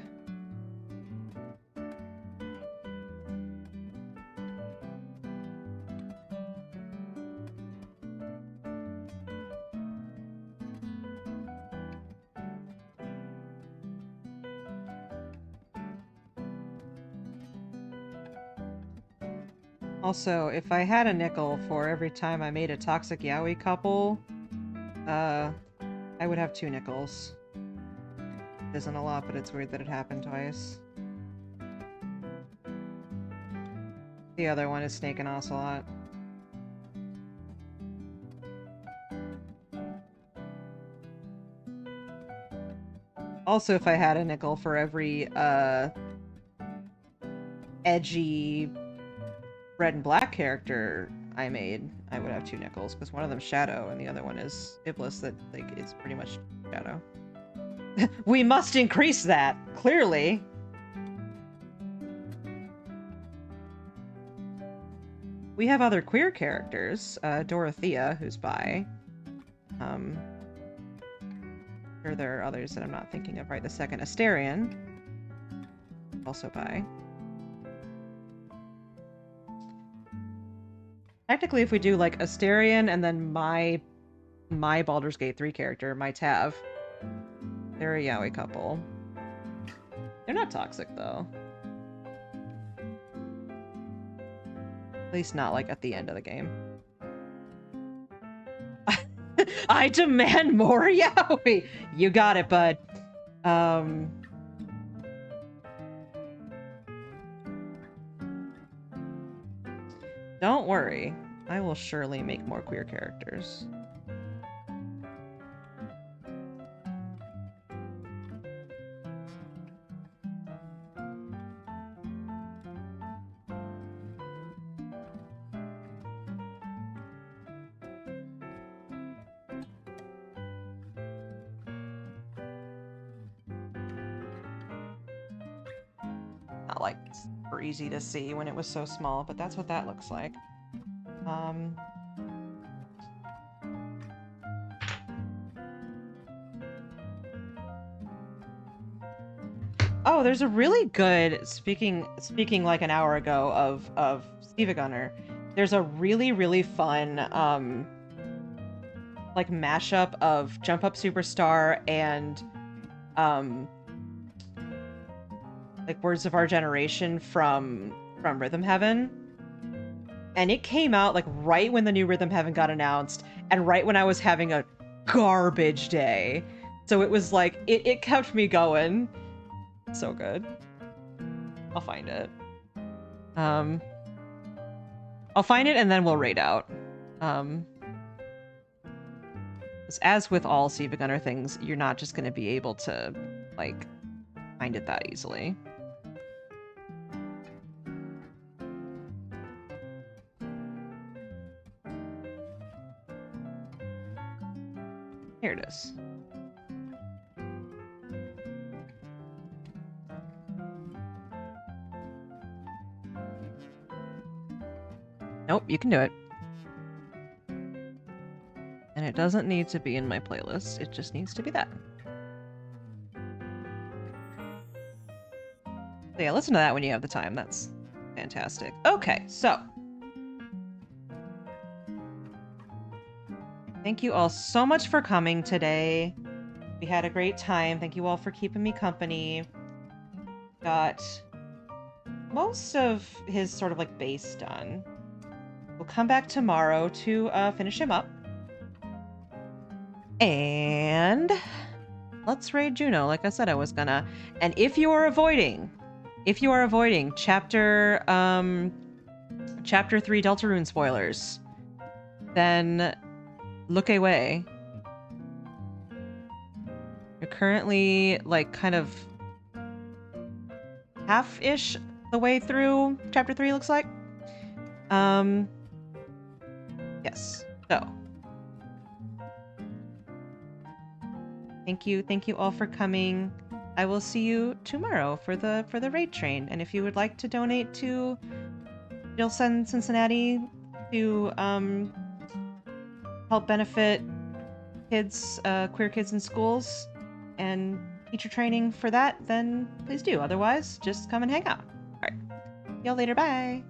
Also, if I had a nickel for every time I made a toxic yaoi couple, I would have 2 nickels. It isn't a lot, but it's weird that it happened twice. The other one is Snake and Ocelot. Also, if I had a nickel for every, edgy red and black character I made, I would have 2 nickels, because one of them's Shadow, and the other one is Iblis that, like, it's pretty much Shadow. We must increase that, clearly! We have other queer characters, Dorothea, who's bi. Sure there are others that I'm not thinking of right this second. Asterion, also bi. Technically, if we do, like, Asterion and then my Baldur's Gate 3 character, my Tav, they're a yaoi couple. They're not toxic, though. At least not, like, at the end of the game. I demand more yaoi! You got it, bud. Don't worry. I will surely make more queer characters. Not like super easy to see when it was so small, but that's what that looks like. Oh, there's a really good, speaking like an hour ago of Steve Gunner, there's a really fun like mashup of Jump Up Superstar and like Words of Our Generation from Rhythm Heaven. And it came out like right when the new Rhythm Heaven got announced and right when I was having a garbage day. So it was like it kept me going. So good. I'll find it. I'll find it and then we'll raid out. As with all Steve Gunner things, you're not just going to be able to, like, find it that easily. Here it is. Nope, you can do it. And it doesn't need to be in my playlist, it just needs to be that. So yeah, listen to that when you have the time, that's fantastic. Okay, so. Thank you all so much for coming today. We had a great time. Thank you all for keeping me company. Got most of his sort of like base done. We'll come back tomorrow to finish him up. And let's raid Juno, like I said I was gonna. And if you are avoiding chapter 3 Deltarune spoilers, then look away. You're currently like kind of half-ish the way through chapter 3, looks like. Yes. So, thank you all for coming. I will see you tomorrow for the raid train. And if you would like to donate to Jill Send Cincinnati to help benefit kids, queer kids in schools, and teacher training for that, then please do. Otherwise, just come and hang out. All right. See y'all later. Bye.